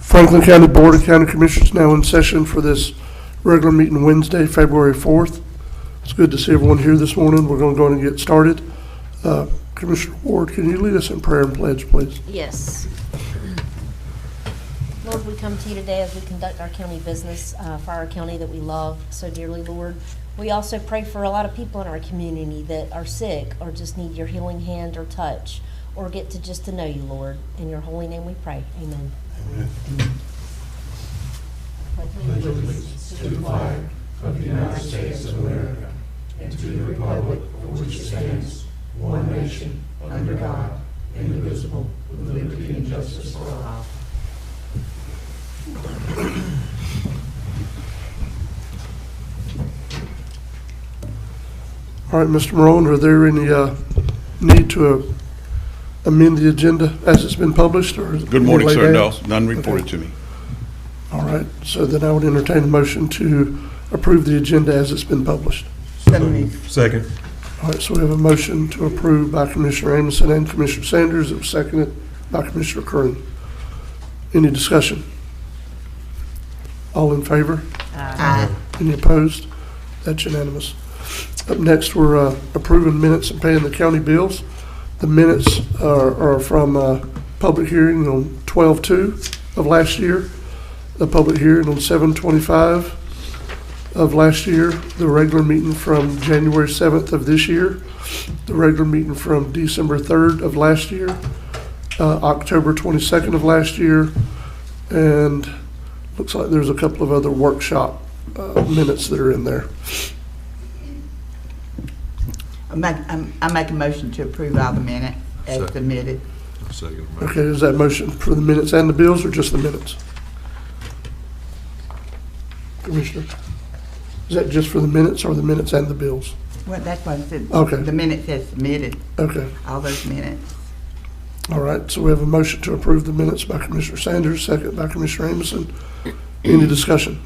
Franklin County Board of County Commissioners now in session for this regular meeting Wednesday, February 4th. It's good to see everyone here this morning. We're going to go and get started. Commissioner Ward, can you lead us in prayer and pledge, please? Yes. Lord, we come to you today as we conduct our county business for our county that we love so dearly, Lord. We also pray for a lot of people in our community that are sick or just need your healing hand or touch or get to just to know you, Lord. In your holy name we pray. Amen. Amen. Pledge allegiance to the flag of the United States of America and to the republic for which it stands, one nation, under God, indivisible, with liberty and justice for all. All right, Mr. Morone, are there any need to amend the agenda as it's been published? Or Good morning, sir. No, none reported to me. All right, so then I would entertain a motion to approve the agenda as it's been published. Second. All right, so we have a motion to approve by Commissioner Amison and Commissioner Sanders. It was seconded by Commissioner Curran. Any discussion? All in favor? Aye. Any opposed? That's unanimous. Up next, we're approving minutes and paying the county bills. The minutes are from public hearing on 12/2 of last year, the public hearing on 7/25 of last year, the regular meeting from January 7th of this year, the regular meeting from December 3rd of last year, October 22nd of last year, and looks like there's a couple of other workshop minutes that are in there. I make a motion to approve all the minutes as submitted. Second. Okay, is that motion for the minutes and the bills or just the minutes? Commissioner, is that just for the minutes or the minutes and the bills? Well, that's what it said. Okay. The minutes as submitted, Okay, all those minutes. all right, so we have a motion to approve the minutes by Commissioner Sanders, second by Commissioner Amison. Any discussion?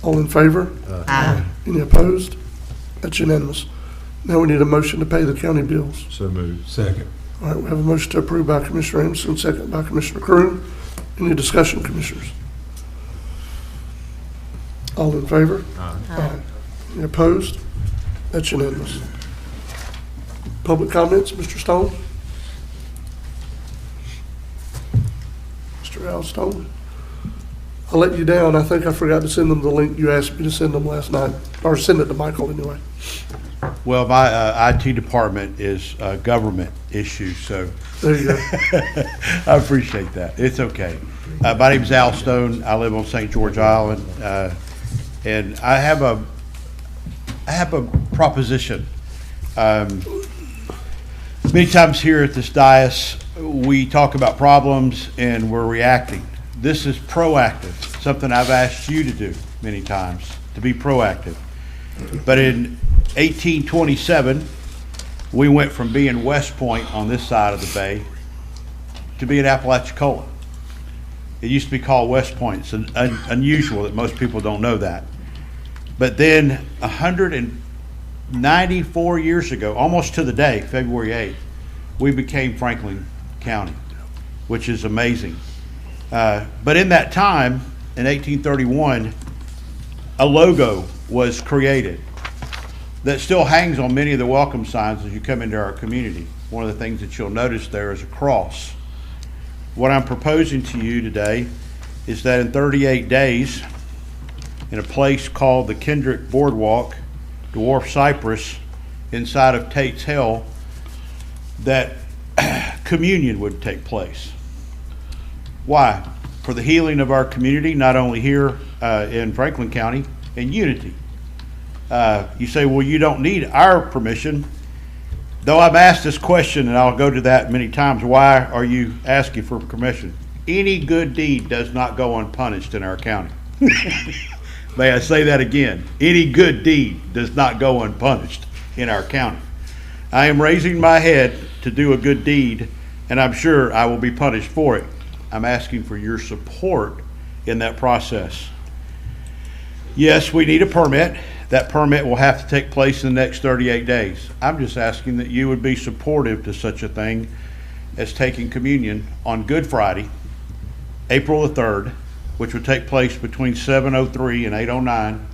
All in favor? Aye. Any opposed? That's unanimous. Now we need a motion to pay the county bills. So moved. Second. All right, we have a motion to approve by Commissioner Amison, second by Commissioner Curran. Any discussion, Commissioners? All in favor? Aye. Any opposed? That's unanimous. Public comments, Mr. Stone? Mr. Al Stone? I let you down. I think I forgot to send them the link you asked me to send them last night, or send it to Michael anyway. Well, my IT department is a government issue, so There you go. I appreciate that. It's okay. My name's Al Stone. I live on St. George Island, and I have a proposition. Many times here at this dais, we talk about problems and we're reacting. This is proactive, something I've asked you to do many times, to be proactive. But in 1827, we went from being West Point on this side of the bay to being Apalachicola. It used to be called West Point. It's unusual that most people don't know that. But then 194 years ago, almost to the day, February 8th, we became Franklin County, which is amazing. But in that time, in 1831, a logo was created that still hangs on many of the welcome signs as you come into our community. One of the things that you'll notice there is a cross. What I'm proposing to you today is that in 38 days, in a place called the Kendrick Boardwalk, Dwarf Cypress, inside of Tate's Hill, that communion would take place. Why? For the healing of our community, not only here in Franklin County, in unity. You say, well, you don't need our permission. Though I've asked this question, and I'll go to that many times, why are you asking for permission? Any good deed does not go unpunished in our county. May I say that again? Any good deed does not go unpunished in our county. I am raising my head to do a good deed, and I'm sure I will be punished for it. I'm asking for your support in that process. Yes, we need a permit. That permit will have to take place in the next 38 days. I'm just asking that you would be supportive to such a thing as taking communion on Good Friday April the 3rd, which would take place between 7:03 and 8:09.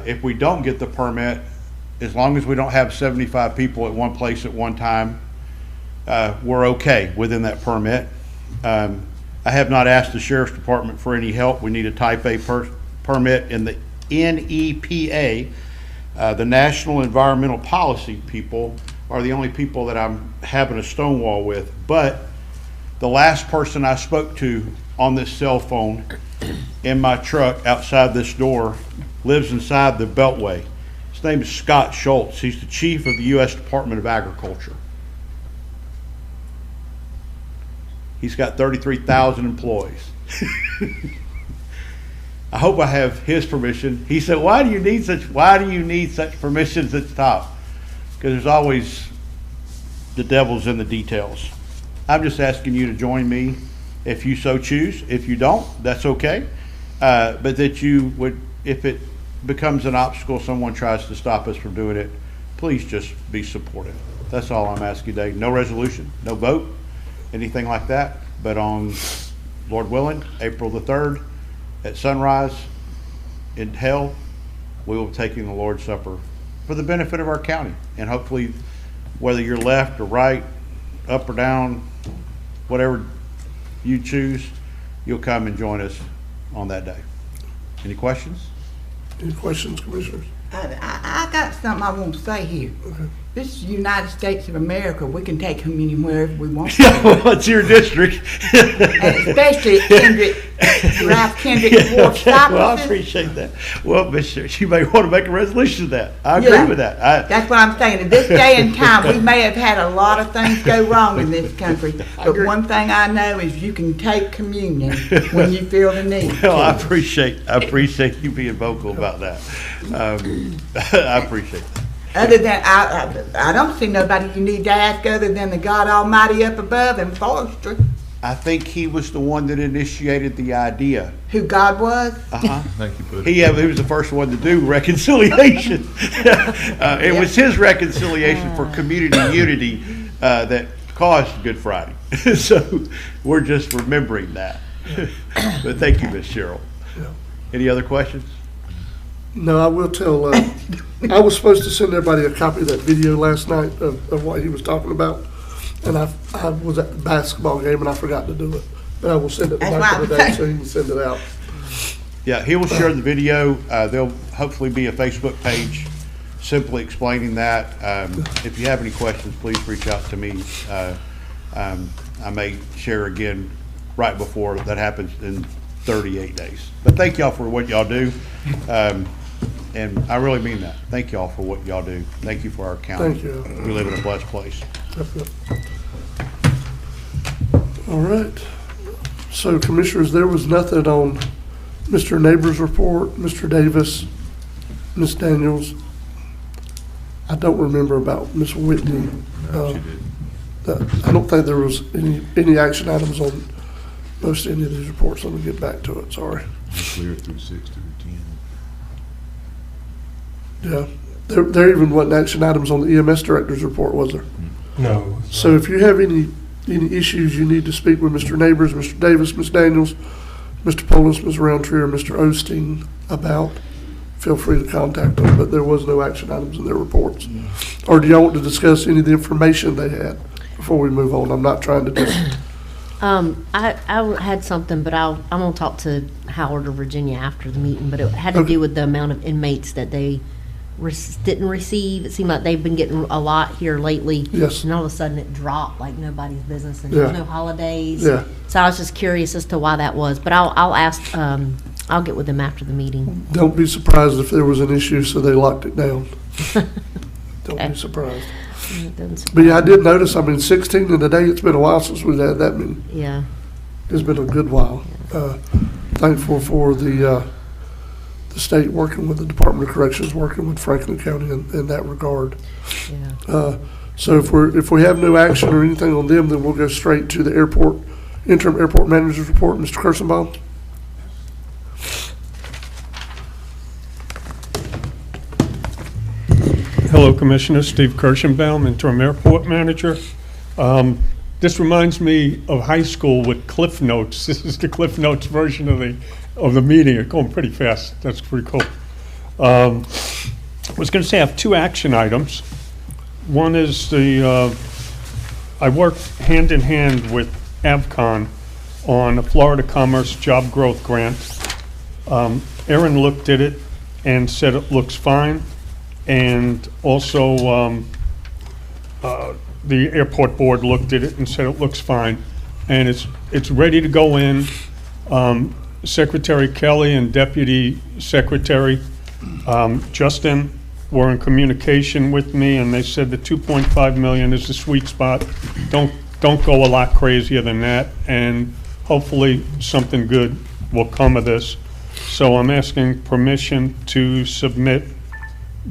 If we don't get the permit, as long as we don't have 75 people at one place at one time, we're okay within that permit. I have not asked the Sheriff's Department for any help. We need a Type A permit in the NEPA. The National Environmental Policy people are the only people that I'm having a stonewall with. But the last person I spoke to on this cell phone in my truck outside this door lives inside the Beltway. His name is Scott Schultz. He's the chief of the U.S. Department of Agriculture. He's got 33,000 employees. I hope I have his permission. He said, why do you need such permissions at the top? Because there's always the devil's in the details. I'm just asking you to join me if you so choose. If you don't, that's okay. But that you would, if it becomes an obstacle, someone tries to stop us from doing it, please just be supportive. That's all I'm asking today. No resolution, no vote, anything like that. But on, Lord willing, April the 3rd at sunrise in hell, we will be taking the Lord's Supper for the benefit of our county. And hopefully, whether you're left or right, up or down, whatever you choose, you'll come and join us on that day. Any questions? Any questions, Commissioners? I got something I want to say here. This is the United States of America. We can take communion wherever we want to. Well, it's your district. And especially Ralph Kendrick Ward Stop. Well, I appreciate that. Well, Miss, you may want to make a resolution to that. I agree with that. That's what I'm saying. At this day and time, we may have had a lot of things go wrong in this country, but one thing I know is you can take communion when you feel the need. Well, I appreciate you being vocal about that. I appreciate that. Other than, I don't see nobody you need to ask other than the God Almighty up above and Forrester, I think he was the one that initiated the idea. who God was. Thank you, buddy. He was the first one to do reconciliation. It was his reconciliation for community unity that caused Good Friday. So we're just remembering that. But thank you, Miss Cheryl. Any other questions? No, I will tell, I was supposed to send everybody a copy of that video last night of what he was talking about. And I was at the basketball game and I forgot to do it. But I will send it That's back of the right. day so you can send it out. Yeah, he will share the video. There'll hopefully be a Facebook page simply explaining that. If you have any questions, please reach out to me. I may share again right before that happens in 38 days. But thank y'all for what y'all do. And I really mean that. Thank y'all for what y'all do. Thank you for our county. Thank you. We live in a blessed place. All right. So Commissioners, there was nothing on Mr. Neighbors' report, Mr. Davis, Ms. Daniels. I don't remember about Ms. Whitney. No, she did. I don't think there was any action items on most any of these reports. Let me get back to it, sorry. Clear through 6 through 10. Yeah, there even wasn't action items on the EMS Director's report, was there? No. So if you have any issues you need to speak with Mr. Neighbors, Mr. Davis, Ms. Daniels, Mr. Polis, Ms. Roundtree, or Mr. Osteen about, feel free to contact them, but there was no action items in their reports. Or do y'all want to discuss any of the information they had before we move on? I'm not trying to just, I had something, but I'm gonna talk to Howard or Virginia after the meeting, but it had to do with the amount of inmates that they didn't receive. It seemed like they've been getting a lot here lately. Yes. And all of a sudden it dropped like nobody's business, and Yeah. there's no holidays. Yeah. So I was just curious as to why that was, but I'll ask, I'll get with them after the meeting. don't be surprised if there was an issue, so they locked it down. Don't Okay. be surprised. It doesn't But yeah, I surprise did notice, 16 in a day, it's been a while since we've had that many. me. Yeah, It's been a good while. Thankful for the state working with the Department of Corrections, working with Franklin County in that regard. yeah. So if we have no action or anything on them, then we'll go straight to the interim airport manager's report. Mr. Kirschenbaum? Hello, Commissioner. Steve Kirschenbaum, interim airport manager. This reminds me of high school with Cliff Notes. This is the Cliff Notes version of the meeting. It's going pretty fast. That's pretty cool. I was going to say I have two action items. One is I worked hand in hand with AvCon on a Florida Commerce Job Growth Grant. Aaron looked at it and said it looks fine. And also, the airport board looked at it and said it looks fine. And it's ready to go in. Secretary Kelly and Deputy Secretary Justin were in communication with me, and they said the 2.5 million is the sweet spot. Don't go a lot crazier than that, and hopefully something good will come of this. So I'm asking permission to submit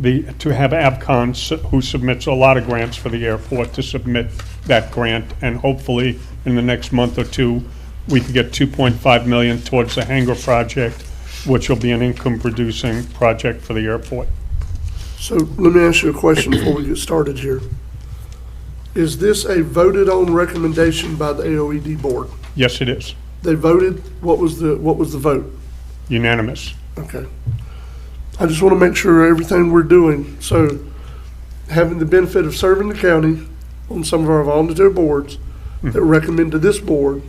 to have AvCon, who submits a lot of grants for the airport, to submit that grant, and hopefully in the next month or two, we can get 2.5 million towards the hangar project, which will be an income-producing project for the airport. So let me ask you a question before we get started here. Is this a voted-on recommendation by the AOED board? Yes, it is. They voted, what was the vote? Unanimous. Okay. I just want to make sure everything we're doing, so having the benefit of serving the county on some of our volunteer boards that recommend to this board,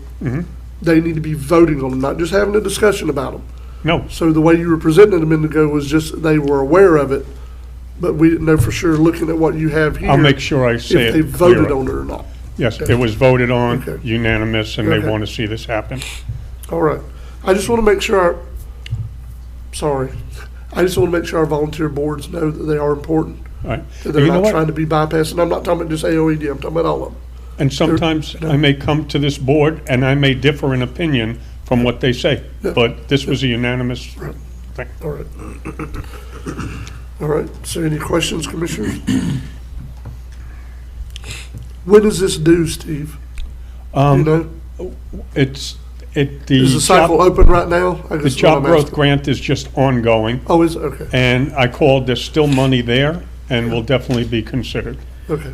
they need to be voting on them, not just having a discussion about them. No, So the way you were presenting it a minute ago was just they were aware of it, but we didn't know for sure, looking at what you have here. I'll make sure I say If they it voted clearer. on it or not. Yes, it was voted on, Okay. unanimous, and they Okay. want to see this happen. All right. I just want to make sure I just want to make sure our volunteer boards know that they are important, All right. that they're You know not what? trying to be bypassed. And I'm not talking about just AOED, I'm talking about all of them. And sometimes I may come to this board and I may differ in opinion from what they say, Yeah. but this was a unanimous thing. All right. All right. So any questions, commissioners? When is this due, Steve? You know, It's, is the cycle open right now? I the guess is what job I'm growth asking. grant is just ongoing, Oh, is it? Okay. and I called, there's still money there and will definitely be considered. Okay.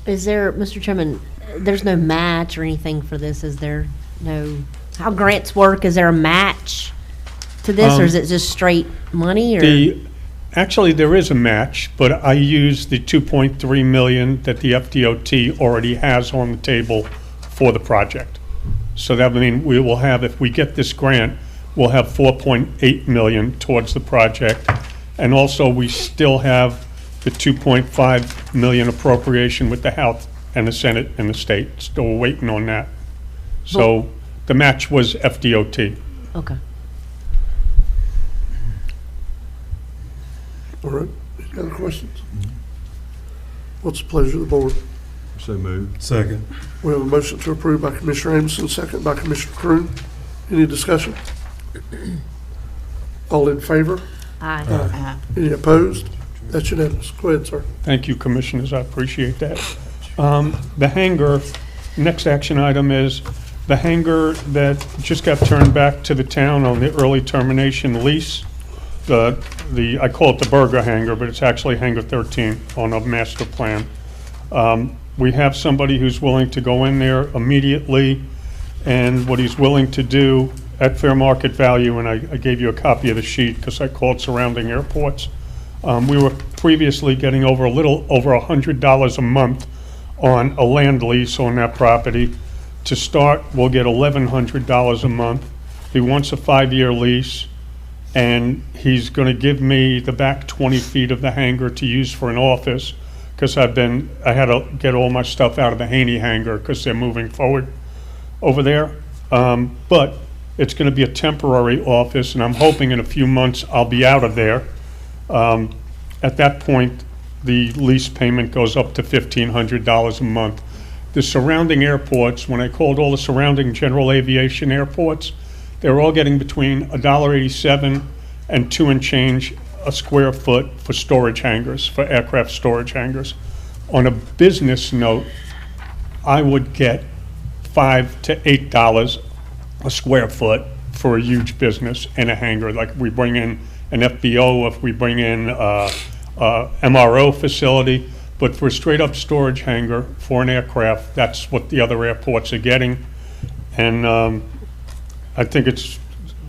Is there, Mr. Chairman, there's no match or anything for this, is there? No, how grants work, is there a match to this, or is it just straight money, or? Actually, there is a match, but I use the 2.3 million that the FDOT already has on the table for the project. So that would mean we will have, if we get this grant, we'll have 4.8 million towards the project. And also, we still have the 2.5 million appropriation with the House and the Senate and the state. Still waiting on that. So the match was FDOT. Okay. All right. Any other questions? What's the pleasure of the board? So moved. Second. We have a motion to approve by Commissioner Amison, second by Commissioner Croom. Any discussion? All in favor? Aye. Any opposed? That's unanimous. Go ahead, sir. Thank you, Commissioners, I appreciate that. The hangar, next action item is the hangar that just got turned back to the town on the early termination lease. I call it the Burger Hangar, but it's actually Hangar 13 on a master plan. We have somebody who's willing to go in there immediately, and what he's willing to do at fair market value, and I gave you a copy of the sheet because I called surrounding airports. We were previously getting a little over $100 a month on a land lease on that property. To start, we'll get $1,100 a month. He wants a 5-year lease, and he's going to give me the back 20 feet of the hangar to use for an office, because I had to get all my stuff out of the Haney hangar because they're moving forward over there. But it's going to be a temporary office, and I'm hoping in a few months I'll be out of there. At that point, the lease payment goes up to $1,500 a month. The surrounding airports, when I called all the surrounding general aviation airports, they're all getting between $1.87 and $2 and change a square foot for storage hangars, for aircraft storage hangars. On a business note, I would get $5 to $8 a square foot for a huge business in a hangar. Like we bring in an FBO, if we bring in a MRO facility, But for a straight-up storage hangar for an aircraft, that's what the other airports are getting. And I think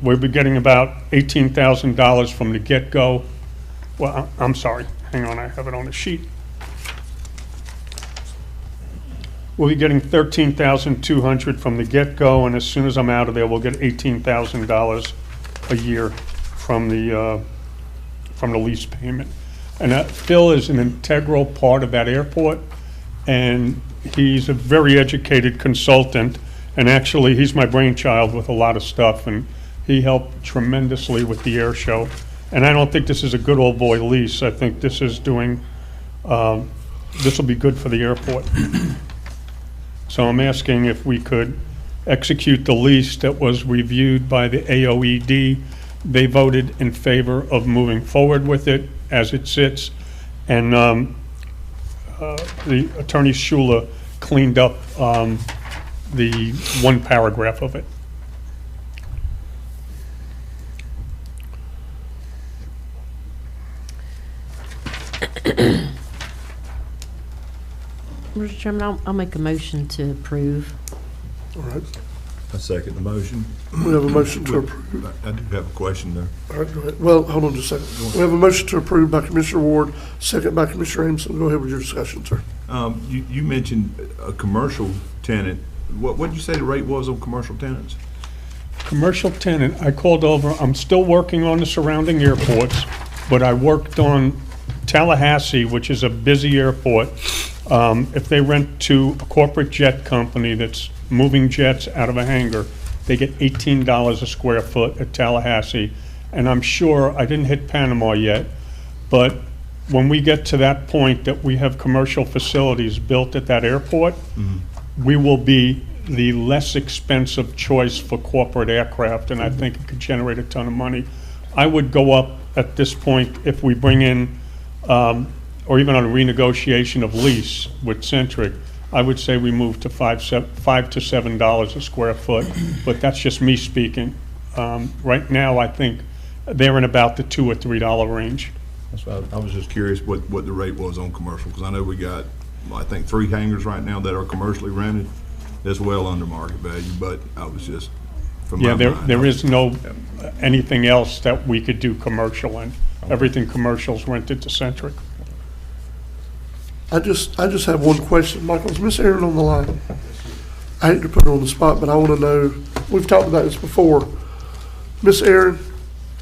we'll be getting about $18,000 from the get-go. Well, I'm sorry, hang on, I have it on the sheet. We'll be getting $13,200 from the get-go, and as soon as I'm out of there, we'll get $18,000 a year from the lease payment. And Phil is an integral part of that airport, and he's a very educated consultant, and actually, he's my brainchild with a lot of stuff, and he helped tremendously with the air show. And I don't think this is a good old boy lease. I think this is doing, this will be good for the airport. So I'm asking if we could execute the lease that was reviewed by the AOED. They voted in favor of moving forward with it as it sits. And the Attorney Schuler cleaned up the one paragraph of it. Mr. Chairman, I'll make a motion to approve. All right. I second the motion. We have a motion to approve. I do have a question there. All right, go ahead. Well, hold on just a second. We have a motion to approve by Commissioner Ward, second by Commissioner Amison. Go ahead with your discussion, sir. You mentioned a commercial tenant. What did you say the rate was on commercial tenants? Commercial tenant, I called over, I'm still working on the surrounding airports, but I worked on Tallahassee, which is a busy airport. If they rent to a corporate jet company that's moving jets out of a hangar, they get $18 a square foot at Tallahassee. And I'm sure, I didn't hit Panama yet, but when we get to that point that we have commercial facilities built at that airport, we will be the less expensive choice for corporate aircraft, and I think it could generate a ton of money. I would go up at this point if we bring in, or even on a renegotiation of lease with Centric, I would say we move to $5 to $7 a square foot, but that's just me speaking. Right now, I think they're in about the $2 or $3 range. That's why I was just curious what the rate was on commercial, because I know we got, I think, 3 hangars right now that are commercially rented. That's well under market value, but I was just, from my Yeah, mind. there is no anything else that we could do commercial in. Everything commercial's rented to Centric. I just have one question. Michael, is Miss Aaron on the line? I hate to put her on the spot, but I want to know, we've talked about this before. Miss Aaron,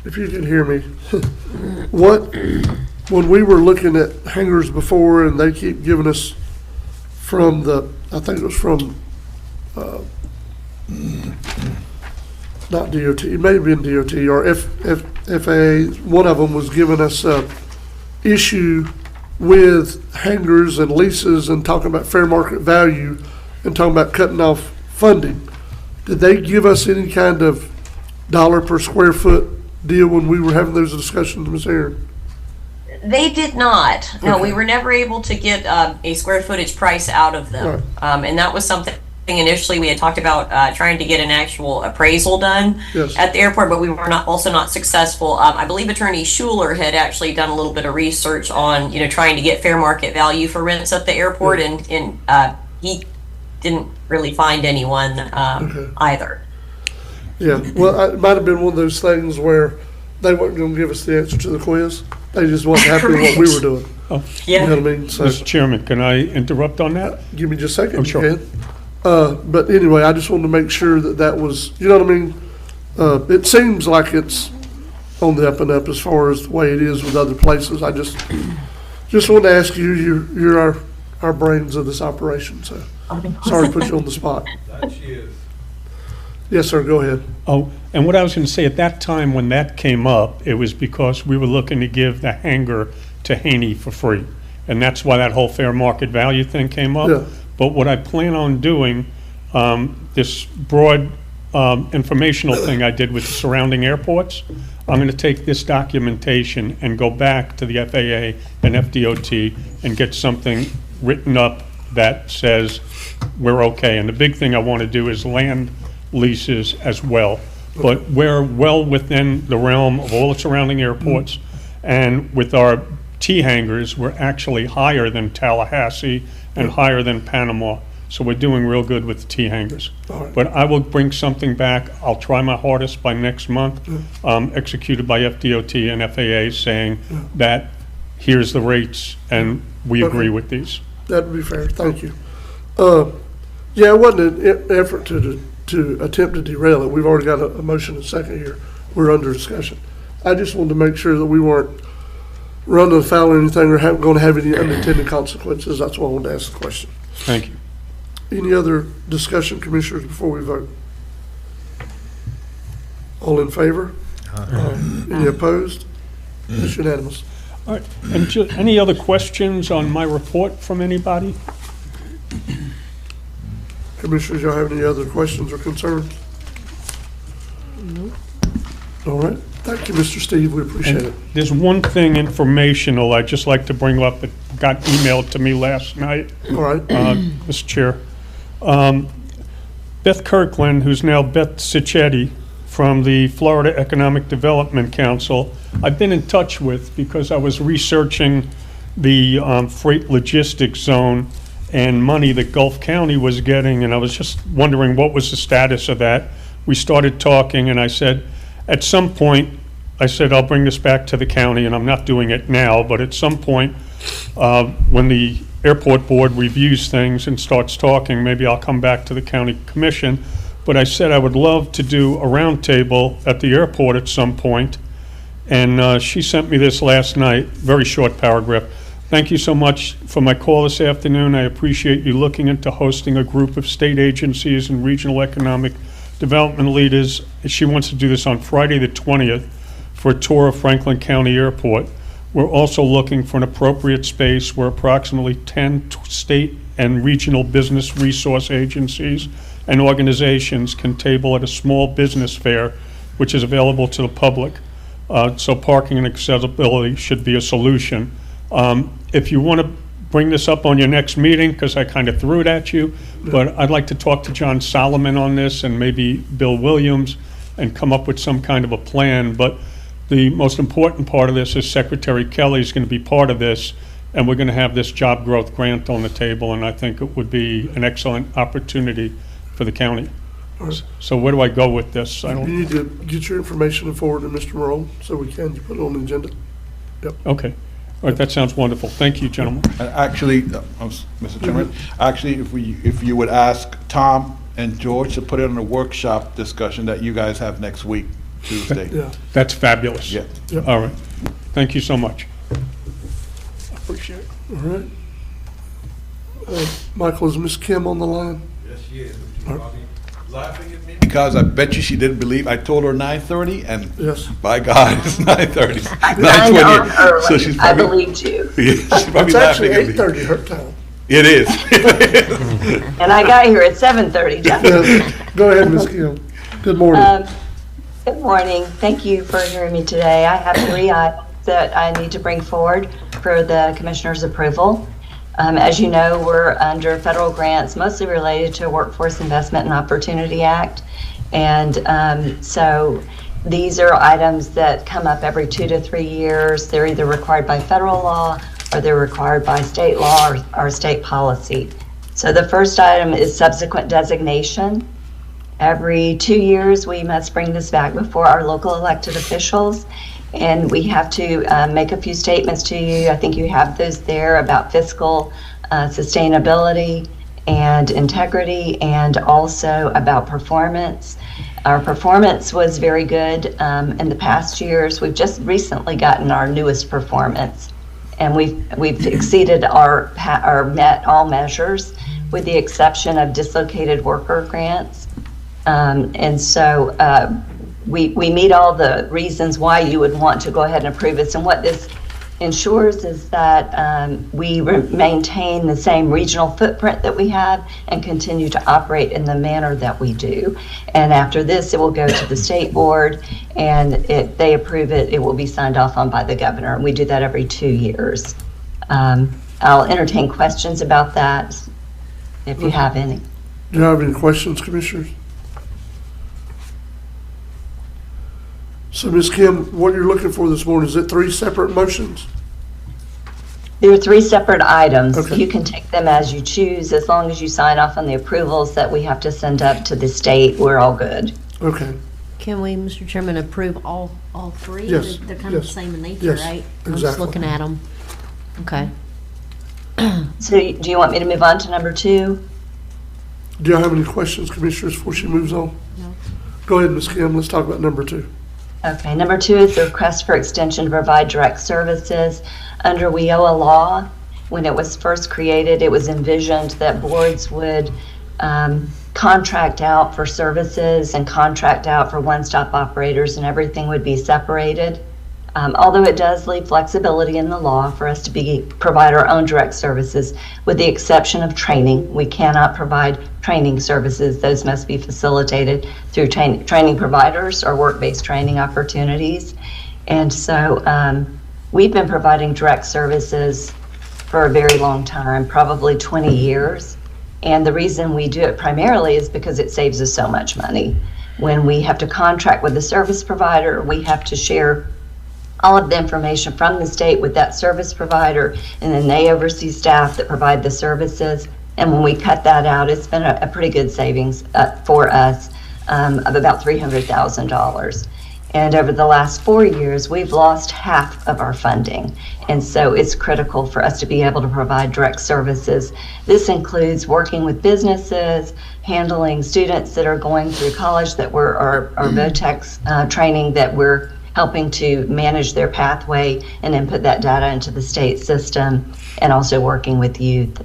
if you can hear me, when we were looking at hangars before and they keep giving us from the, I think it was from, not DOT, it may have been DOT or FAA, one of them was giving us a issue with hangars and leases and talking about fair market value and talking about cutting off funding. Did they give us any kind of dollar per square foot deal when we were having those discussions, Ms. Aaron? They did not. No, Okay. we were never able to get a square footage price out of them. And that was something initially we had talked about trying to get an actual appraisal done Yes. at the airport, but we were also not successful. I believe Attorney Schuler had actually done a little bit of research on, trying to get fair market value for rents at the airport, and he didn't really find anyone either. Yeah, well, it might have been one of those things where they weren't going to give us the answer to the quiz. They just wasn't happy with what we were doing. You know what I mean? So, Mr. Chairman, can I interrupt on that? give me just a second, Oh, you sure. can. But anyway, I just wanted to make sure that was, you know what I mean? It seems like it's on the up and up as far as the way it is with other places. I just wanted to ask you, you're our brains of this operation, so sorry to put you on the spot. Yes, sir, go ahead. Oh, and what I was going to say, at that time when that came up, it was because we were looking to give the hangar to Haney for free. And that's why that whole fair market value thing came up. Yeah. But what I plan on doing, this broad informational thing I did with the surrounding airports, I'm going to take this documentation and go back to the FAA and FDOT and get something written up that says we're okay. And the big thing I want to do is land leases as well. But we're well within the realm of all the surrounding airports. And with our T hangars were actually higher than Tallahassee and higher than Panama. So we're doing real good with the T hangars. All right. But I will bring something back. I'll try my hardest by next month, executed by FDOT and FAA, saying that here's the rates and we agree Okay. with these. That'd be fair, thank you. Yeah, it wasn't an effort to attempt to derail it. We've already got a motion and second here. We're under discussion. I just wanted to make sure that we weren't running afoul or anything or going to have any unintended consequences. That's why I wanted to ask the question. Thank you. Any other discussion, commissioners, before we vote? All in favor? Any opposed? It's unanimous. All right, and any other questions on my report from anybody? Commissioners, y'all have any other questions or concerns? All right, thank you, Mr. Steve, we appreciate it. There's one thing informational I'd just like to bring up that got emailed to me last night, All right, Mr. Chair. Beth Kirkland, who's now Beth Sicchetti from the Florida Economic Development Council, I've been in touch with because I was researching the freight logistics zone and money that Gulf County was getting, and I was just wondering what was the status of that. We started talking, and I said, at some point, I said, I'll bring this back to the county, and I'm not doing it now, but at some point, when the airport board reviews things and starts talking, maybe I'll come back to the county commission. But I said I would love to do a roundtable at the airport at some point, and she sent me this last night, very short paragraph. Thank you so much for my call this afternoon. I appreciate you looking into hosting a group of state agencies and regional economic development leaders. She wants to do this on Friday the 20th for a tour of Franklin County Airport. We're also looking for an appropriate space where approximately 10 state and regional business resource agencies and organizations can table at a small business fair, which is available to the public. So parking and accessibility should be a solution. If you want to bring this up on your next meeting, because I kind of threw it at you, but I'd like to talk to John Solomon on this and maybe Bill Williams and come up with some kind of a plan. But the most important part of this is Secretary Kelly is going to be part of this, and we're going to have this job growth grant on the table, and I think it would be an excellent opportunity for the county. So where do I go with this? I you don't, need to get your information and forward to Mr. Morone so we can put it on the agenda. okay. All right, that sounds wonderful. Thank you, gentlemen. And actually, Mr. Chairman, actually, if you would ask Tom and George to put it on a workshop discussion that you guys have next week, Tuesday. Yeah, That's fabulous. Yeah. All right. Thank you so much. I appreciate it. all right. Michael, is Miss Kim on the line? Yes, she is. She's probably laughing at me because I bet you she didn't believe. I told her 9:30, and Yes. by God, it's 9:30. I know I'm early. So she's I probably, believed you. yeah, she's probably It's actually laughing at me. 8:30 her time. It is. And I got here at 7:30, John. Yes. Go ahead, Ms. Kim. Good morning. Good morning. Thank you for hearing me today. I have 3 items that I need to bring forward for the commissioner's approval. As you know, we're under federal grants, mostly related to Workforce Investment and Opportunity Act. And so these are items that come up every 2 to 3 years. They're either required by federal law or they're required by state law or state policy. So the first item is subsequent designation. Every 2 years, we must bring this back before our local elected officials, and we have to make a few statements to you. I think you have those there about fiscal sustainability and integrity, and also about performance. Our performance was very good in the past years. We've just recently gotten our newest performance, and we've exceeded or met all measures, with the exception of dislocated worker grants. And so we meet all the reasons why you would want to go ahead and approve this. And what this ensures is that we maintain the same regional footprint that we have and continue to operate in the manner that we do. And after this, it will go to the state board, and if they approve it, it will be signed off on by the governor. And we do that every 2 years. I'll entertain questions about that if you have any. Do you have any questions, commissioners? So, Ms. Kim, what you're looking for this morning, is it 3 separate motions? There are three separate items. Okay. You can take them as you choose, as long as you sign off on the approvals that we have to send up to the state, we're all good. Okay, Can we, Mr. Chairman, approve all three? Yes, They're kind of the yes, same in nature, yes, right? I'm just exactly. looking at them. Okay. So do you want me to move on to number 2? do y'all have any questions, Commissioners, before she moves on? No. Go ahead, Ms. Kim, let's talk about number 2. Okay, number 2 is the request for extension to provide direct services. Under WIOA law, when it was first created, it was envisioned that boards would contract out for services and contract out for one-stop operators, and everything would be separated. Although it does leave flexibility in the law for us to provide our own direct services, with the exception of training. We cannot provide training services. Those must be facilitated through training providers or work-based training opportunities. And so we've been providing direct services for a very long time, probably 20 years. And the reason we do it primarily is because it saves us so much money. When we have to contract with the service provider, we have to share all of the information from the state with that service provider, and then they oversee staff that provide the services. And when we cut that out, it's been a pretty good savings for us of about $300,000. And over the last 4 years, we've lost half of our funding. And so it's critical for us to be able to provide direct services. This includes working with businesses, handling students that are going through college that we're, our VOTEX training that we're helping to manage their pathway and then put that data into the state system, and also working with youth.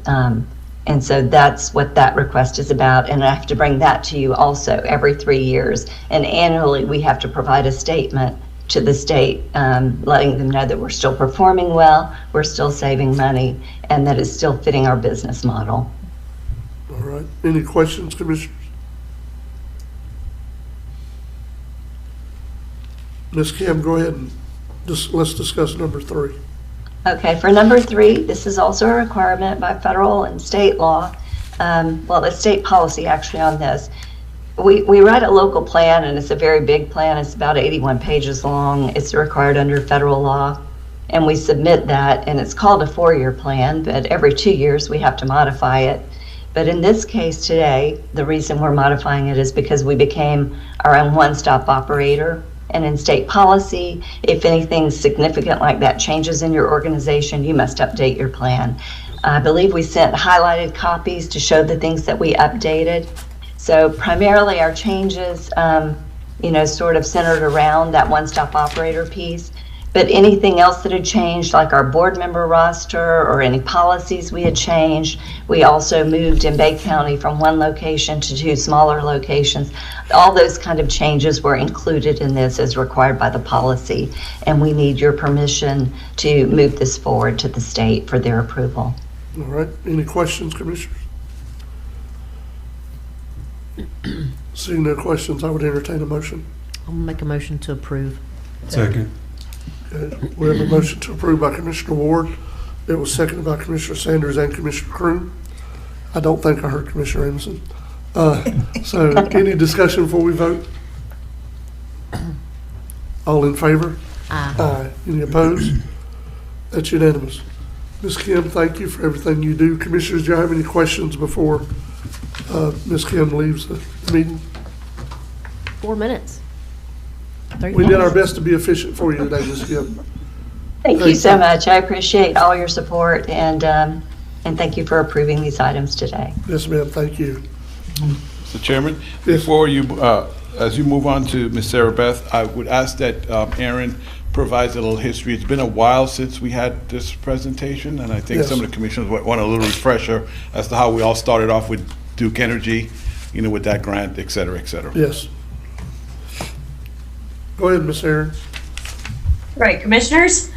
And so that's what that request is about. And I have to bring that to you also every 3 years. And annually, we have to provide a statement to the state, letting them know that we're still performing well, we're still saving money, and that it's still fitting our business model. All right, any questions, Commissioners? Ms. Kim, go ahead and let's discuss number 3. Okay, for number 3, this is also a requirement by federal and state law. Well, the state policy actually on this. We write a local plan, and it's a very big plan. It's about 81 pages long. It's required under federal law. And we submit that, and it's called a 4-year plan, but every 2 years we have to modify it. But in this case today, the reason we're modifying it is because we became our own one-stop operator. And in state policy, if anything significant like that changes in your organization, you must update your plan. I believe we sent highlighted copies to show the things that we updated. So primarily our changes, sort of centered around that one-stop operator piece. But anything else that had changed, like our board member roster or any policies we had changed, we also moved in Bay County from 1 location to 2 smaller locations. All those kind of changes were included in this as required by the policy. And we need your permission to move this forward to the state for their approval. All right, any questions, Commissioners? Seeing no questions, I would entertain a motion. I'll make a motion to approve. Second. Okay, we have a motion to approve by Commissioner Ward. It was seconded by Commissioner Sanders and Commissioner Crew. I don't think I heard Commissioner Emerson. So any discussion before we vote? All in favor? Aye. Aye. Any opposed? That's unanimous. Ms. Kim, thank you for everything you do. Commissioners, do you have any questions before Ms. Kim leaves the meeting? 4 minutes. 3 We did our minutes. best to be efficient for you today, Ms. Kim. Thank you so much. I appreciate all your support, and thank you for approving these items today. Yes, ma'am, thank you. Mr. Chairman, before you, as you move on to Ms. Sarah Beth, I would ask that Aaron provides a little history. It's been a while since we had this presentation, and I think Yes. some of the commissioners want a little refresher as to how we all started off with Duke Energy, with that grant, et cetera, et cetera. Yes. Go ahead, Ms. Aaron. Right, Commissioners.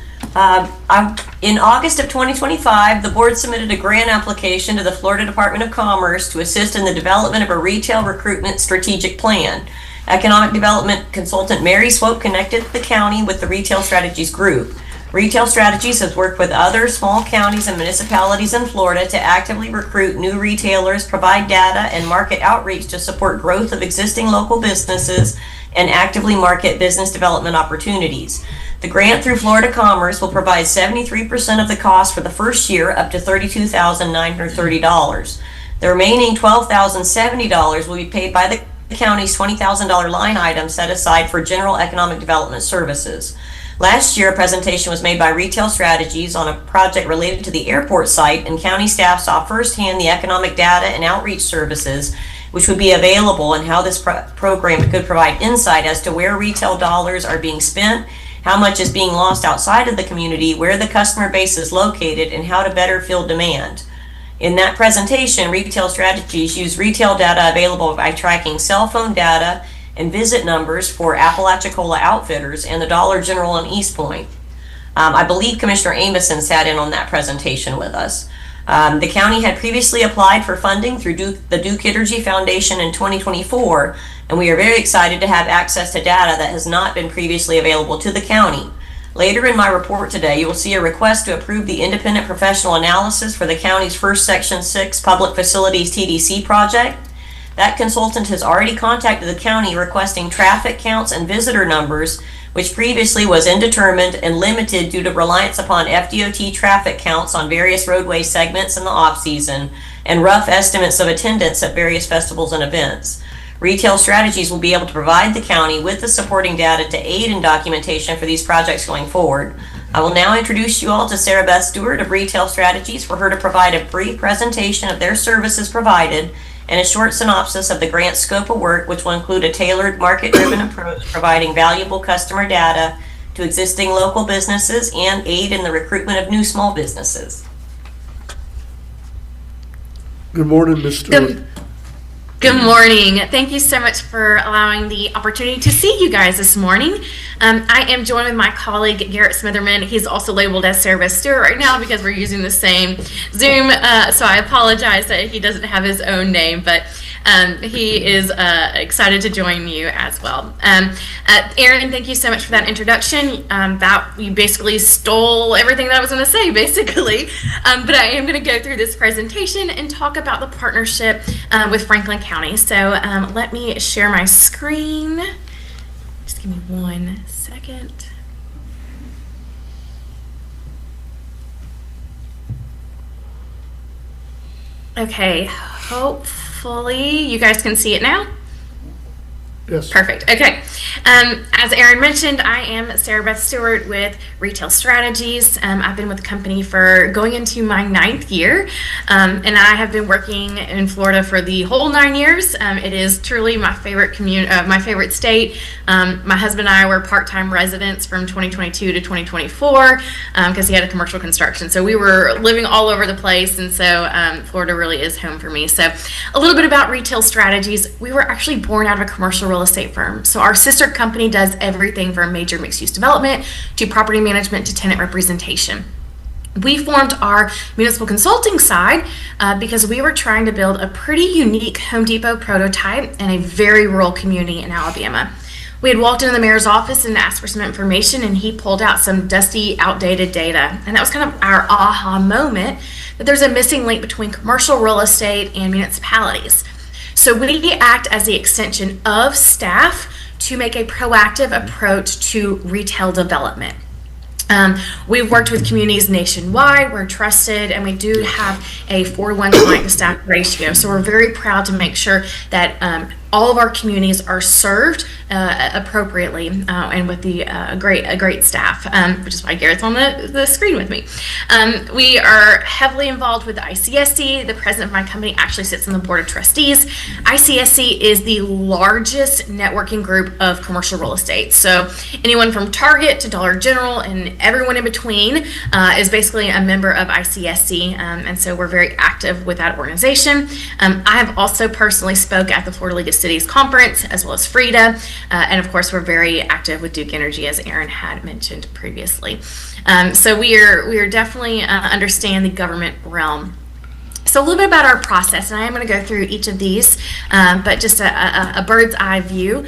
In August of 2025, the board submitted a grant application to the Florida Department of Commerce to assist in the development of a retail recruitment strategic plan. Economic development consultant Mary Swope connected the county with the Retail Strategies Group. Retail Strategies has worked with other small counties and municipalities in Florida to actively recruit new retailers, provide data and market outreach to support growth of existing local businesses, and actively market business development opportunities. The grant through Florida Commerce will provide 73% of the cost for the first year, up to $32,930. The remaining $12,070 will be paid by the county's $20,000 line item set aside for general economic development services. Last year, a presentation was made by Retail Strategies on a project related to the airport site, and county staff saw firsthand the economic data and outreach services which would be available and how this program could provide insight as to where retail dollars are being spent, how much is being lost outside of the community, where the customer base is located, and how to better fill demand. In that presentation, Retail Strategies used retail data available by tracking cell phone data and visit numbers for Apalachicola Outfitters and the Dollar General in East Point. I believe Commissioner Amison sat in on that presentation with us. The county had previously applied for funding through the Duke Energy Foundation in 2024, and we are very excited to have access to data that has not been previously available to the county. Later in my report today, you will see a request to approve the independent professional analysis for the county's first Section 6 Public Facilities TDC project. That consultant has already contacted the county requesting traffic counts and visitor numbers, which previously was indeterminate and limited due to reliance upon FDOT traffic counts on various roadway segments in the off-season and rough estimates of attendance at various festivals and events. Retail Strategies will be able to provide the county with the supporting data to aid in documentation for these projects going forward. I will now introduce you all to Sarah Beth Stewart of Retail Strategies for her to provide a brief presentation of their services provided and a short synopsis of the grant scope of work, which will include a tailored market-driven approach providing valuable customer data to existing local businesses and aid in the recruitment of new small businesses. Good morning, Ms. Stewart. Good morning. Thank you so much for allowing the opportunity to see you guys this morning. I am joined with my colleague Garrett Smitherman. He's also labeled as Sarah Beth Stewart right now because we're using the same Zoom, so I apologize that he doesn't have his own name, but he is excited to join you as well. Aaron, thank you so much for that introduction. That you basically stole everything that I was going to say, basically. But I am going to go through this presentation and talk about the partnership with Franklin County. So let me share my screen. Just give me 1 second. Okay, hopefully you guys can see it now. Yes. Perfect. Okay. As Aaron mentioned, I am Sarah Beth Stewart with Retail Strategies. I've been with the company for going into my 9th year, and I have been working in Florida for the whole 9 years. It is truly my favorite my favorite state. My husband and I were part-time residents from 2022 to 2024 because he had a commercial construction. So we were living all over the place, and so Florida really is home for me. So a little bit about Retail Strategies. We were actually born out of a commercial real estate firm. So our sister company does everything from major mixed-use development to property management to tenant representation. We formed our municipal consulting side because we were trying to build a pretty unique Home Depot prototype in a very rural community in Alabama. We had walked into the mayor's office and asked for some information, and he pulled out some dusty, outdated data. And that was kind of our aha moment that there's a missing link between commercial real estate and municipalities. So we act as the extension of staff to make a proactive approach to retail development. We've worked with communities nationwide, we're trusted, and we do have a 4:1 client to staff ratio. So we're very proud to make sure that all of our communities are served appropriately and with the a great staff, which is why Garrett's on the screen with me. We are heavily involved with the ICSC. The president of my company actually sits on the board of trustees. ICSC is the largest networking group of commercial real estate. So anyone from Target to Dollar General and everyone in between is basically a member of ICSC, and so we're very active with that organization. I have also personally spoke at the Florida League of Cities Conference, as well as FREDA, and of course we're very active with Duke Energy, as Aaron had mentioned previously. So we are definitely understand the government realm. So a little bit about our process, and I am going to go through each of these, but just a bird's eye view.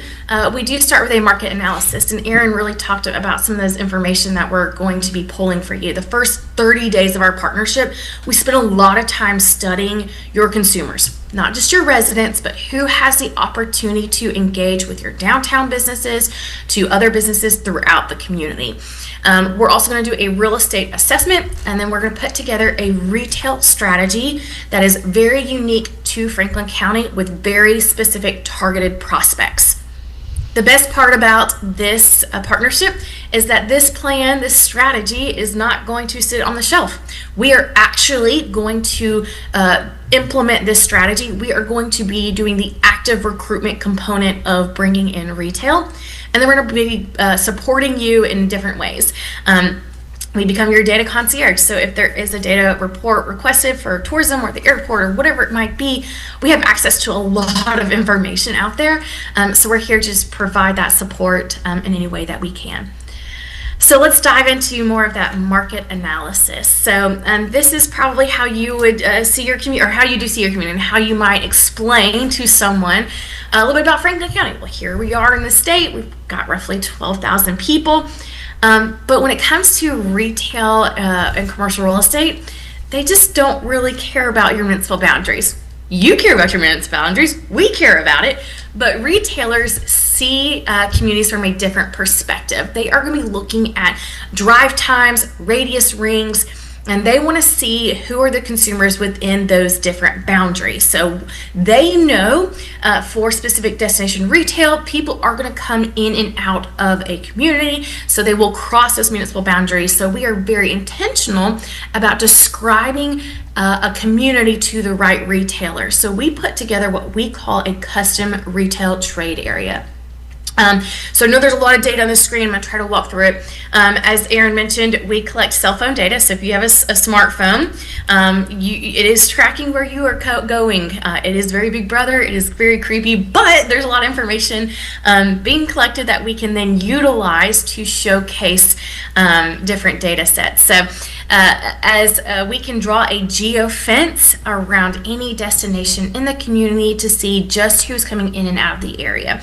We do start with a market analysis, and Aaron really talked about some of those information that we're going to be pulling for you. The first 30 days of our partnership, we spent a lot of time studying your consumers, not just your residents, but who has the opportunity to engage with your downtown businesses, to other businesses throughout the community. We're also going to do a real estate assessment, and then we're going to put together a retail strategy that is very unique to Franklin County with very specific targeted prospects. The best part about this partnership is that this plan, this strategy is not going to sit on the shelf. We are actually going to implement this strategy. We are going to be doing the active recruitment component of bringing in retail, and then we're going to be supporting you in different ways. We become your data concierge. So if there is a data report requested for tourism or the airport or whatever it might be, we have access to a lot of information out there. So we're here to just provide that support in any way that we can. So let's dive into more of that market analysis. So this is probably how you would see your community, or how you do see your community, and how you might explain to someone a little bit about Franklin County. Well, here we are in the state. We've got roughly 12,000 people. But when it comes to retail and commercial real estate, they just don't really care about your municipal boundaries. You care about your municipal boundaries, we care about it, but retailers see communities from a different perspective. They are going to be looking at drive times, radius rings, and they want to see who are the consumers within those different boundaries. So they know for specific destination retail, people are going to come in and out of a community, so they will cross those municipal boundaries. So we are very intentional about describing a community to the right retailer. So we put together what we call a custom retail trade area. So I know there's a lot of data on the screen. I'm going to try to walk through it. As Aaron mentioned, we collect cell phone data. So if you have a smartphone, it is tracking where you are going. It is very Big Brother. It is very creepy, but there's a lot of information being collected that we can then utilize to showcase different data sets. So as we can draw a geofence around any destination in the community to see just who's coming in and out of the area.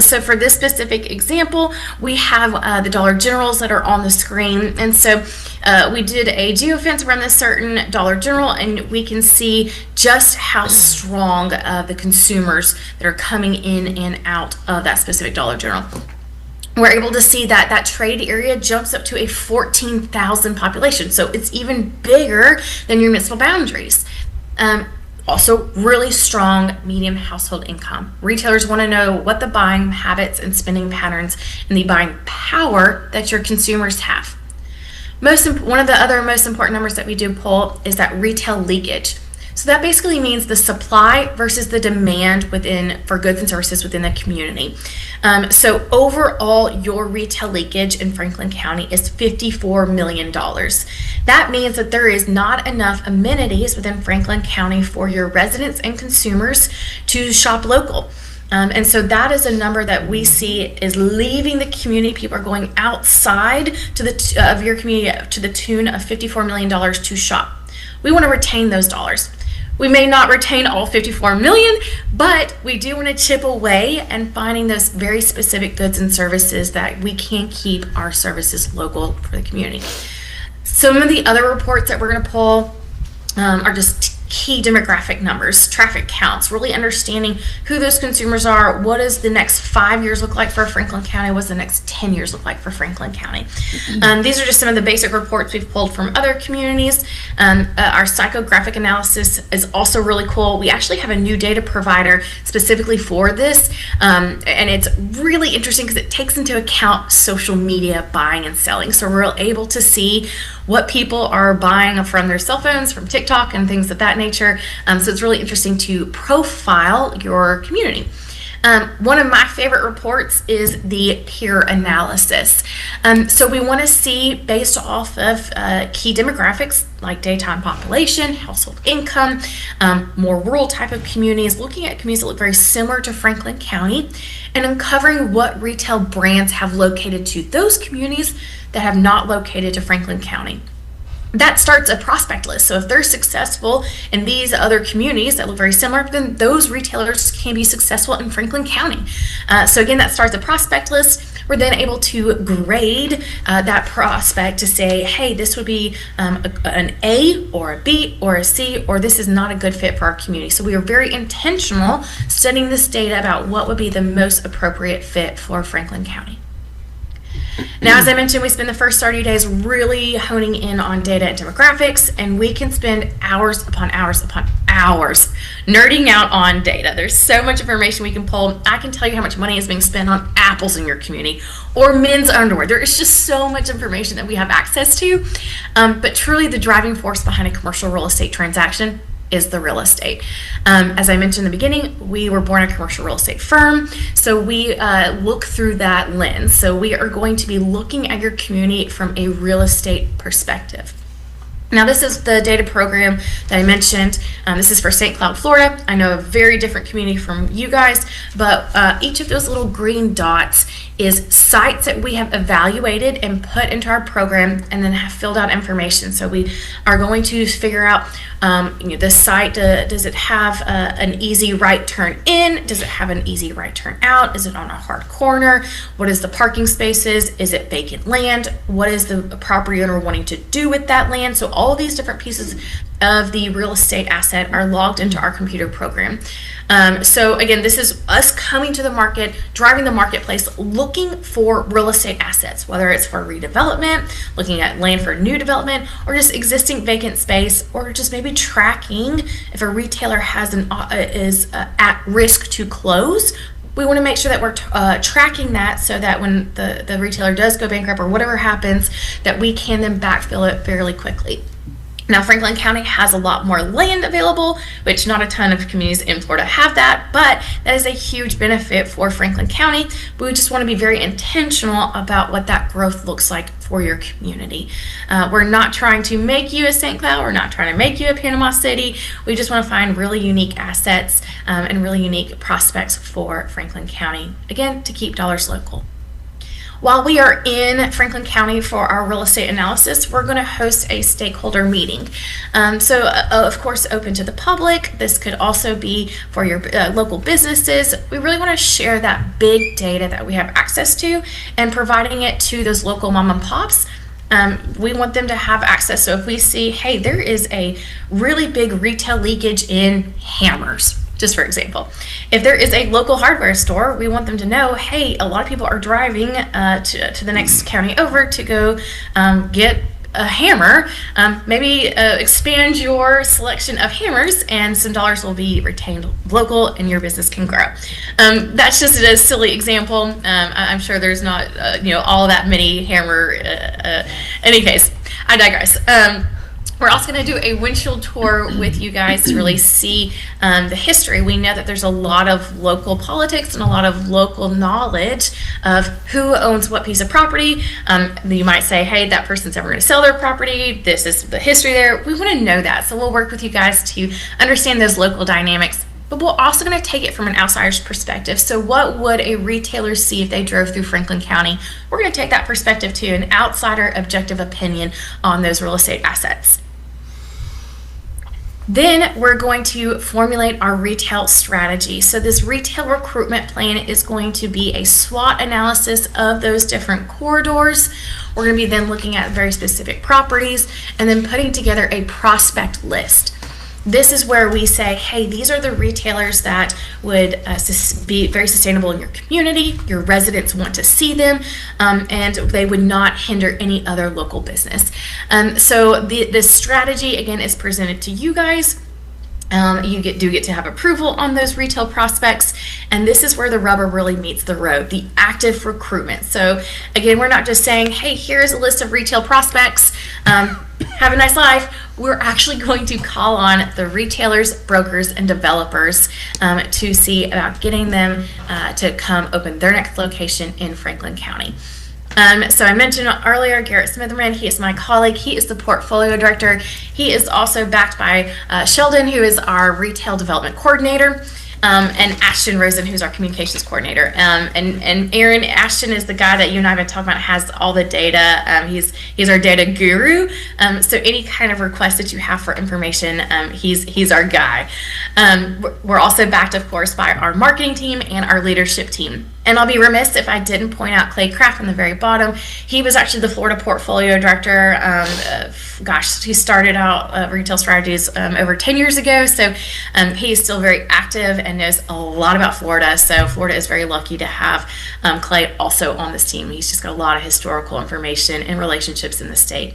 So for this specific example, we have the Dollar Generals that are on the screen, and so we did a geofence around this certain Dollar General, and we can see just how strong the consumers that are coming in and out of that specific Dollar General. We're able to see that that trade area jumps up to a 14,000 population, so it's even bigger than your municipal boundaries. Also, really strong medium household income. Retailers want to know what the buying habits and spending patterns and the buying power that your consumers have. One of the other most important numbers that we do pull is that retail leakage. So that basically means the supply versus the demand for goods and services within the community. So overall, your retail leakage in Franklin County is $54 million. That means that there is not enough amenities within Franklin County for your residents and consumers to shop local. And so that is a number that we see is leaving the community. People are going outside of your community to the tune of $54 million to shop. We want to retain those dollars. We may not retain all 54 million, but we do want to chip away and finding those very specific goods and services that we can keep our services local for the community. Some of the other reports that we're going to pull are just key demographic numbers, traffic counts, really understanding who those consumers are. What does the next 5 years look like for Franklin County? What's the next 10 years look like for Franklin County? These are just some of the basic reports we've pulled from other communities. Our psychographic analysis is also really cool. We actually have a new data provider specifically for this, and it's really interesting because it takes into account social media buying and selling. So we're able to see what people are buying from their cell phones, from TikTok and things of that nature. So it's really interesting to profile your community. One of my favorite reports is the peer analysis. So we want to see, based off of key demographics like daytime population, household income, more rural type of communities, looking at communities that look very similar to Franklin County, and uncovering what retail brands have located to those communities that have not located to Franklin County. that starts a prospect list. So if they're successful in these other communities that look very similar, then those retailers can be successful in Franklin County. So again, that starts a prospect list. We're then able to grade that prospect to say, hey, this would be an A or a B or a C, or this is not a good fit for our community. So we are very intentional studying this data about what would be the most appropriate fit for Franklin County. Now, as I mentioned, we spend the first 30 days really honing in on data and demographics, and we can spend hours upon hours upon hours nerding out on data. There's so much information we can pull. I can tell you how much money is being spent on apples in your community or men's underwear. There is just so much information that we have access to, but truly the driving force behind a commercial real estate transaction is the real estate. As I mentioned in the beginning, we were born a commercial real estate firm, so we look through that lens. So we are going to be looking at your community from a real estate perspective. Now, this is the data program that I mentioned. This is for St. Cloud, Florida. I know a very different community from you guys, but each of those little green dots is sites that we have evaluated and put into our program and then have filled out information. So we are going to figure out this site, does it have an easy right turn in? Does it have an easy right turn out? Is it on a hard corner? What is the parking spaces? Is it vacant land? What is the property owner wanting to do with that land? So all of these different pieces of the real estate asset are logged into our computer program. So again, this is us coming to the market, driving the marketplace, looking for real estate assets, whether it's for redevelopment, looking at land for new development, or just existing vacant space, or just maybe tracking if a retailer has is at risk to close. We want to make sure that we're tracking that so that when the retailer does go bankrupt or whatever happens, that we can then backfill it fairly quickly. Now, Franklin County has a lot more land available, which not a ton of communities in Florida have that, but that is a huge benefit for Franklin County. But we just want to be very intentional about what that growth looks like for your community. We're not trying to make you a St. Cloud. We're not trying to make you a Panama City. We just want to find really unique assets and really unique prospects for Franklin County, again, to keep dollars local. While we are in Franklin County for our real estate analysis, we're going to host a stakeholder meeting. Of course, open to the public. This could also be for your local businesses. We really want to share that big data that we have access to and providing it to those local mom and pops. We want them to have access. So if we see, hey, there is a really big retail leakage in hammers, just for example. If there is a local hardware store, we want them to know, hey, a lot of people are driving to the next county over to go get a hammer. Maybe expand your selection of hammers and some dollars will be retained local and your business can grow. That's just a silly example. I'm sure there's not all that many hammer. Any case, I digress. We're also going to do a windshield tour with you guys to really see the history. We know that there's a lot of local politics and a lot of local knowledge of who owns what piece of property. You might say, hey, that person's never going to sell their property. This is the history there. We want to know that. So we'll work with you guys to understand those local dynamics. But we're also going to take it from an outsider's perspective. So what would a retailer see if they drove through Franklin County? We're going to take that perspective to an outsider objective opinion on those real estate assets. Then we're going to formulate our retail strategy. So this retail recruitment plan is going to be a SWOT analysis of those different corridors. We're going to be then looking at very specific properties and then putting together a prospect list. This is where we say, hey, these are the retailers that would be very sustainable in your community. Your residents want to see them, and they would not hinder any other local business. So this strategy, again, is presented to you guys. You do get to have approval on those retail prospects, and this is where the rubber really meets the road, the active recruitment. So again, we're not just saying, hey, here's a list of retail prospects, have a nice life. We're actually going to call on the retailers, brokers, and developers to see about getting them to come open their next location in Franklin County. So I mentioned earlier, Garrett Smitherman, he is my colleague. He is the portfolio director. He is also backed by Sheldon, who is our retail development coordinator. and Ashton Rosen, who's our communications coordinator. And Aaron, Ashton is the guy that you and I have been talking about, has all the data. He's our data guru. So any kind of request that you have for information, he's our guy. We're also backed, of course, by our marketing team and our leadership team. And I'll be remiss if I didn't point out Clay Kraft on the very bottom. He was actually the Florida portfolio director. He started out retail strategies over 10 years ago. So he is still very active and knows a lot about Florida. So Florida is very lucky to have Clay also on this team. He's just got a lot of historical information and relationships in the state.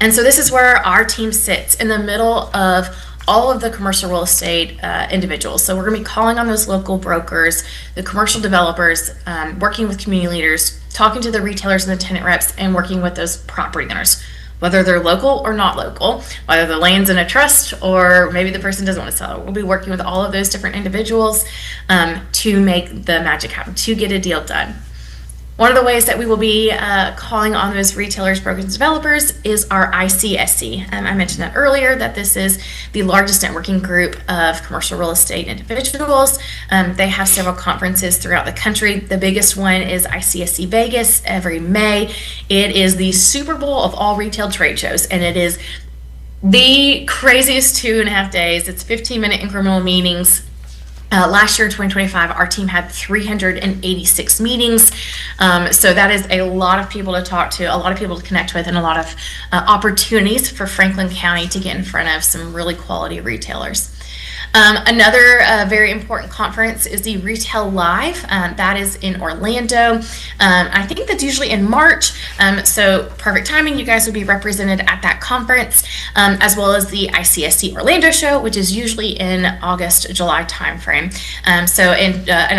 And so this is where our team sits, in the middle of all of the commercial real estate individuals. So we're going to be calling on those local brokers, the commercial developers, working with community leaders, talking to the retailers and the tenant reps, and working with those property owners, whether they're local or not local, whether the land's in a trust or maybe the person doesn't want to sell it. We'll be working with all of those different individuals to make the magic happen, to get a deal done. One of the ways that we will be calling on those retailers, brokers, and developers is our ICSC. I mentioned that earlier, that this is the largest networking group of commercial real estate individuals. They have several conferences throughout the country. The biggest one is ICSC Vegas every May. It is the Super Bowl of all retail trade shows, and it is the craziest 2.5 days. It's 15-minute incremental meetings. Last year in 2025, our team had 386 meetings. So that is a lot of people to talk to, a lot of people to connect with, and a lot of opportunities for Franklin County to get in front of some really quality retailers. Another very important conference is the Retail Live. That is in Orlando. I think that's usually in March. So perfect timing. You guys will be represented at that conference, as well as the ICSC Orlando show, which is usually in August, July timeframe. And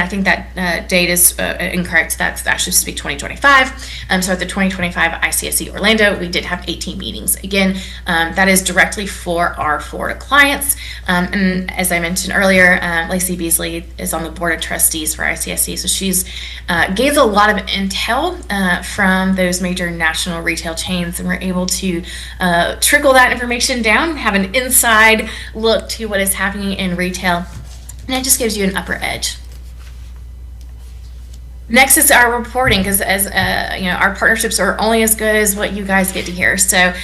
I think that date is incorrect. That's actually supposed to be 2025. So at the 2025 ICSC Orlando, we did have 18 meetings. Again, that is directly for our Florida clients. And as I mentioned earlier, Lacey Beasley is on the board of trustees for ICSC, so she's gave a lot of intel from those major national retail chains, and we're able to trickle that information down, have an inside look to what is happening in retail, and it just gives you an upper edge. Next is our reporting, because as our partnerships are only as good as what you guys get to hear. So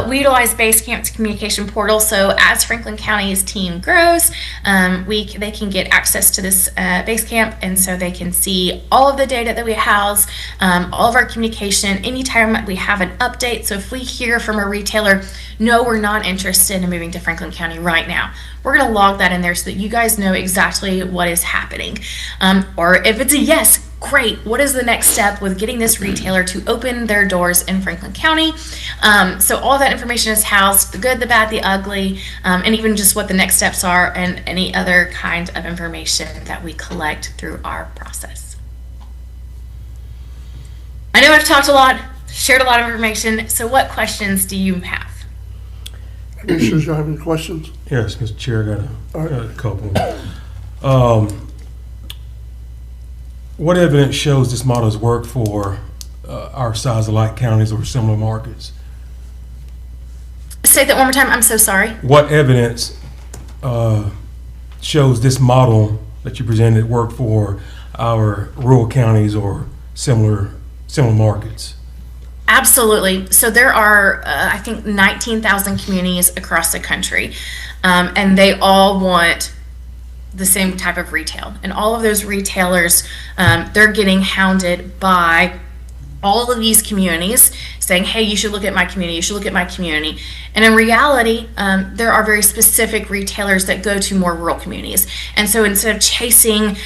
we utilize Basecamp's communication portal. So as Franklin County's team grows, they can get access to this Basecamp, and so they can see all of the data that we house, all of our communication, anytime we have an update. So if we hear from a retailer, no, we're not interested in moving to Franklin County right now, we're going to log that in there so that you guys know exactly what is happening. Or if it's a yes, great. What is the next step with getting this retailer to open their doors in Franklin County? So all that information is housed, the good, the bad, the ugly, and even just what the next steps are, and any other kind of information that we collect through our process. I know I've talked a lot, shared a lot of information, so what questions do you have? Commissioners, you have any questions? Yes, Mr. Chair, I got a couple. What evidence shows this model has worked for our size-alike counties or similar markets? Say that one more time. I'm so sorry. What evidence shows this model that you presented worked for our rural counties or similar markets? Absolutely. So there are, I think, 19,000 communities across the country, and they all want the same type of retail. And all of those retailers, they're getting hounded by all of these communities saying, hey, you should look at my community, you should look at my community. And in reality, there are very specific retailers that go to more rural communities. And so instead of chasing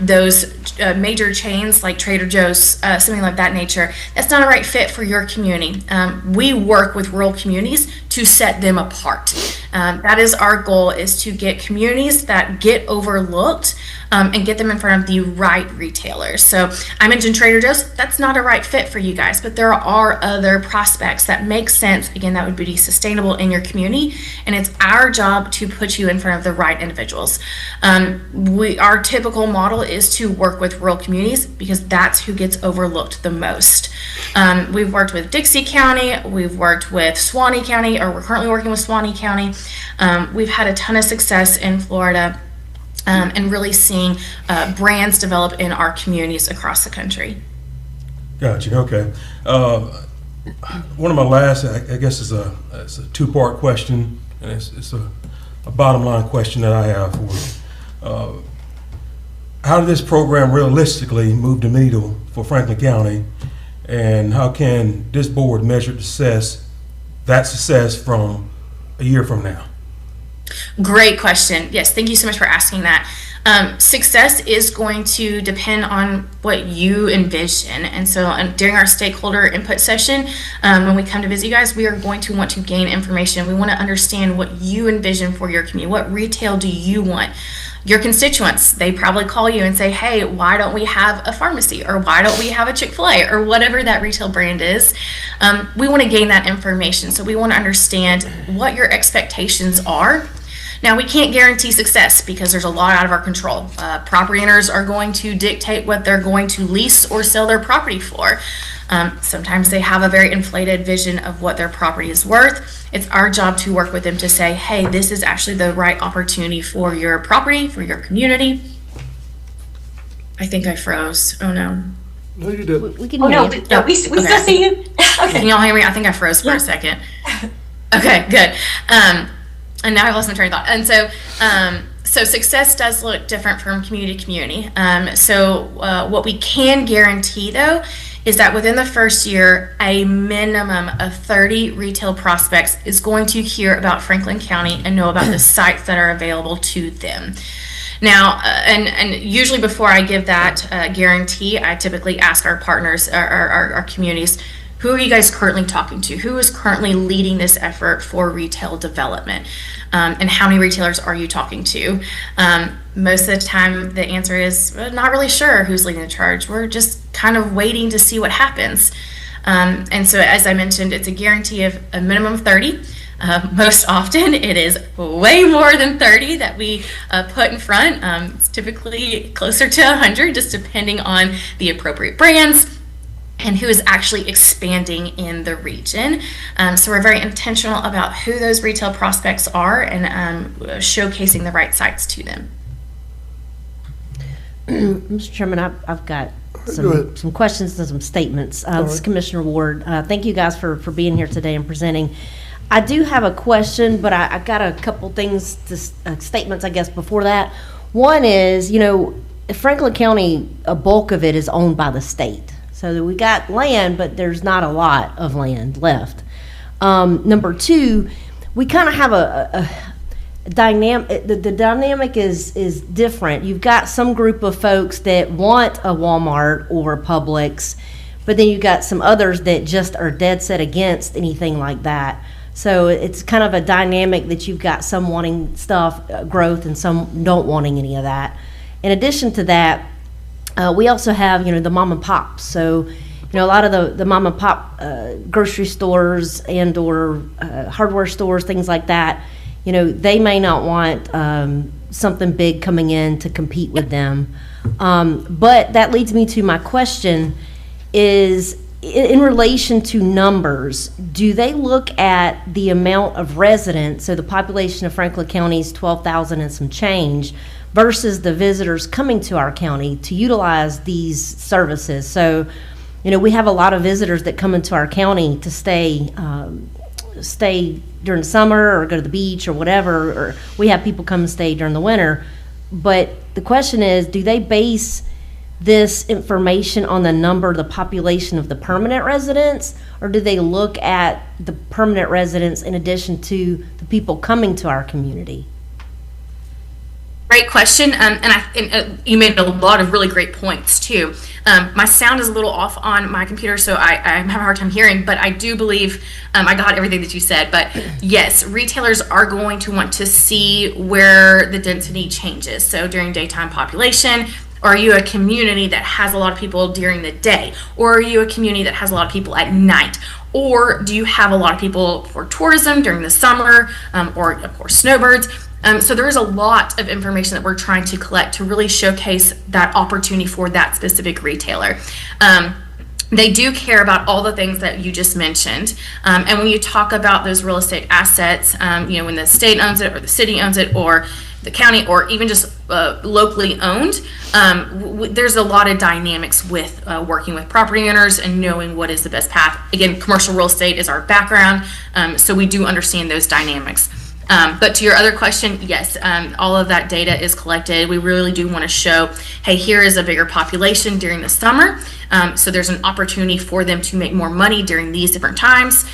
those major chains like Trader Joe's, something like that nature, that's not a right fit for your community. We work with rural communities to set them apart. That is our goal, is to get communities that get overlooked and get them in front of the right retailers. So I mentioned Trader Joe's. That's not a right fit for you guys, but there are other prospects that make sense. Again, that would be sustainable in your community, and it's our job to put you in front of the right individuals. Our typical model is to work with rural communities because that's who gets overlooked the most. We've worked with Dixie County, we've worked with Suwannee County, or we're currently working with Suwannee County. We've had a ton of success in Florida. and really seeing brands develop in our communities across the country. Gotcha, okay. One of my last, I guess, is a two-part question, and it's a bottom line question that I have for you. How did this program realistically move the needle for Franklin County, and how can this board measure that success from a year from now? Great question. Yes, thank you so much for asking that. Success is going to depend on what you envision. And so during our stakeholder input session, when we come to visit you guys, we are going to want to gain information. We want to understand what you envision for your community. What retail do you want? Your constituents, they probably call you and say, hey, why don't we have a pharmacy? Or why don't we have a Chick-fil-A? Or whatever that retail brand is. We want to gain that information. So we want to understand what your expectations are. Now, we can't guarantee success because there's a lot out of our control. Property owners are going to dictate what they're going to lease or sell their property for. Sometimes they have a very inflated vision of what their property is worth. It's our job to work with them to say, hey, this is actually the right opportunity for your property, for your community. I think I froze. Oh, no. No, you didn't. We can Oh, hear no, you. we still see you. Can Okay. y'all hear me? I think I froze for a second. Okay, good. And now I lost my train of thought. And so success does look different from community to community. What we can guarantee, though, is that within the first year, a minimum of 30 retail prospects is going to hear about Franklin County and know about the sites that are available to them. Now, and usually before I give that guarantee, I typically ask our partners, our communities, who are you guys currently talking to? Who is currently leading this effort for retail development? And how many retailers are you talking to? Most of the time, the answer is not really sure who's leading the charge. We're just kind of waiting to see what happens. And so, as I mentioned, it's a guarantee of a minimum of 30. Most often, it is way more than 30 that we put in front. It's typically closer to 100, just depending on the appropriate brands and who is actually expanding in the region. So we're very intentional about who those retail prospects are and showcasing the right sites to them. Mr. Chairman, I've got Go ahead. some questions and some statements. This is Commissioner Ward. Thank you guys for being here today and presenting. I do have a question, but I got a couple things, statements, I guess, before that. One is, Franklin County, a bulk of it is owned by the state. So we got land, but there's not a lot of land left. Number two, we kind of have a dynamic. The dynamic is different. You've got some group of folks that want a Walmart or a Publix, but then you've got some others that just are dead set against anything like that. So it's kind of a dynamic that you've got some wanting growth, and some don't wanting any of that. In addition to that, we also have, the mom and pops. So, a lot of the mom and pop grocery stores and or hardware stores, things like that, they may not want something big coming in to compete with them. But that leads me to my question is, in relation to numbers, do they look at the amount of residents, so the population of Franklin County is 12,000 and some change, versus the visitors coming to our county to utilize these services? So, we have a lot of visitors that come into our county to stay during the summer or go to the beach or whatever, or we have people come and stay during the winter. But the question is, do they base this information on the population of the permanent residents, or do they look at the permanent residents in addition to the people coming to our community? Great question, and you made a lot of really great points too. My sound is a little off on my computer, so I'm having a hard time hearing, but I do believe I got everything that you said. But yes, retailers are going to want to see where the density changes. So during daytime population, are you a community that has a lot of people during the day? Or are you a community that has a lot of people at night? Or do you have a lot of people for tourism during the summer, or of course snowbirds? So there is a lot of information that we're trying to collect to really showcase that opportunity for that specific retailer. they do care about all the things that you just mentioned. And when you talk about those real estate assets, when the state owns it or the city owns it or the county or even just locally owned, there's a lot of dynamics with working with property owners and knowing what is the best path. Again, commercial real estate is our background, so we do understand those dynamics. But to your other question, yes, all of that data is collected. We really do want to show, hey, here is a bigger population during the summer. So there's an opportunity for them to make more money during these different times.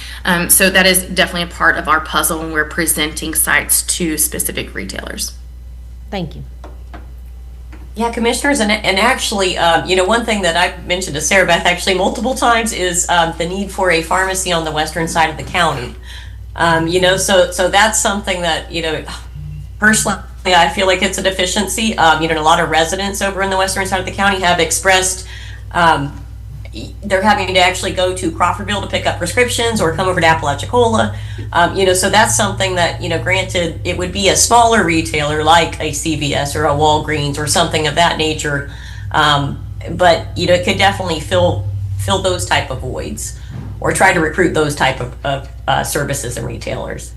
So that is definitely a part of our puzzle when we're presenting sites to specific retailers. Thank you. Yeah, commissioners, and actually, one thing that I've mentioned to Sarah Beth actually multiple times is the need for a pharmacy on the western side of the county. So that's something that, personally, I feel like it's a deficiency. A lot of residents over in the western side of the county have expressed they're having to actually go to Crawfordville to pick up prescriptions or come over to Apalachicola. So that's something that, granted, it would be a smaller retailer like a CVS or a Walgreens or something of that nature. But, it could definitely fill those type of voids or try to recruit those type of services and retailers.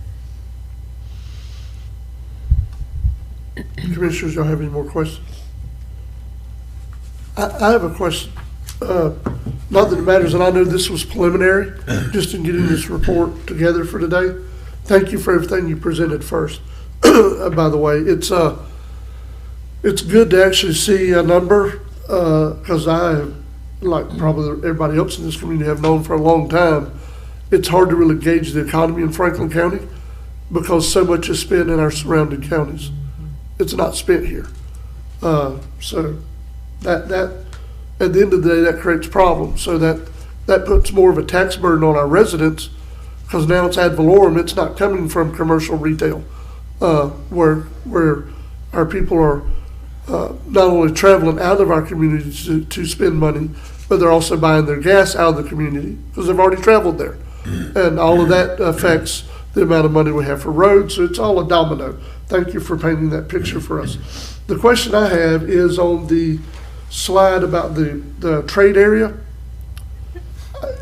Commissioners, y'all have any more questions? I have a question. Not that it matters, and I know this was preliminary, just in getting this report together for today. Thank you for everything you presented first. By the way, it's good to actually see a number, because I, like probably everybody else in this community, have known for a long time, it's hard to really gauge the economy in Franklin County because so much is spent in our surrounding counties. It's not spent here. So that at the end of the day, that creates problems. So that puts more of a tax burden on our residents because now it's ad valorem. It's not coming from commercial retail, where our people are not only traveling out of our community to spend money, but they're also buying their gas out of the community because they've already traveled there. And all of that affects the amount of money we have for roads. So it's all a domino. Thank you for painting that picture for us. The question I have is on the slide about the trade area.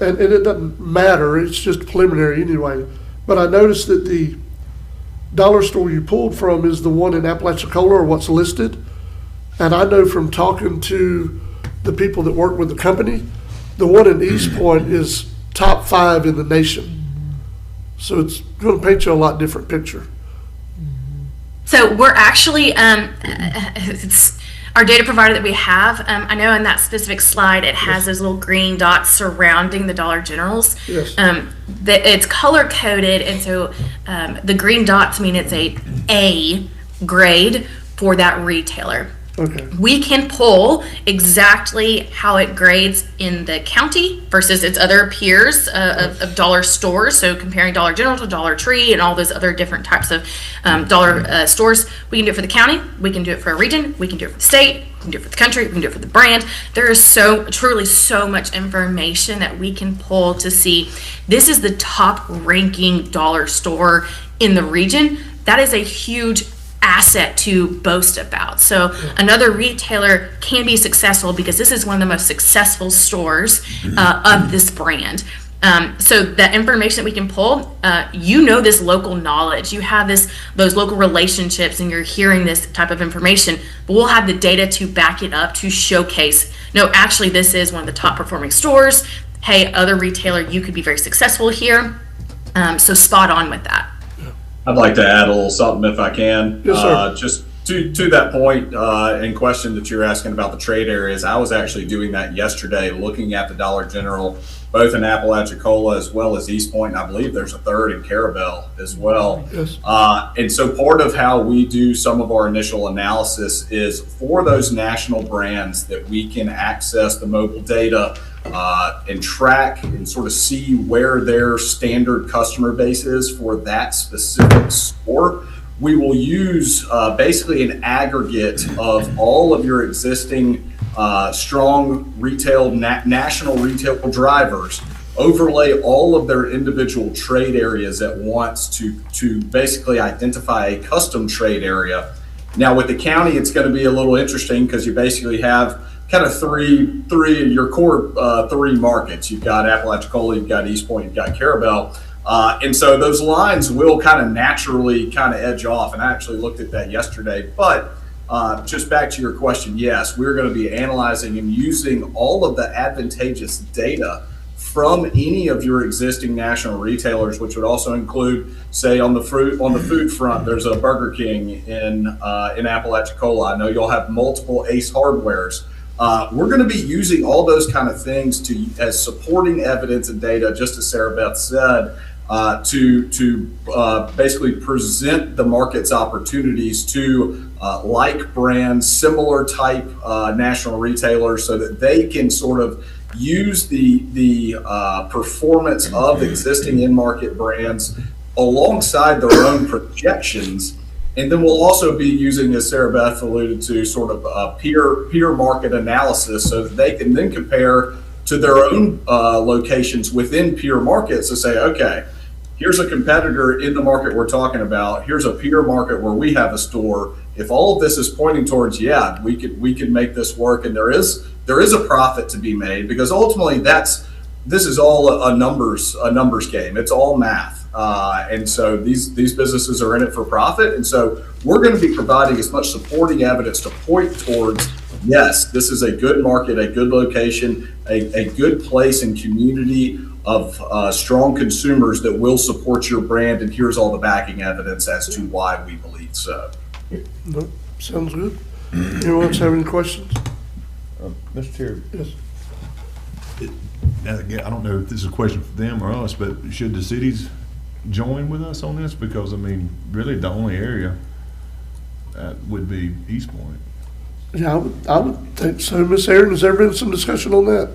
And it doesn't matter, it's just preliminary anyway. But I noticed that the dollar store you pulled from is the one in Apalachicola, or what's listed. And I know from talking to the people that work with the company, the one in East Point is top 5 in the nation. So it's going to paint you a lot different picture. So we're actually, it's our data provider that we have. I know in that specific slide, it has those little green dots surrounding the Dollar Generals. Yes. It's color coded, and so the green dots mean it's A grade for that retailer. Okay. We can pull exactly how it grades in the county versus its other peers of dollar stores. So comparing Dollar General to Dollar Tree and all those other different types of dollar stores. We can do it for the county. We can do it for a region. We can do it for the state. We can do it for the country. We can do it for the brand. There is truly so much information that we can pull to see this is the top ranking dollar store in the region. That is a huge asset to boast about. So another retailer can be successful because this is one of the most successful stores of this brand. So that information that we can pull, this local knowledge, you have those local relationships, and you're hearing this type of information, but we'll have the data to back it up to showcase, no, actually this is one of the top performing stores. Hey, other retailer, you could be very successful here. So spot on with that. I'd like to add a little something if I can. Yes, sir. Just to that point in question that you're asking about the trade areas, I was actually doing that yesterday, looking at the Dollar General, both in Apalachicola as well as East Point, and I believe there's a third in Carabel as well. Yes. And so part of how we do some of our initial analysis is for those national brands that we can access the mobile data and track and sort of see where their standard customer base is for that specific store. We will use basically an aggregate of all of your existing strong retail, national retail drivers, overlay all of their individual trade areas at once to basically identify a custom trade area. Now with the county, it's going to be a little interesting because you basically have kind of three of your core three markets. You've got Apalachicola, you've got East Point, you've got Carabel. And so those lines will kind of naturally kind of edge off. And I actually looked at that yesterday. But just back to your question, yes, we're going to be analyzing and using all of the advantageous data from any of your existing national retailers, which would also include, say, on the food front, there's a Burger King in Apalachicola. I know you'll have multiple Ace Hardwares. We're going to be using all those kind of things as supporting evidence and data, just as Sarah Beth said, to basically present the market's opportunities to like brands, similar type national retailers, so that they can sort of use the performance of existing in-market brands alongside their own projections. And then we'll also be using, as Sarah Beth alluded to, sort of a peer market analysis, so that they can then compare to their own locations within peer markets to say, okay, here's a competitor in the market we're talking about. Here's a peer market where we have a store. If all of this is pointing towards, yeah, we could make this work, and there is a profit to be made, because ultimately this is all a numbers game. It's all math. And so these businesses are in it for profit. And so we're going to be providing as much supporting evidence to point towards, yes, this is a good market, a good location, a good place and community of strong consumers that will support your brand. And here's all the backing evidence as to why we believe so. No, sounds good. Anyone else have any questions? Mr. Chair. Yes. I don't know if this is a question for them or us, but should the cities join with us on this? Because, I mean, really the only area would be East Point. Yeah, I would think so. Ms. Aaron, has there been some discussion on that?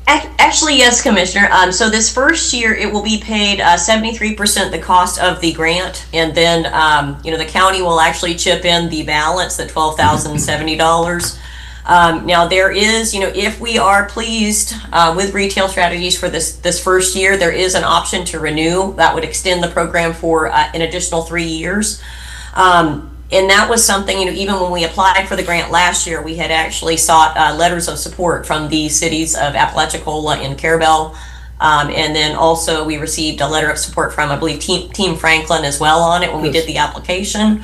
Actually, yes, Commissioner. So this first year, it will be paid 73% the cost of the grant, and then the county will actually chip in the balance, the $12,070. Now there is, if we are pleased with Retail Strategies for this first year, there is an option to renew that would extend the program for an additional 3 years. And that was something, even when we applied for the grant last year, we had actually sought letters of support from the cities of Apalachicola and Carabel. And then also we received a letter of support from, I believe, Team Franklin as well on it when we did the application.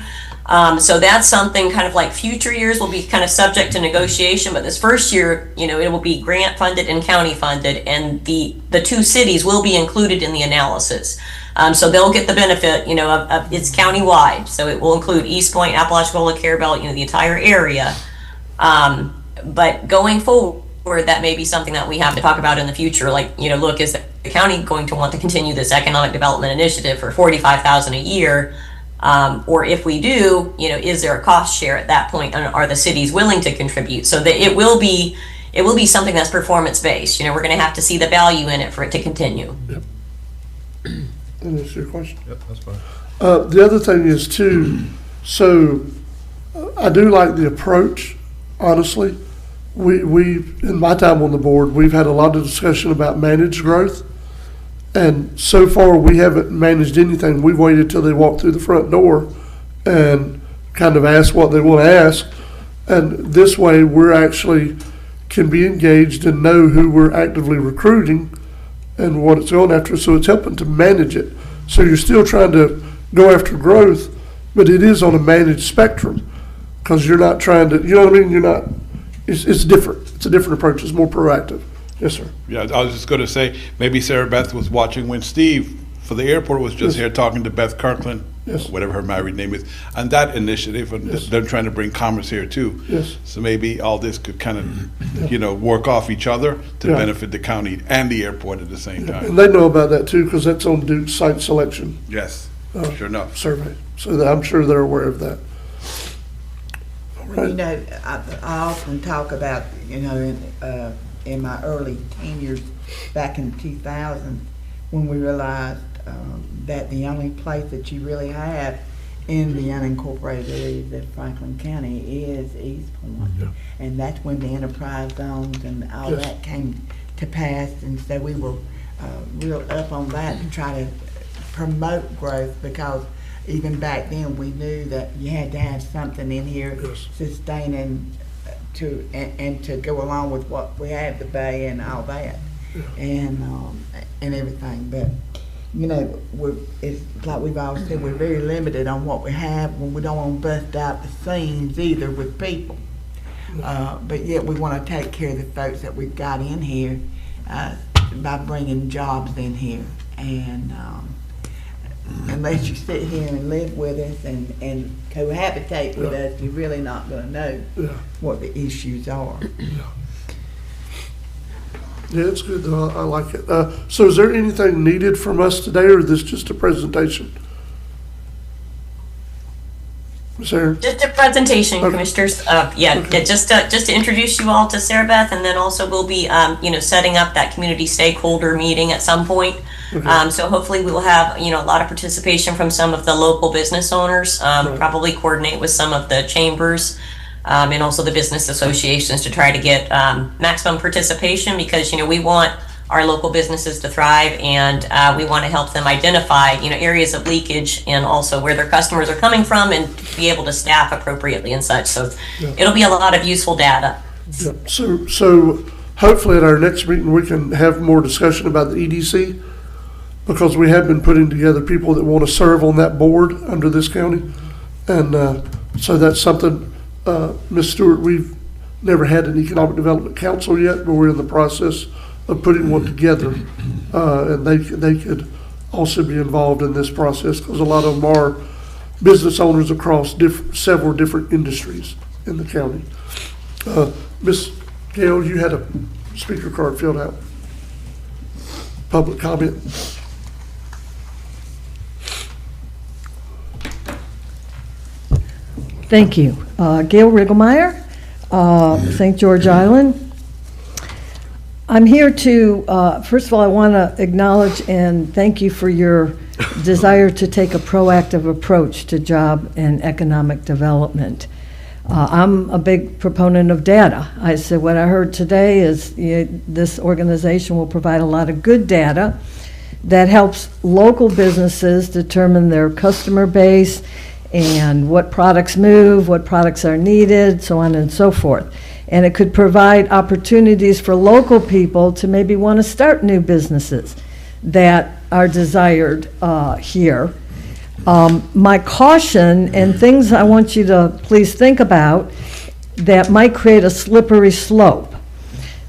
So that's something kind of like future years will be kind of subject to negotiation, but this first year, it will be grant funded and county funded, and the two cities will be included in the analysis. So they'll get the benefit, of it's countywide. So it will include East Point, Apalachicola, Carabel, the entire area. But going forward, that may be something that we have to talk about in the future. Like, look, is the county going to want to continue this economic development initiative for $45,000 a year? Or if we do, is there a cost share at that point, and are the cities willing to contribute? So that it will be something that's performance based. We're going to have to see the value in it for it to continue. Yep. That answers your question. Yep, that's fine. The other thing is too, so I do like the approach, honestly. We in my time on the board, we've had a lot of discussion about managed growth. And so far, we haven't managed anything. We've waited till they walk through the front door and kind of ask what they want to ask. And this way, we're actually can be engaged and know who we're actively recruiting and what it's going after. So it's helping to manage it. So you're still trying to go after growth, but it is on a managed spectrum, because you're not trying to, you're not, it's different. It's a different approach. It's more proactive. Yes, sir. Yeah, I was just going to say, maybe Sarah Beth was watching when Steve for the airport was just here talking to Beth Kirkland, whatever her married name is, on that initiative, and they're trying to bring commerce here too. Yes. So maybe all this could kind of, work off each other to benefit the county and the airport at the same time. And they know about that too, because that's on Duke's site selection. Yes, sure enough. Survey. So I'm sure they're aware of that. All right. I often talk about, in my early tenures back in 2000, when we realized that the only place that you really have in the unincorporated areas of Franklin County is East Point. Yeah. And that's when the enterprise zones and all that came to pass. And so we were real up on that to try to promote growth, because even back then we knew that you had to have something in here sustaining and to go along with what we have, the bay and all that, and everything. But you know, it's like we've always said, we're very limited on what we have when we don't want to bust out the seams either with people. But yet we want to take care of the folks that we've got in here by bringing jobs in here. And unless you sit here and live with us and cohabitate with us, you're really not going to know what the issues are. Yeah, it's good though. I like it. So is there anything needed from us today, or is this just a presentation? Ms. Aaron? Just a presentation, Okay. Commissioners. Just to introduce you all to Sarah Beth, and then also we'll be, setting up that community stakeholder meeting at some point. So hopefully we will have, a lot of participation from some of the local business owners, probably coordinate with some of the chambers, and also the business associations to try to get maximum participation, because, we want our local businesses to thrive, and we want to help them identify, areas of leakage and also where their customers are coming from, and be able to staff appropriately and such. So it'll be a lot of useful data. Yeah. So hopefully at our next meeting, we can have more discussion about the EDC, because we have been putting together people that want to serve on that board under this county. And so that's something, Ms. Stewart, we've never had an economic development council yet, but we're in the process of putting one together. And they could also be involved in this process, because a lot of them are business owners across several different industries in the county. Ms. Gail, you had a speaker card filled out. Public comment. Thank you. Gail Rigglemeyer, St. George Island. I'm here to, first of all, I want to acknowledge and thank you for your desire to take a proactive approach to job and economic development. I'm a big proponent of data. I said what I heard today is this organization will provide a lot of good data that helps local businesses determine their customer base and what products move, what products are needed, so on and so forth. And it could provide opportunities for local people to maybe want to start new businesses that are desired here. My caution and things I want you to please think about that might create a slippery slope.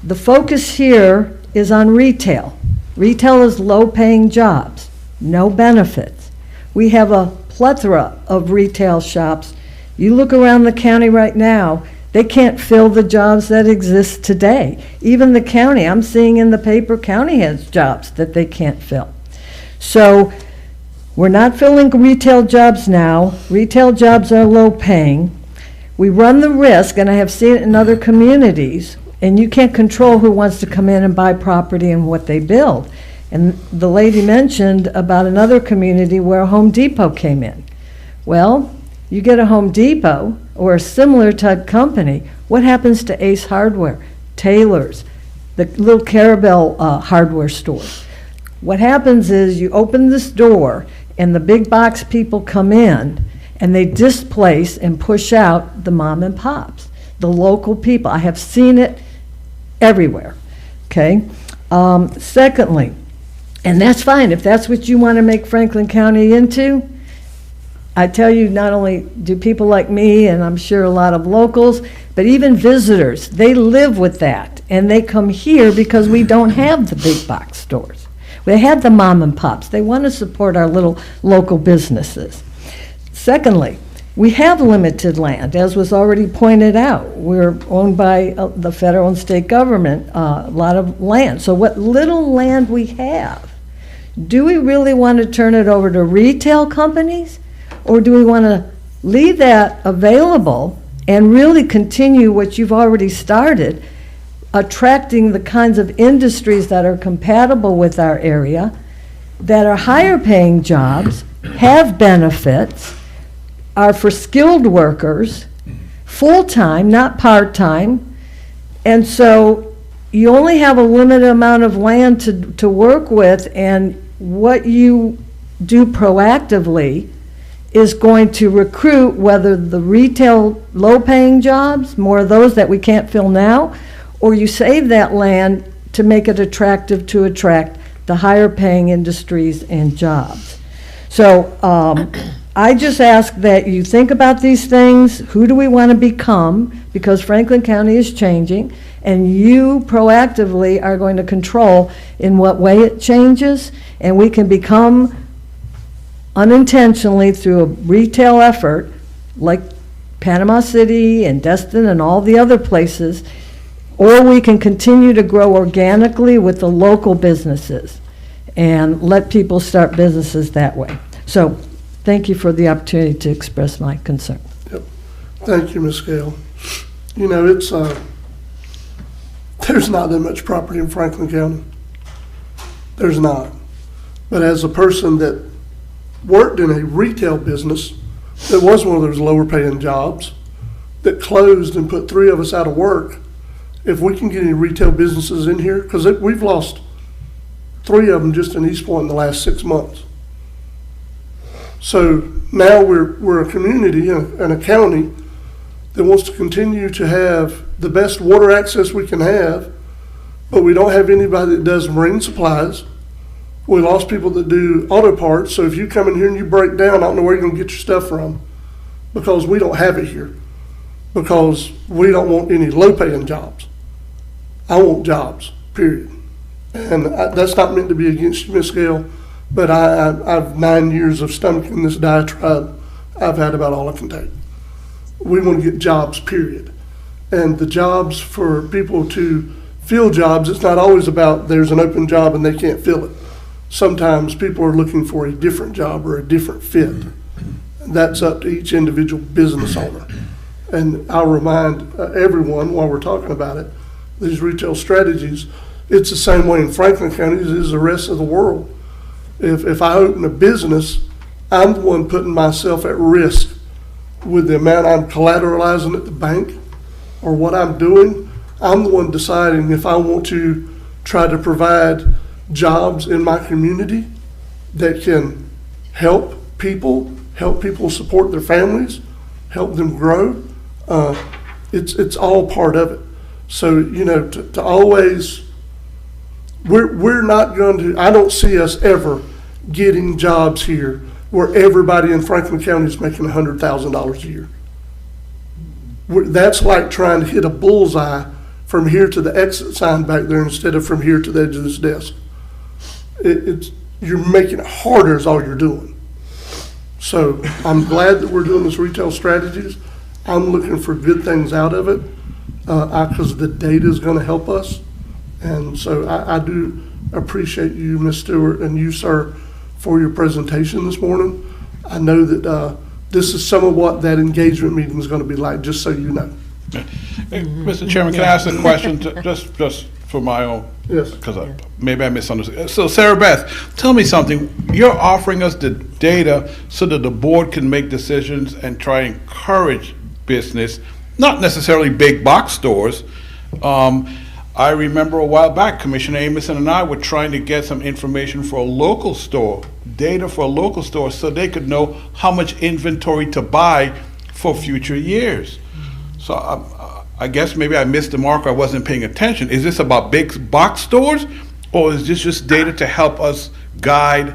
The focus here is on retail. Retail is low-paying jobs, no benefits. We have a plethora of retail shops. You look around the county right now, they can't fill the jobs that exist today. Even the county, I'm seeing in the paper, county has jobs that they can't fill. So we're not filling retail jobs now. Retail jobs are low paying. We run the risk, and I have seen it in other communities, and you can't control who wants to come in and buy property and what they build. And the lady mentioned about another community where Home Depot came in. Well, you get a Home Depot or a similar type company, what happens to Ace Hardware, Taylor's, the little Carabel hardware store? What happens is you open this door and the big box people come in and they displace and push out the mom and pops, the local people. I have seen it everywhere, okay? Secondly, and that's fine, if that's what you want to make Franklin County into, I tell you, not only do people like me, and I'm sure a lot of locals, but even visitors, they live with that. And they come here because we don't have the big box stores. We have the mom and pops. They want to support our little local businesses. Secondly, we have limited land, as was already pointed out. We're owned by the federal and state government, a lot of land. So what little land we have, do we really want to turn it over to retail companies? Or do we want to leave that available and really continue what you've already started, attracting the kinds of industries that are compatible with our area, that are higher paying jobs, have benefits, are for skilled workers, full-time, not part-time. And so you only have a limited amount of land to work with, and what you do proactively is going to recruit whether the retail low-paying jobs, more of those that we can't fill now, or you save that land to make it attractive to attract the higher-paying industries and jobs. So I just ask that you think about these things. Who do we want to become? Because Franklin County is changing, and you proactively are going to control in what way it changes, and we can become unintentionally through a retail effort like Panama City and Destin and all the other places, or we can continue to grow organically with the local businesses and let people start businesses that way. So thank you for the opportunity to express my concern. Yep. Thank you, Ms. Gale. You know, it's, there's not that much property in Franklin County. There's not. But as a person that worked in a retail business that was one of those lower paying jobs that closed and put 3 of us out of work, if we can get any retail businesses in here, because we've lost 3 of them just in East Point in the last 6 months. So now we're a community and a county that wants to continue to have the best water access we can have, but we don't have anybody that does marine supplies. We lost people that do auto parts, so if you come in here and you break down, I don't know where you're gonna get your stuff from, because we don't have it here, because we don't want any low-paying jobs. I want jobs, period. And that's not meant to be against you, Ms. Gale, but I've 9 years of stomaching this diatribe. I've had about all I can take. We want to get jobs, period. And the jobs for people to fill jobs, it's not always about there's an open job and they can't fill it. Sometimes people are looking for a different job or a different fit. That's up to each individual business owner. And I'll remind everyone while we're talking about it, these retail strategies, it's the same way in Franklin County as it is the rest of the world. If I open a business, I'm the one putting myself at risk with the amount I'm collateralizing at the bank or what I'm doing. I'm the one deciding if I want to try to provide jobs in my community that can help people support their families, help them grow. It's all part of it. So, you know, to always, we're not going to, I don't see us ever getting jobs here where everybody in Franklin County is making $100,000 a year. That's like trying to hit a bullseye from here to the exit sign back there instead of from here to the edge of this desk. You're making it harder is all you're doing. So I'm glad that we're doing this retail strategies. I'm looking for good things out of it because the data is going to help us. And so I do appreciate you, Ms. Stewart, and you, sir, for your presentation this morning. I know that this is some of what that engagement meeting is going to be like, just so you know. Hey, Mr. Chairman, can I ask a question just for my own? Yes. Because maybe I misunderstood. So Sarah Beth, tell me something. You're offering us the data so that the board can make decisions and try and encourage business, not necessarily big box stores. I remember a while back, Commissioner Amison and I were trying to get some information for a local store, data for a local store, so they could know how much inventory to buy for future years. So I guess maybe I missed the mark, or I wasn't paying attention. Is this about big box stores, or is this just data to help us guide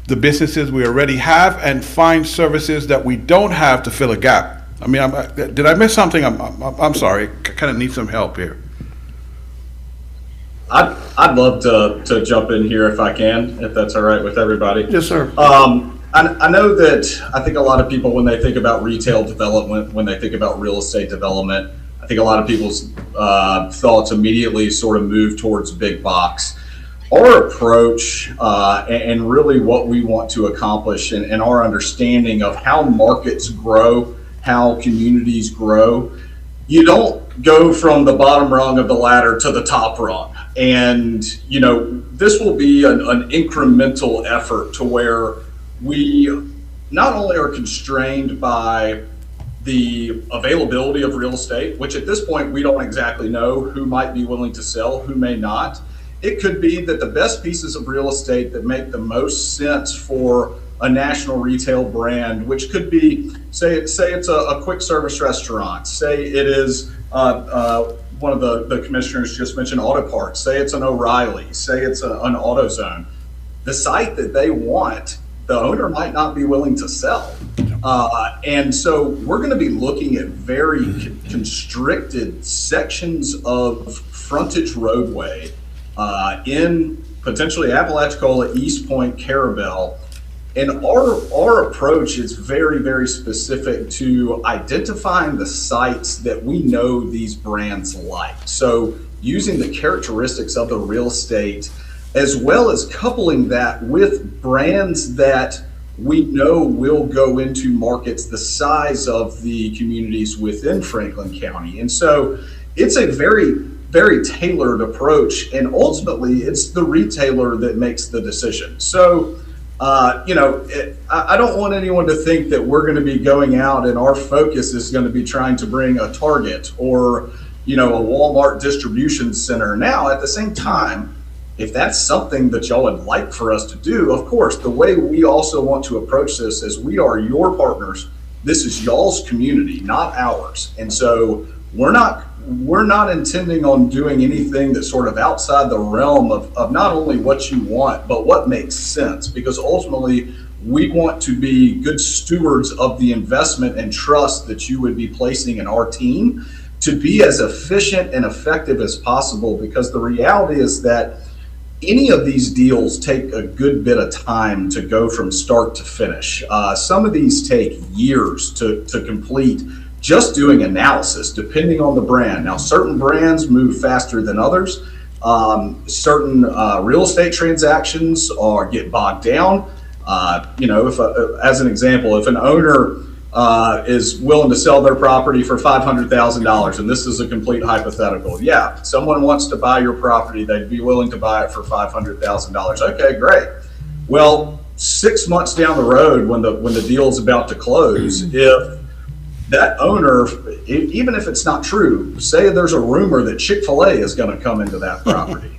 the businesses we already have and find services that we don't have to fill a gap? I mean, did I miss something? I'm sorry, I kind of need some help here. I'd love to jump in here if I can, if that's all right with everybody. Yes, sir. I know that I think a lot of people, when they think about retail development, when they think about real estate development, I think a lot of people's thoughts immediately sort of move towards big box. Our approach and really what we want to accomplish and our understanding of how markets grow, how communities grow, you don't go from the bottom rung of the ladder to the top rung. And, you know, this will be an incremental effort to where we not only are constrained by the availability of real estate, which at this point we don't exactly know who might be willing to sell, who may not. It could be that the best pieces of real estate that make the most sense for a national retail brand, which could be, say it's a quick service restaurant, say it is one of the commissioners just mentioned auto parts, say it's an O'Reilly, say it's an AutoZone. The site that they want, the owner might not be willing to sell. And so we're going to be looking at very constricted sections of frontage roadway in potentially Apalachicola, East Point, Carabel. And our approach is very, very specific to identifying the sites that we know these brands like. So using the characteristics of the real estate, as well as coupling that with brands that we know will go into markets the size of the communities within Franklin County. And so it's a very, very tailored approach, and ultimately it's the retailer that makes the decision. So I don't want anyone to think that we're going to be going out and our focus is going to be trying to bring a Target or, a Walmart distribution center. Now, at the same time, if that's something that y'all would like for us to do, of course, the way we also want to approach this is we are your partners. This is y'all's community, not ours. And so we're not intending on doing anything that's sort of outside the realm of not only what you want, but what makes sense, because ultimately we want to be good stewards of the investment and trust that you would be placing in our team to be as efficient and effective as possible, because the reality is that any of these deals take a good bit of time to go from start to finish. Some of these take years to complete, just doing analysis, depending on the brand. Now, certain brands move faster than others. Certain real estate transactions get bogged down. As an example, if an owner is willing to sell their property for $500,000, and this is a complete hypothetical. Yeah, someone wants to buy your property, they'd be willing to buy it for $500,000. Okay, great. Well, 6 months down the road, when the deal is about to close, if that owner, even if it's not true, say there's a rumor that Chick-fil-A is going to come into that property.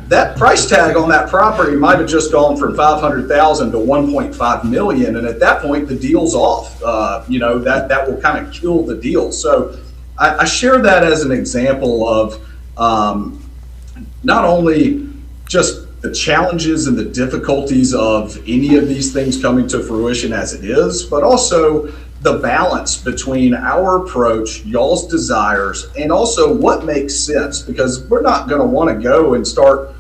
That price tag on that property might have just gone from $500,000 to $1.5 million, and at that point the deal's off. That will kind of kill the deal. So I share that as an example of not only just the challenges and the difficulties of any of these things coming to fruition as it is, but also the balance between our approach, y'all's desires, and also what makes sense, because we're not going to want to go and start,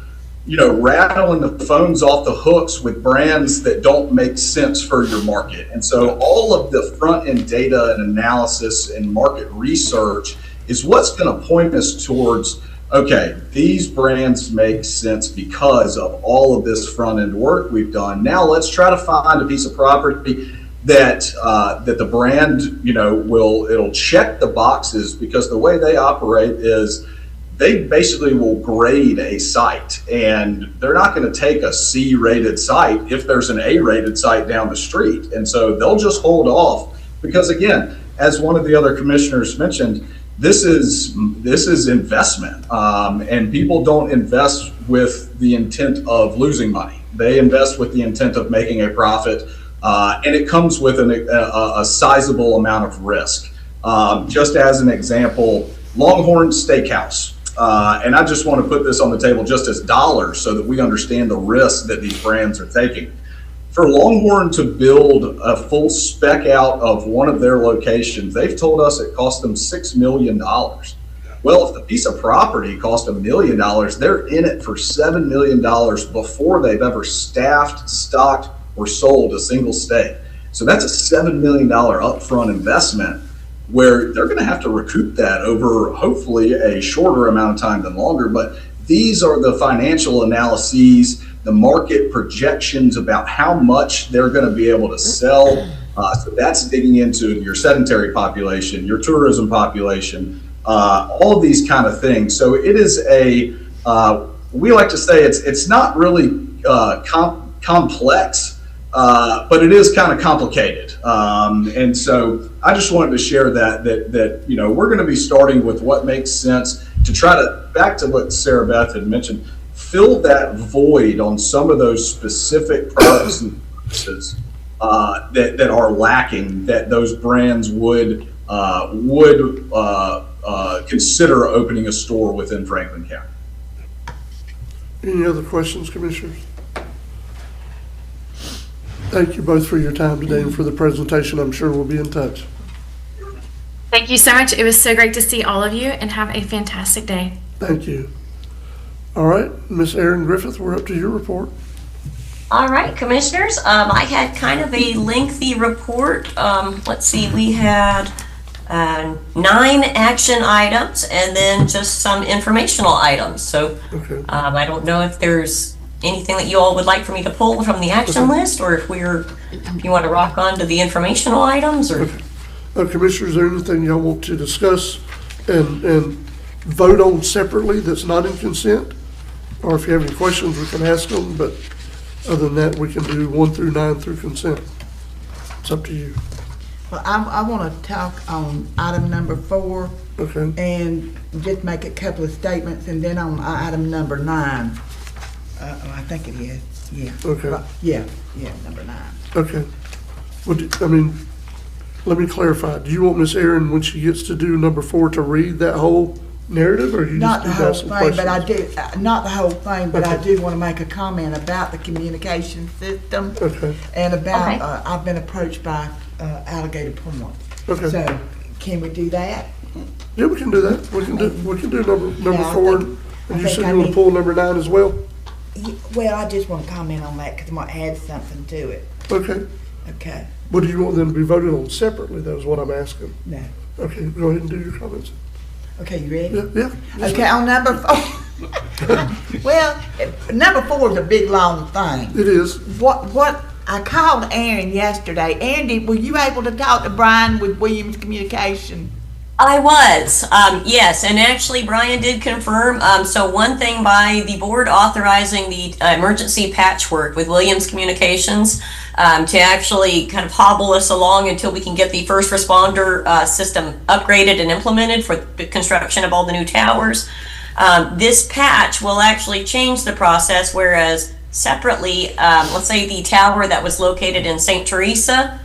rattling the phones off the hooks with brands that don't make sense for your market. And so all of the front end data and analysis and market research is what's going to point us towards, okay, these brands make sense because of all of this front end work we've done. Now let's try to find a piece of property that the brand, it'll check the boxes, because the way they operate is they basically will grade a site, and they're not going to take a C-rated site if there's an A-rated site down the street. And so they'll just hold off, because again, as one of the other commissioners mentioned, this is investment, and people don't invest with the intent of losing money. They invest with the intent of making a profit. And it comes with a sizable amount of risk. Just as an example, Longhorn Steakhouse. And I just want to put this on the table just as dollars so that we understand the risk that these brands are taking. For Longhorn to build a full spec out of one of their locations, they've told us it cost them $6 million. Well, if the piece of property cost $1 million, they're in it for $7 million before they've ever staffed, stocked, or sold a single steak. So that's a $7 million upfront investment, where they're going to have to recoup that over hopefully a shorter amount of time than longer. But these are the financial analyses, the market projections about how much they're going to be able to sell. So that's digging into your sedentary population, your tourism population, all of these kind of things. So it is we like to say it's not really complex, but it is kind of complicated. And so I just wanted to share that we're going to be starting with what makes sense to try to, back to what Sarah Beth had mentioned, fill that void on some of those specific products and services that are lacking, that those brands would consider opening a store within Franklin County. Any other questions, Commissioners? Thank you both for your time today and for the presentation. I'm sure we'll be in touch. Thank you so much. It was so great to see all of you, and have a fantastic day. Thank you. All right, Miss Erin Griffith, we're up to your report. All right, Commissioners, I had kind of a lengthy report. Let's see, we had 9 action items and then just some informational items. So I don't know if there's anything that you all would like for me to pull from the action list, or if you want to rock on to the informational items, or. Commissioners, is there anything y'all want to discuss and vote on separately that's not in consent? Or if you have any questions, we can ask them, but other than that, we can do 1 through 9 through consent. It's up to you. Well, I want to talk on item number 4. Okay. And just make a couple of statements, and then on item number 9. I think it is, yeah. Okay. Yeah, number 9. Okay. Well, I mean, let me clarify. Do you want Miss Erin, when she gets to do number 4, to read that whole narrative, or you Not the just whole ask some thing, questions? but I did, not the whole thing, but I Okay. did want to make a comment about the communication system. Okay. And about, Okay. I've been approached by Alligator Point. Okay. So, can we do that? Yeah, we can do that. We can do number Yeah, I 4, think- and I you think said I you want to need- pull number 9 as well? Well, I just want to comment on that because I might add something to it. Okay. Okay, But do you want them to be voted on separately? That was what I'm asking. no. Okay, go ahead and do your comments. Okay, you ready? Yeah. Okay, on number 4. Well, number 4 is a big, long thing. It is. What, I called Aaron yesterday. Andy, were you able to talk to Brian with Williams Communication? I was, yes, and actually Brian did confirm. So one thing by the board authorizing the emergency patchwork with Williams Communications to actually kind of hobble us along until we can get the first responder system upgraded and implemented for the construction of all the new towers. This patch will actually change the process, whereas separately, let's say the tower that was located in St. Teresa,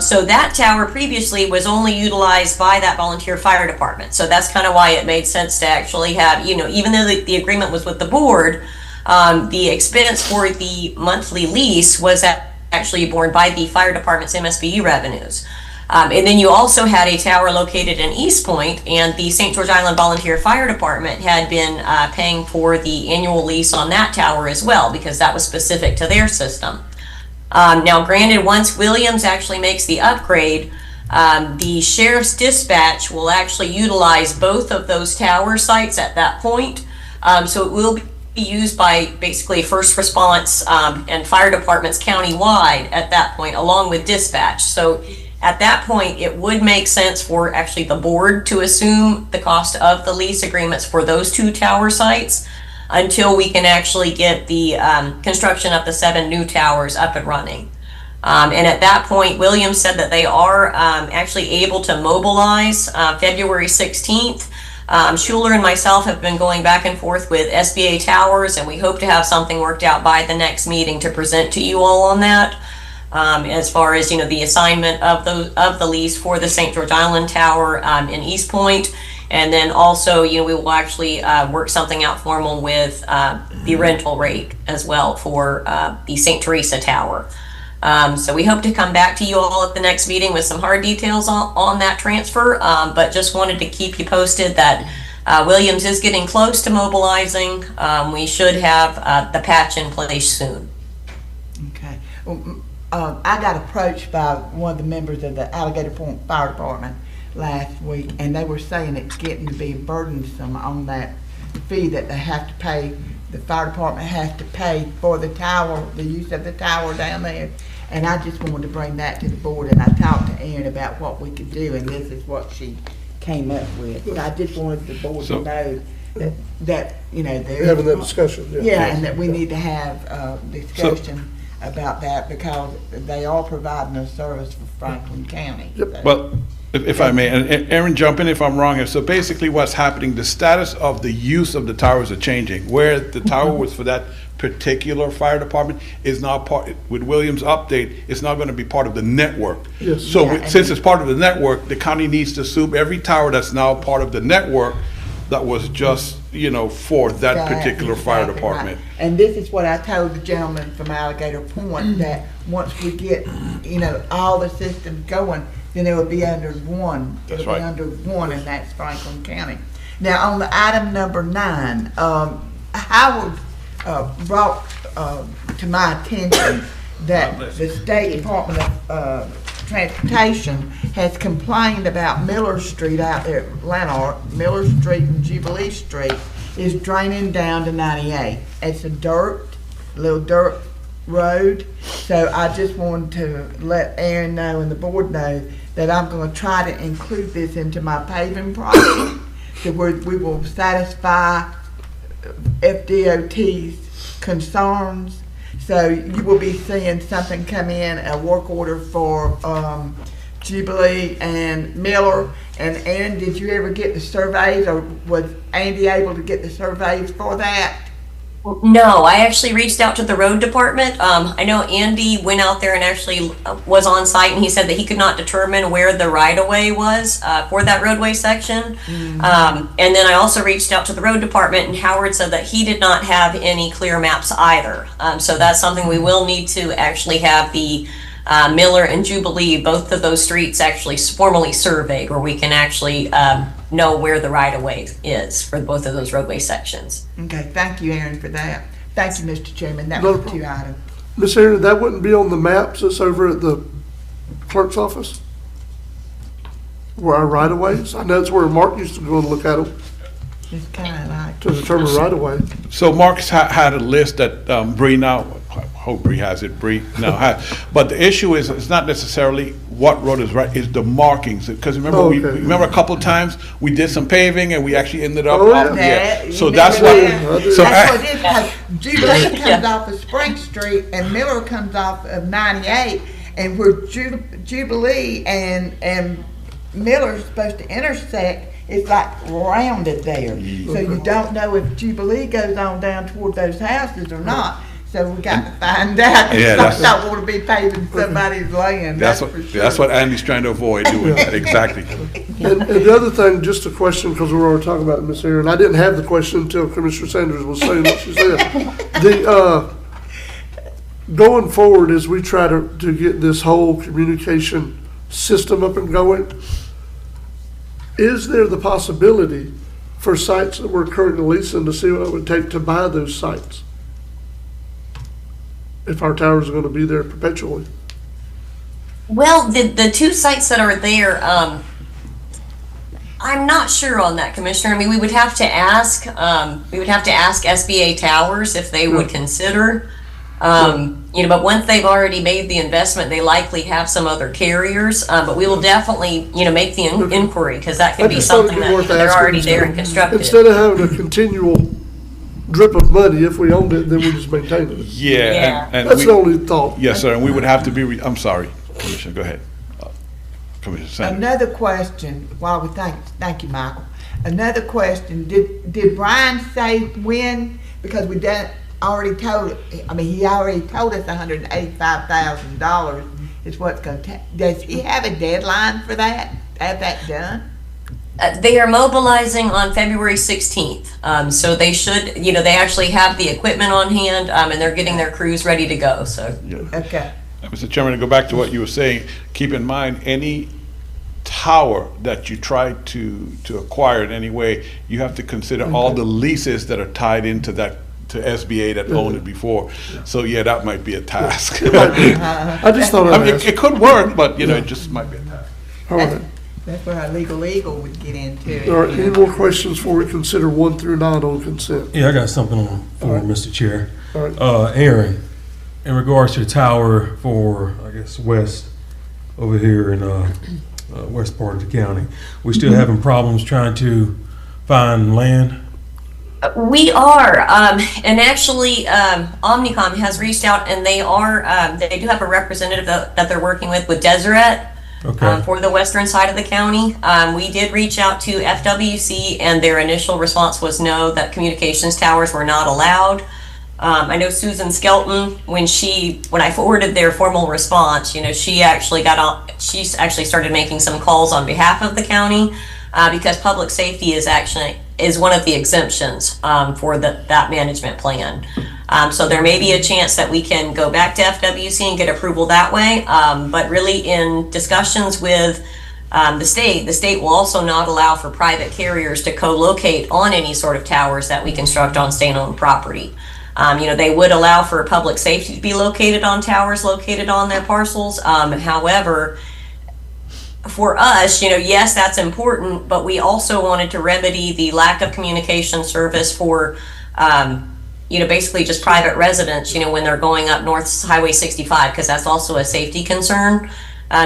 so that tower previously was only utilized by that volunteer fire department. So that's kind of why it made sense to actually have, even though the agreement was with the board, the expense for the monthly lease was actually borne by the fire department's MSBU revenues. And then you also had a tower located in East Point, and the St. George Island Volunteer Fire Department had been paying for the annual lease on that tower as well, because that was specific to their system. Now, granted, once Williams actually makes the upgrade, the sheriff's dispatch will actually utilize both of those tower sites at that point. So it will be used by basically first response and fire departments countywide at that point, along with dispatch. So at that point, it would make sense for actually the board to assume the cost of the lease agreements for those 2 tower sites until we can actually get the construction of the 7 new towers up and running. And at that point, Williams said that they are actually able to mobilize February 16th. Schuler and myself have been going back and forth with SBA Towers, and we hope to have something worked out by the next meeting to present to you all on that. As far as, the assignment of the lease for the St. George Island Tower in East Point. And then also, we will actually work something out formal with the rental rate as well for the St. Teresa Tower. So we hope to come back to you all at the next meeting with some hard details on that transfer, but just wanted to keep you posted that Williams is getting close to mobilizing. We should have the patch in place soon. Okay. Well, I got approached by one of the members of the Alligator Point Fire Department last week, and they were saying it's getting to be burdensome on that fee that they have to pay. The fire department has to pay for the tower, the use of the tower down there. And I just wanted to bring that to the board, and I talked to Erin about what we could do, and this is what she came up with. But I just wanted the board to know that there Having that discussion. yeah, and that we need to have discussion about that because they are providing a service for Franklin County. So- Well, if I may, and Aaron, jump in if I'm wrong here. So basically what's happening, the status of the use of the towers are changing. Where the tower was for that particular fire department is now part, with Williams' update, it's now gonna be part of the network. Yes. So Yeah, since it's part of the network, the county needs to assume every tower that's now part of the network that was just, for that That's particular fire exactly right. department. And this is what I told the gentleman from Alligator Point, that once we get, all the systems going, then it will be under one. That's It'll right. be under one, and that's Franklin County. Now, on the item number 9, Howard brought to my attention that the State Department of Transportation has complained about Miller Street out there at Lanark. Miller Street and Jubilee Street is draining down to 98. It's a little dirt road. So I just wanted to let Aaron know and the board know that I'm going to try to include this into my paving project, so we will satisfy FDOT's concerns. So you will be seeing something come in, a work order for Jubilee and Miller. And Aaron, did you ever get the surveys, or was Andy able to get the surveys for that? No, I actually reached out to the road department. I know Andy went out there and actually was on site, and he said that he could not determine where the right-of-way was for that roadway section. And then I also reached out to the road department, and Howard said that he did not have any clear maps either. So that's something we will need to actually have the Miller and Jubilee, both of those streets actually formally surveyed, where we can actually know where the right-of-way is for both of those roadway sections. Okay, thank you, Aaron, for that. Thank you, Mr. Chairman. That No was problem. 2 items. Miss Aaron, that wouldn't be on the maps that's over at the clerk's office? Where our right-of-ways? I know it's where Mark used to go and look at them It's kind of like. to determine right-of-way. So Mark's had a list that Bree now, I hope Bree has it, Bree now has. But the issue is, it's not necessarily what road is right, it's the markings. Because remember, Okay. remember a couple of times, we did some paving and we actually ended up. Oh, off- yeah. You So remember that's that? what, so so That's I- what it is, 'cause Jubilee comes off of Spring Street and Miller comes off of 98, and where Jubilee and Miller's supposed to intersect, it's like rounded there. So you don't know if Jubilee goes on down toward those houses or not. So we got to find out. Yeah, I that's- don't want to be paving somebody's land, that's that's what, for sure. that's what Andy's trying to avoid doing, exactly. And the other thing, just a question, because we were already talking about it, Miss Aaron, I didn't have the question until Commissioner Sanders was saying what she said. Going forward, as we try to get this whole communication system up and going, is there the possibility for sites that we're currently leasing to see what it would take to buy those sites? If our towers are gonna be there perpetually? Well, the 2 sites that are there, I'm not sure on that, Commissioner. I mean, we would have to ask SBA Towers if they would consider. But once they've already made the investment, they likely have some other carriers. But we will definitely, make the inquiry, because that I could be just thought it'd something be that worth they're asking. already there and constructed. Instead of having a continual drip of money, if we owned it, then we just maintain it. Yeah. Yeah. and That's we- the only thought. Yes, sir, and we would have to be, I'm sorry, Commissioner, go ahead. Commissioner Sanders. Another question, while we thank you, Michael. Another question, did Brian say when? Because he already told us $185,000 is what's gonna take. Does he have a deadline for that? Have that done? They are mobilizing on February 16th. So they should, they actually have the equipment on hand, and they're getting their crews ready to go, so. Okay. Mr. Chairman, to go back to what you were saying, keep in mind, any tower that you try to acquire in any way, you have to consider all the leases that are tied into that, to SBA that owned it before. So, yeah, that might be a task. I just thought I I'd mean, ask. it could work, but, it just might be a task. All right. That's where our legal eagle would get into it. All right, any more questions before we consider 1 through 9 on consent? Yeah, I got something on for All right. Mr. Chair. All right. Aaron, in regards to the tower for, I guess, west over here in west part of the county, we still having problems trying to find land We are, and actually, Omnicom has reached out, and they do have a representative that they're working with Deseret, Okay. for the western side of the county. We did reach out to FWC, and their initial response was no, that communications towers were not allowed. I know Susan Skelton, when I forwarded their formal response, she actually started making some calls on behalf of the county, because public safety is one of the exemptions for that management plan. So there may be a chance that we can go back to FWC and get approval that way. But really, in discussions with the state will also not allow for private carriers to co-locate on any sort of towers that we construct on state-owned property. They would allow for public safety to be located on towers located on their parcels. However, for us, yes, that's important, but we also wanted to remedy the lack of communication service for, basically just private residents, when they're going up North Highway 65, because that's also a safety concern.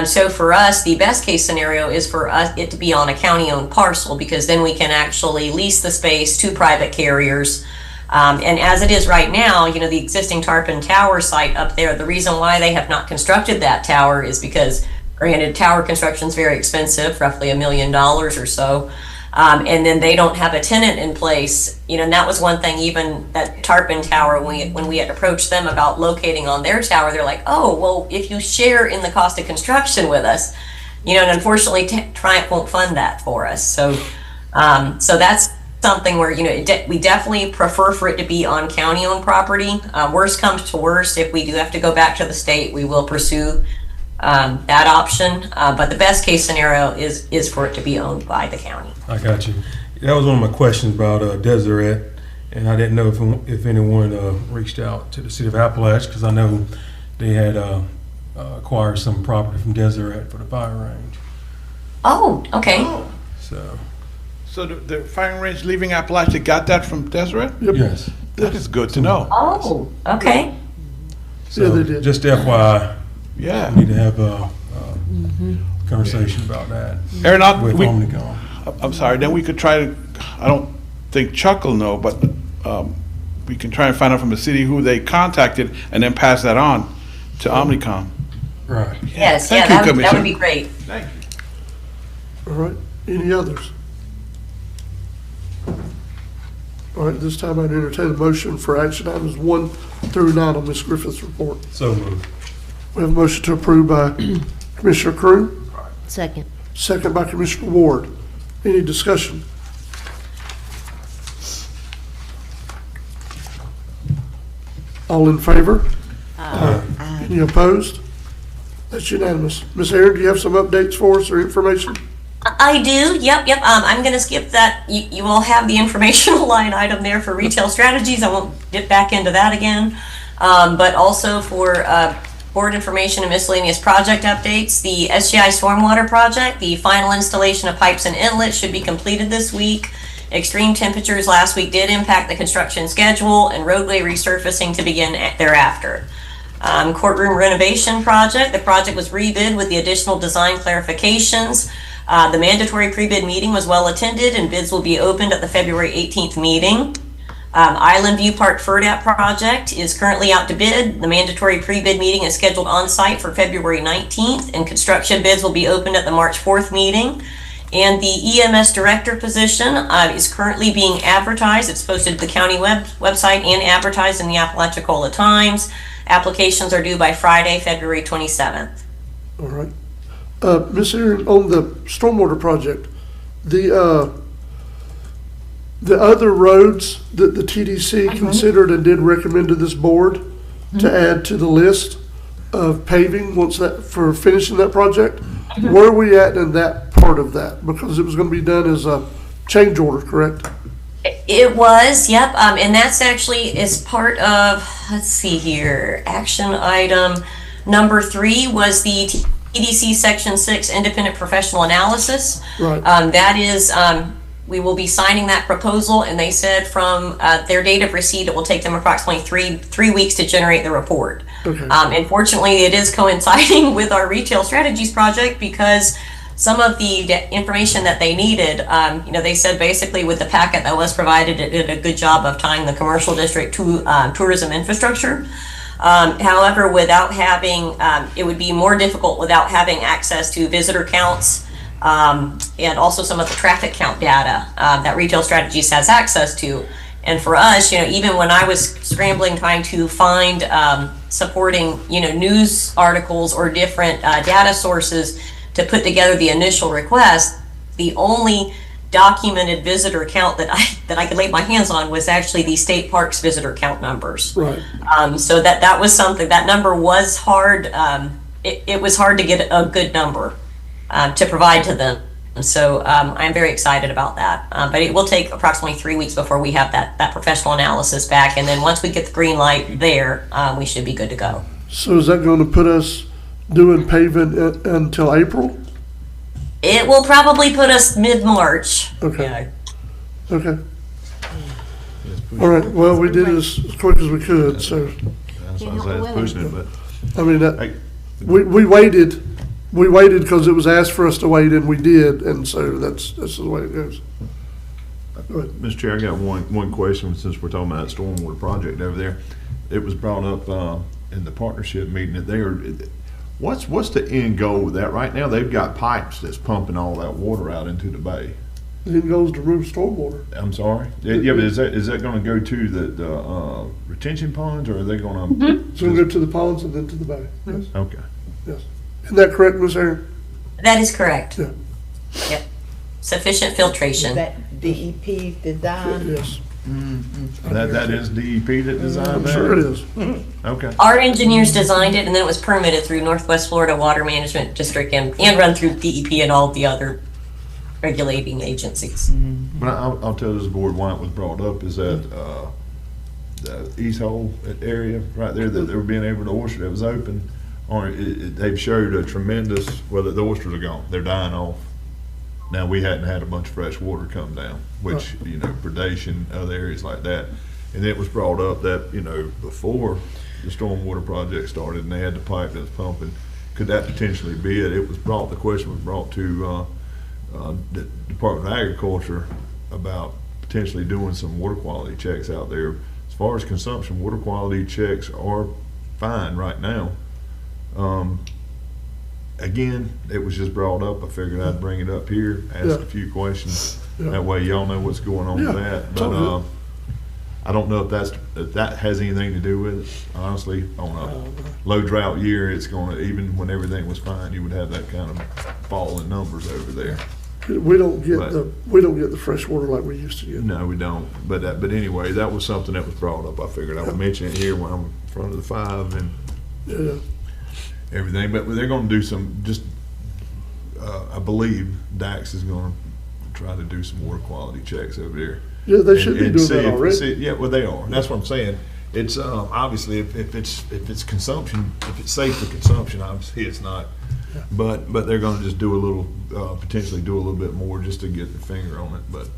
So for us, the best case scenario is for it to be on a county-owned parcel, because then we can actually lease the space to private carriers. And as it is right now, the existing Tarpon Tower site up there, the reason why they have not constructed that tower is because, granted, tower construction is very expensive, roughly $1 million or so. And then they don't have a tenant in place, and that was one thing, even that Tarpon Tower, when we had approached them about locating on their tower, they're like, oh, well, if you share in the cost of construction with us, and unfortunately Triumph won't fund that for us. So that's something where, we definitely prefer for it to be on county-owned property. Worst comes to worst, if we do have to go back to the state, we will pursue that option. But the best case scenario is for it to be owned by the county. I got you. That was one of my questions about Deseret, and I didn't know if anyone reached out to the city of Appalachia, because I know they had acquired some property from Deseret for the fire range. Oh, okay. So the firing range leaving Appalachia got that from Deseret? yes. That is good to know. Oh, okay. So they did. just FYI, Yeah. we need to have a conversation about that Aaron, with Omnicom. I'm sorry, then we could try to, I don't think Chuck will know, but we can try and find out from the city who they contacted and then pass that on to Omnicom. Right. Yes, Thank yeah, you, that would Commissioner. be great. Thank you. All right, any others? All right, this time I'd entertain a motion for action items 1 through 9 on Ms. Griffith's report. So moved. We have a motion to approve by Commissioner Crew, Second. second by Commissioner Ward. Any discussion? All in favor? Any opposed? That's unanimous. Ms. Aaron, do you have some updates for us or information? I do, yep. I'm gonna skip that. You all have the informational line item there for retail strategies. I won't dip back into that again. But also for board information and miscellaneous project updates, the SGI Stormwater Project, the final installation of pipes and inlets should be completed this week. Extreme temperatures last week did impact the construction schedule, and roadway resurfacing to begin thereafter. Courtroom renovation project, the project was rebid with the additional design clarifications. The mandatory pre-bid meeting was well attended, and bids will be opened at the February 18th meeting. Island View Park FERDAP project is currently out to bid. The mandatory pre-bid meeting is scheduled on site for February 19th, and construction bids will be opened at the March 4th meeting. And the EMS director position is currently being advertised. It's posted to the county website and advertised in the Apalachicola Times. Applications are due by Friday, February 27th. All right. Ms. Aaron, on the stormwater project, the other roads that the TDC considered and did recommend to this board to add to the list of paving for finishing that project, where are we at in that part of that? Because it was going to be done as a change order, correct? It was, yep, and that's actually is part of, let's see here, action item number 3 was the TDC Section 6 Independent Professional Analysis. Right. That is, we will be signing that proposal, and they said from their date of receipt, it will take them approximately three weeks to generate the report. Okay. Unfortunately, it is coinciding with our retail strategies project because some of the information that they needed, they said basically with the packet that was provided, it did a good job of tying the commercial district to tourism infrastructure. However, without having, it would be more difficult without having access to visitor counts and also some of the traffic count data that Retail Strategies has access to. And for us, even when I was scrambling trying to find supporting, news articles or different data sources to put together the initial request, the only documented visitor count that I could lay my hands on was actually the state parks visitor count numbers. Right. So that was something, that number was hard. It was hard to get a good number to provide to them. So I'm very excited about that. But it will take approximately 3 weeks before we have that professional analysis back. And then once we get the green light there, we should be good to go. So is that going to put us doing paving until April? It will probably put us mid-March. Okay. Okay. All right, well, we did it as quick as we could, so, That's why I say it's pushing it, but. I mean, we waited because it was asked for us to wait, and we did, and so that's the way it goes. Go ahead. Mr. Chair, I got one question, since we're talking about that stormwater project over there. It was brought up in the partnership meeting that they are, what's the end goal with that? Right now, they've got pipes that's pumping all that water out into the bay. Then goes to remove stormwater. I'm sorry? Yeah, but is that gonna go to the retention ponds, or are they gonna? It's going to go to the ponds and then to the bay, yes, Okay. yes. Isn't that correct, Ms. Aaron? That is correct. Yeah. Yep. Sufficient filtration. Is that DEP design? Yes. That is DEP that designed that? Sure it is. Okay. Our engineers designed it, and then it was permitted through Northwest Florida Water Management District and run through DEP and all the other regulating agencies. But I'll tell this board why it was brought up is that the East Hole area right there that they were being able to oyster that was open, or they've showed a tremendous, well, the oysters are gone, they're dying off. Now, we hadn't had a bunch of fresh water come down, which, predation, other areas like that. And it was brought up that, before the stormwater project started and they had the pipe that was pumping, could that potentially be it? The question was brought to the Department of Agriculture about potentially doing some water quality checks out there. As far as consumption, water quality checks are fine right now. Again, it was just brought up. I figured I'd bring it up here, ask a few questions. Yeah. That way y'all know what's going on with that. But I don't know if that has anything to do with it. Honestly, on a low drought year, it's gonna, even when everything was fine, you would have that kind of fall in numbers over there. We don't get the fresh water like we used to get. No, we don't. But anyway, that was something that was brought up. I figured I would mention it here when I'm in front of the five and everything. But they're going to do some, I believe Dax is going to try to do some water quality checks over there. Yeah, they should be doing that already. Yeah, well, they are. That's what I'm saying. It's obviously if it's consumption, if it's safe for consumption, obviously it's not. Yeah. But they're going to just do a little, potentially do a little bit more just to get the finger on it. But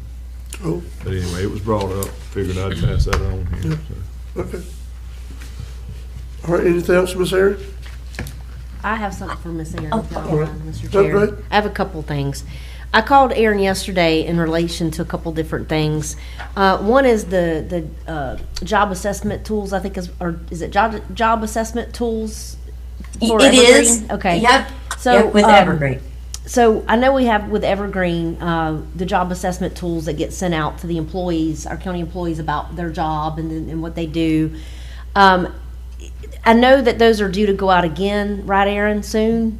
anyway, it was brought up. Figured I'd pass that on here. Yeah. So. Okay. All right. Anything else, Ms. Aaron? I have something for Miss Aaron, if y'all all right. don't mind, Mr. Go Chair. ahead. I have a couple things. I called Aaron yesterday in relation to a couple different things. One is the job assessment tools, I think is it job assessment tools for It Evergreen? is. Okay. Yep. So Yep, with Evergreen. So I know we have with Evergreen, the job assessment tools that get sent out to the employees, our county employees, about their job and what they do. I know that those are due to go out again, right, Aaron, soon?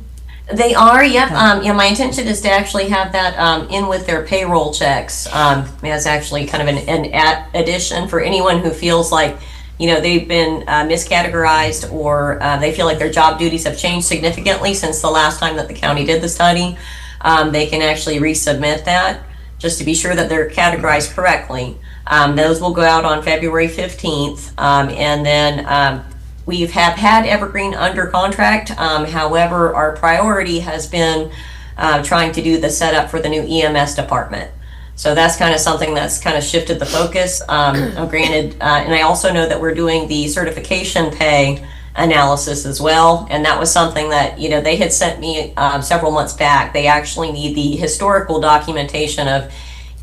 They are, yep. Okay. My intention is to actually have that in with their payroll checks as actually kind of an addition for anyone who feels like, they've been miscategorized or they feel like their job duties have changed significantly since the last time that the county did the study. They can actually resubmit that just to be sure that they're categorized correctly. Those will go out on February 15th. And then we have had Evergreen under contract. However, our priority has been trying to do the setup for the new EMS department. So that's kind of something that's kind of shifted the focus. Granted, and I also know that we're doing the certification pay analysis as well. And that was something that, you know, they had sent me several months back. They actually need the historical documentation of,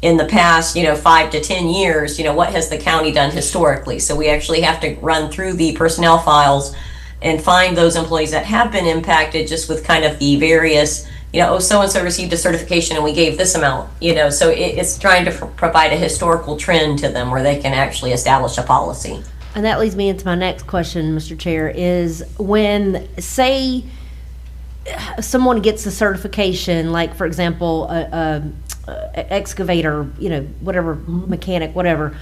in the past, 5 to 10 years, what has the county done historically? So we actually have to run through the personnel files and find those employees that have been impacted just with kind of the various, so-and-so received a certification and we gave this amount, so it's trying to provide a historical trend to them where they can actually establish a policy. And that leads me into my next question, Mr. Chair, is when, say, someone gets a certification, like, for example, a excavator, whatever, mechanic, whatever,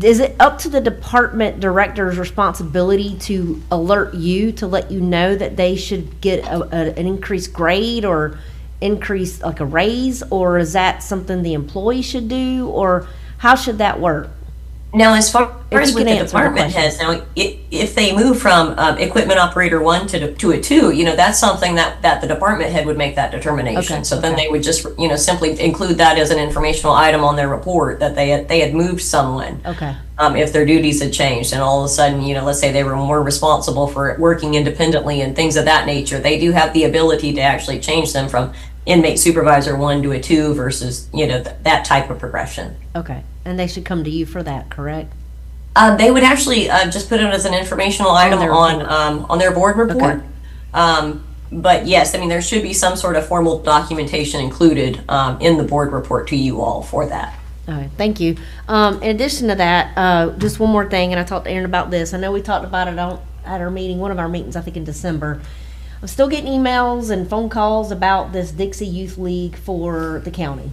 is it up to the department director's responsibility to alert you, to let you know that they should get an increased grade or increase, like a raise, or is that something the employee should do, or how should that work? Now, as far as with the department heads, now if they move from equipment operator 1 to a 2, that's something that the department head would make that determination. Okay, so then they would just simply include that as an informational item on their report that they had moved someone. Okay. If their duties had changed and all of a sudden, let's say they were more responsible for working independently and things of that nature, they do have the ability to actually change them from inmate supervisor 1 to a 2 versus that type of progression. Okay. And they should come to you for that, correct? They would actually just put it as an informational item on their board report. Okay. But yes, there should be some sort of formal documentation included in the board report to you all for that. All right, thank you. In addition to that, just one more thing, and I talked to Aaron about this. I know we talked about it at our meeting, one of our meetings, I think in December. I'm still getting emails and phone calls about this Dixie Youth League for the county.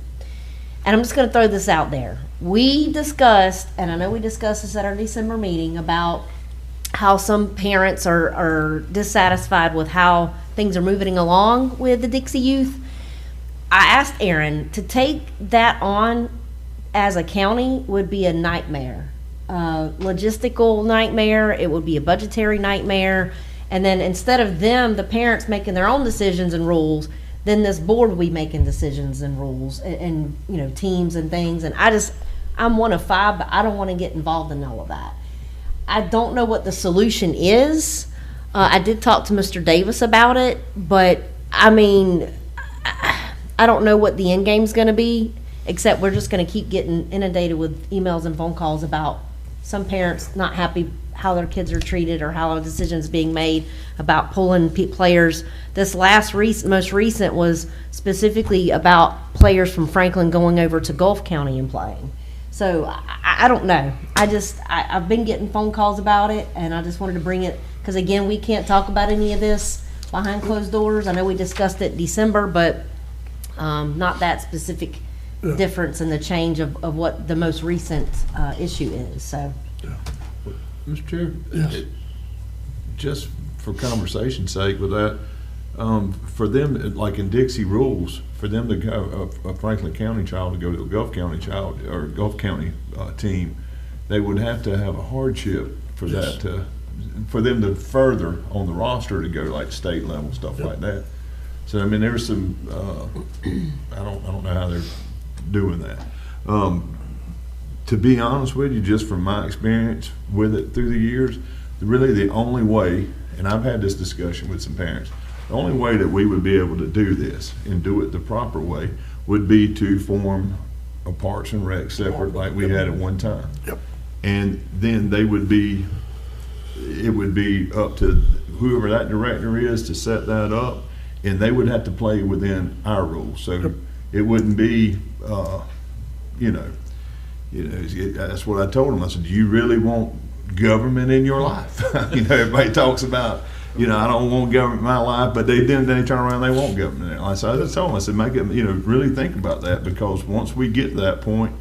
And I'm just going to throw this out there. We discussed, and I know we discussed this at our December meeting, about how some parents are dissatisfied with how things are moving along with the Dixie Youth. I asked Aaron to take that on as a county would be a nightmare. Logistical nightmare, it would be a budgetary nightmare. And then instead of them, the parents making their own decisions and rules, then this board will be making decisions and rules and teams and things. And I'm one of 5, but I don't want to get involved in all of that. I don't know what the solution is. I did talk to Mr. Davis about it, but I don't know what the end game's going to be, except we're just going to keep getting inundated with emails and phone calls about some parents not happy how their kids are treated or how a decision's being made about pulling players. This most recent was specifically about players from Franklin going over to Gulf County and playing. So I don't know. I've been getting phone calls about it, and I just wanted to bring it, because again, we can't talk about any of this behind closed doors. I know we discussed it in December, but not that specific difference in the change of what the most recent issue is. So. Mr. Chair? Yes. Just for conversation's sake with that, for them, like in Dixie rules, for them to go, a Franklin County child to go to a Gulf County child or Gulf County team, they would have to have a hardship for that for them to further on the roster to go like state level stuff like that. So there's some I don't know how they're doing that. To be honest with you, just from my experience with it through the years, really the only way, and I've had this discussion with some parents, the only way that we would be able to do this and do it the proper way would be to form a Parks and Rec separate like we had at one time. Yep. And then it would be up to whoever that director is to set that up, and they would have to play within our rules. So it wouldn't be, that's what I told them. I said, do you really want government in your life? Everybody talks about, I don't want government in my life, but then they turn around and they want government in their life. So I just told them, I said, make it, really think about that, because once we get to that point,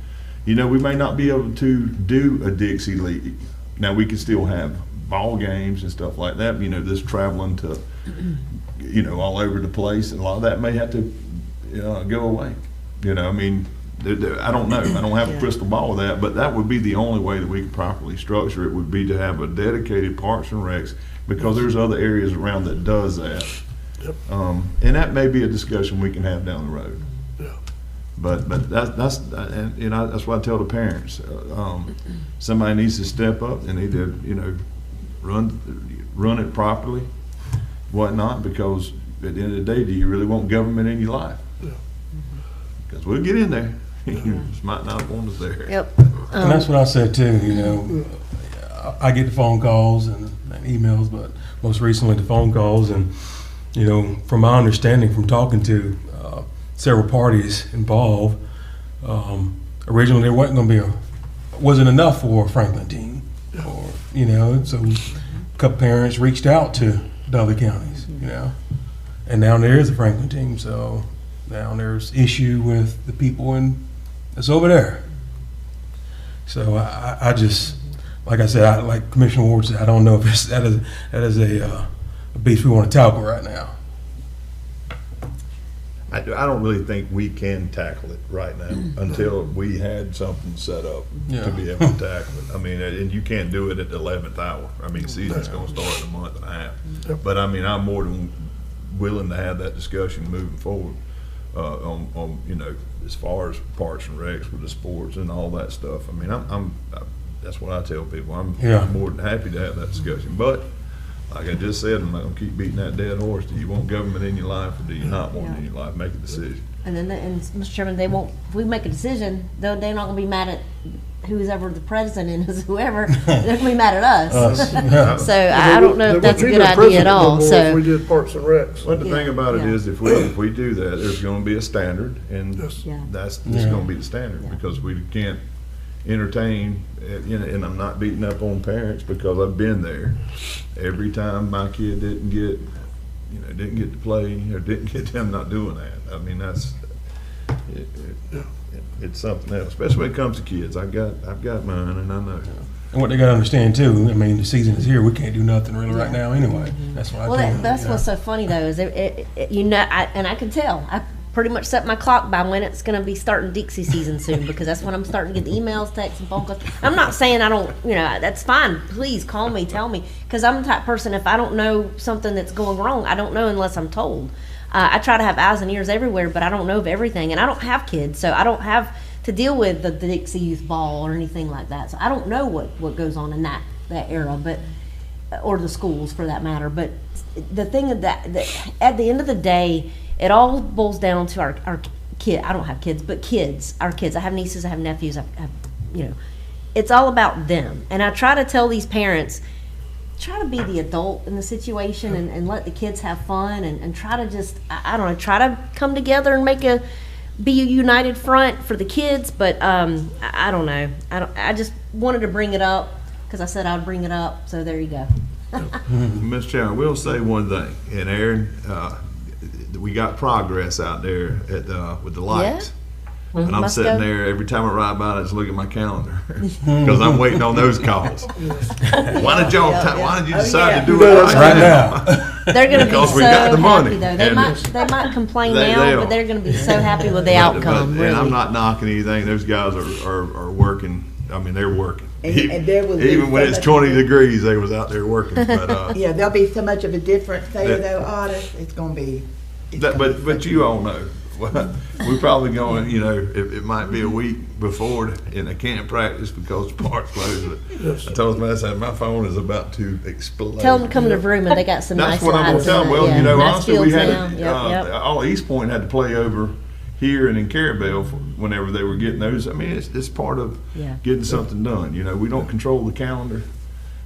we may not be able to do a Dixie League. Now, we can still have ball games and stuff like that, this traveling to, all over the place, and a lot of that may have to go away. I don't know. I don't have a crystal ball with that, but that would be the only way that we could properly structure it, would be to have a dedicated Parks and Recs, because there's other areas around that does that. Yep. And that may be a discussion we can have down the road. Yeah. But that's that's what I tell the parents. Somebody needs to step up and need to run run it properly, whatnot, because at the end of the day, do you really want government in your life? Because we'll get in there. You just might not want us there. Yep. And that's what I said too, you know. I get the phone calls and emails, but most recently the phone calls. And, you know, from my understanding from talking to several parties involved, originally there wasn't enough for a Franklin team. Or, you know, so a couple parents reached out to the other counties, you know. And now there is a Franklin team, so now there's issue with the people that's over there. So I just, like I said, like Commissioner Ward said, I don't know if that is a beast we want to tackle right now. I don't really think we can tackle it right now until we had something set up to be able to tackle it. I mean, and you can't do it at the 11th hour. I mean, season's going to start in a month and a half. But I mean, I'm more than willing to have that discussion moving forward on you know, as far as Parks and Recs with the sports and all that stuff. I mean, I'm that's what I tell people. I'm more than happy to have that discussion. But like I just said, I'm not gonna keep beating that dead horse. Do you want government in your life, or do you not want it in your life? Make a decision. And then, Mr. Chairman, they won't, if we make a decision, they're not gonna be mad at who's ever the president is, whoever, they're gonna be mad at us. So I don't know if that's a good idea at all, so. If we did Parks and Recs. Well, the thing about it is, if we do that, there's gonna be a standard, and that's gonna be the standard, because we can't entertain, you know, and I'm not beating up on parents because I've been there. Every time my kid didn't get to play, or didn't get them not doing that. I mean, that's it's something else, especially when it comes to kids. I've got mine, and I know. And what they got to understand too, I mean, the season is here. We can't do nothing really right now anyway. That's what I told them. That's what's so funny though, is you know, and I can tell. I pretty much set my clock by when it's going to be starting Dixie season soon, because that's when I'm starting to get the emails, texts, and phone calls. I'm not saying I don't, you know, that's fine. Please call me, tell me, because I'm the type of person, if I don't know something that's going wrong, I don't know unless I'm told. I try to have eyes and ears everywhere, but I don't know of everything, and I don't have kids, so I don't have to deal with the Dixie Youth Ball or anything like that. So I don't know what goes on in that era, but or the schools for that matter. But the thing of that at the end of the day, it all boils down to our kid. I don't have kids, but our kids. I have nieces, I have nephews. I have, you know, it's all about them. And I try to tell these parents, try to be the adult in the situation and let the kids have fun and try to just, I don't know, try to come together and be a united front for the kids. But I don't know. I just wanted to bring it up because I said I would bring it up. So there you go. Mr. Chairman, we'll say one thing, and Aaron, we got progress out there with the lights. And I'm sitting there every time I ride by, I just look at my calendar because I'm waiting on those calls. Why did you decide to do it right now? They're going to be so we got the money. happy though. They might complain now, but they're going to be so happy with the outcome. And I'm not knocking anything. Those guys are working. I mean, they're working. And there will be even when it's 20 degrees, they was out there working. But yeah, there'll be so much of a difference there, though, Otis. It's going to be. But you all know. We're probably going, you know, it might be a week before, and I can't practice because the park's closed. I told them, I said, my phone is about to explode. Tell them to come to the room, and they got some nice lights. That's what I'm going to tell them. Well, you know, honestly, we had all East Point had to play over here and in Carabel whenever they were getting those. I mean, it's part of getting something done. You know, we don't control the calendar.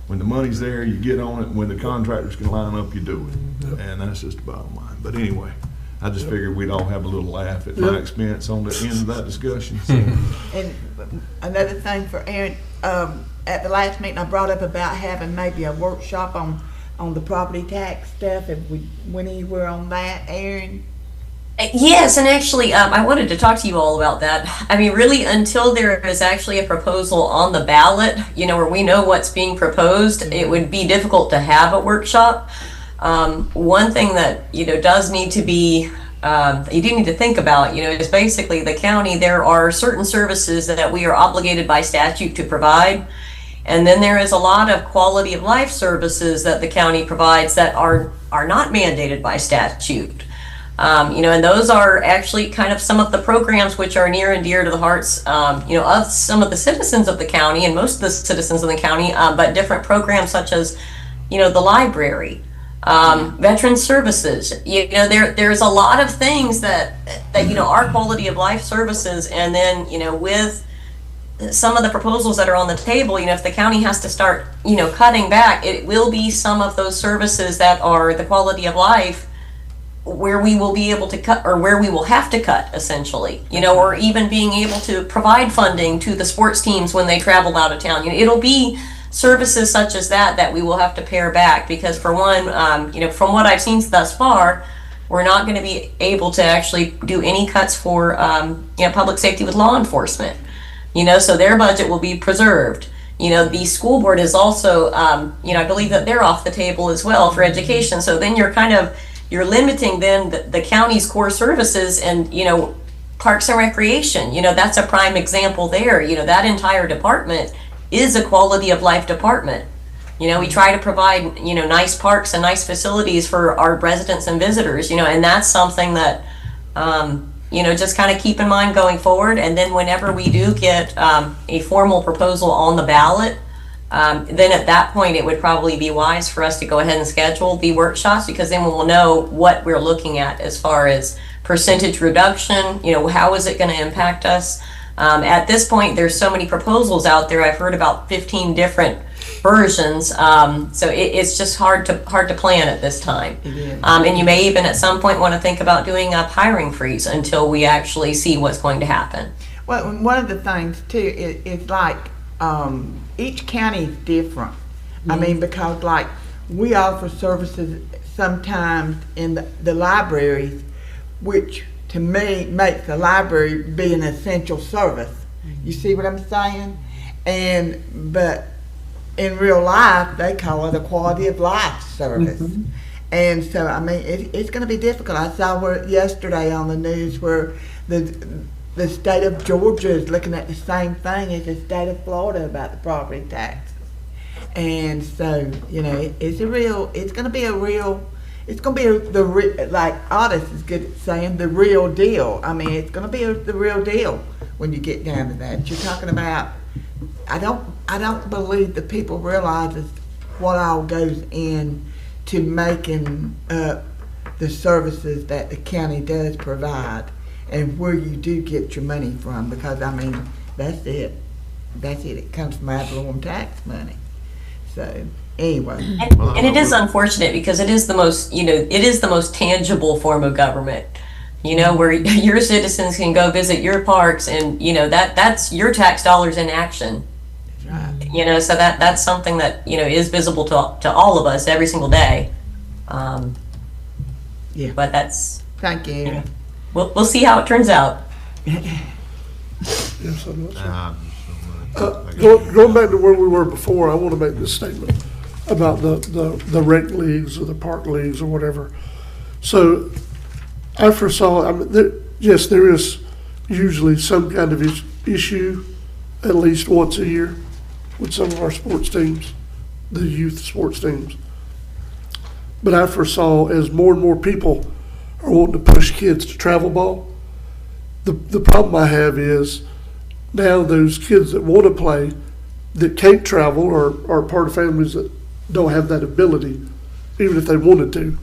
When the money's there, you get on it. When the contractors can line up, you do it. And that's just the bottom line. But anyway, I just figured we'd all have a little laugh at my expense on the end of that discussion. So. And another thing for Aaron, at the last meeting, I brought up about having maybe a workshop on the property tax stuff. If we went anywhere on that, Aaron? Yes, and actually, I wanted to talk to you all about that. I mean, really, until there is actually a proposal on the ballot, you know, where we know what's being proposed, it would be difficult to have a workshop. One thing that, you know, does need to be, you do need to think about, you know, is basically the county, there are certain services that we are obligated by statute to provide. And then there is a lot of quality of life services that the county provides that are not mandated by statute. You know, and those are actually kind of some of the programs which are near and dear to the hearts, you know, of some of the citizens of the county and most of the citizens in the county, but different programs such as the library, veteran services. There's a lot of things that are quality of life services, and then with some of the proposals that are on the table, if the county has to start cutting back, it will be some of those services that are the quality of life where we will be able to cut, or where we will have to cut, essentially, or even being able to provide funding to the sports teams when they travel out of town. It'll be services such as that we will have to pare back, because for one, from what I've seen thus far, we're not going to be able to actually do any cuts for public safety with law enforcement. So their budget will be preserved. The school board is also, I believe that they're off the table as well for education. So then you're limiting then the county's core services, and parks and recreation. That's a prime example there. That entire department is a quality of life department. We try to provide nice parks and nice facilities for our residents and visitors. And that's something that just kind of keep in mind going forward. And then whenever we do get a formal proposal on the ballot, then at that point it would probably be wise for us to go ahead and schedule the workshops, because then we'll know what we're looking at as far as percentage reduction. How is it going to impact us? At this point, there's so many proposals out there. I've heard about 15 different versions, so it's just hard to plan at this time. And you may even at some point want to think about doing a hiring freeze until we actually see what's going to happen. Well, one of the things too is like each county is different. I mean, because like we offer services sometimes in the libraries, which to me makes the library be an essential service. You see what I'm saying? But in real life, they call it a quality of life service. And so, I mean, it's going to be difficult. I saw yesterday on the news where the state of Georgia is looking at the same thing as the state of Florida about the property taxes. And so, it's going to be like Otis is good at saying, the real deal. I mean, it's going to be the real deal when you get down to that. You're talking about, I don't believe that people realize what all goes in to making up the services that the county does provide, and where you do get your money from, because I mean, that's it. It comes from ad valorem tax money. So anyway. And it is unfortunate, because it is the most, it is the most tangible form of government, where your citizens can go visit your parks, and, that's your tax dollars in action. That's right. So that's something that, is visible to all of us every single day. Yeah. But that's. Thank you. We'll see how it turns out. Yes, I'm not sure. Going back to where we were before, I want to make this statement about the rec leagues or the park leagues or whatever. So I foresaw, yes, there is usually some kind of issue at least once a year with some of our sports teams, the youth sports teams. But I foresaw, as more and more people are wanting to push kids to travel ball, the problem I have is now those kids that want to play that can't travel or are part of families that don't have that ability, even if they wanted to.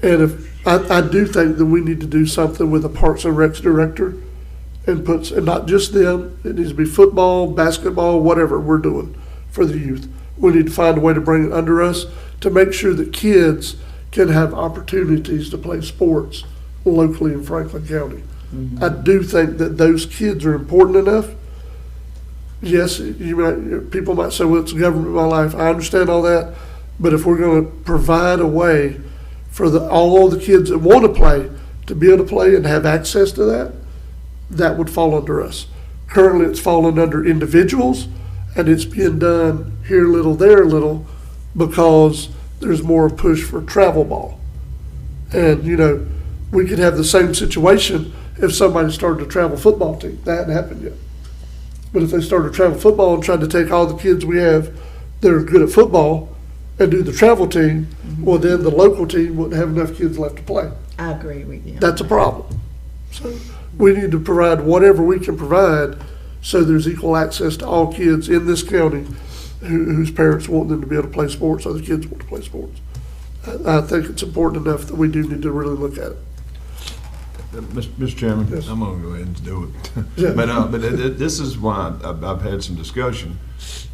And if I do think that we need to do something with the Parks and Recs director, and not just them. It needs to be football, basketball, whatever we're doing for the youth. We need to find a way to bring it under us to make sure that kids can have opportunities to play sports locally in Franklin County. I do think that those kids are important enough. Yes, people might say, well, it's government in my life. I understand all that. But if we're going to provide a way for all the kids that want to play to be able to play and have access to that would fall under us. Currently, it's fallen under individuals, and it's being done here a little, there a little, because there's more push for travel ball. And, we could have the same situation if somebody started a travel football team. That hadn't happened yet. But if they started travel football and tried to take all the kids we have that are good at football and do the travel team, well, then the local team wouldn't have enough kids left to play. I agree with you. That's a problem. So we need to provide whatever we can provide so there's equal access to all kids in this county whose parents want them to be able to play sports, other kids want to play sports. I think it's important enough that we do need to really look at it. Mr. Chairman, Yes. I'm gonna go ahead and do it. Yeah. But this is why I've had some discussion,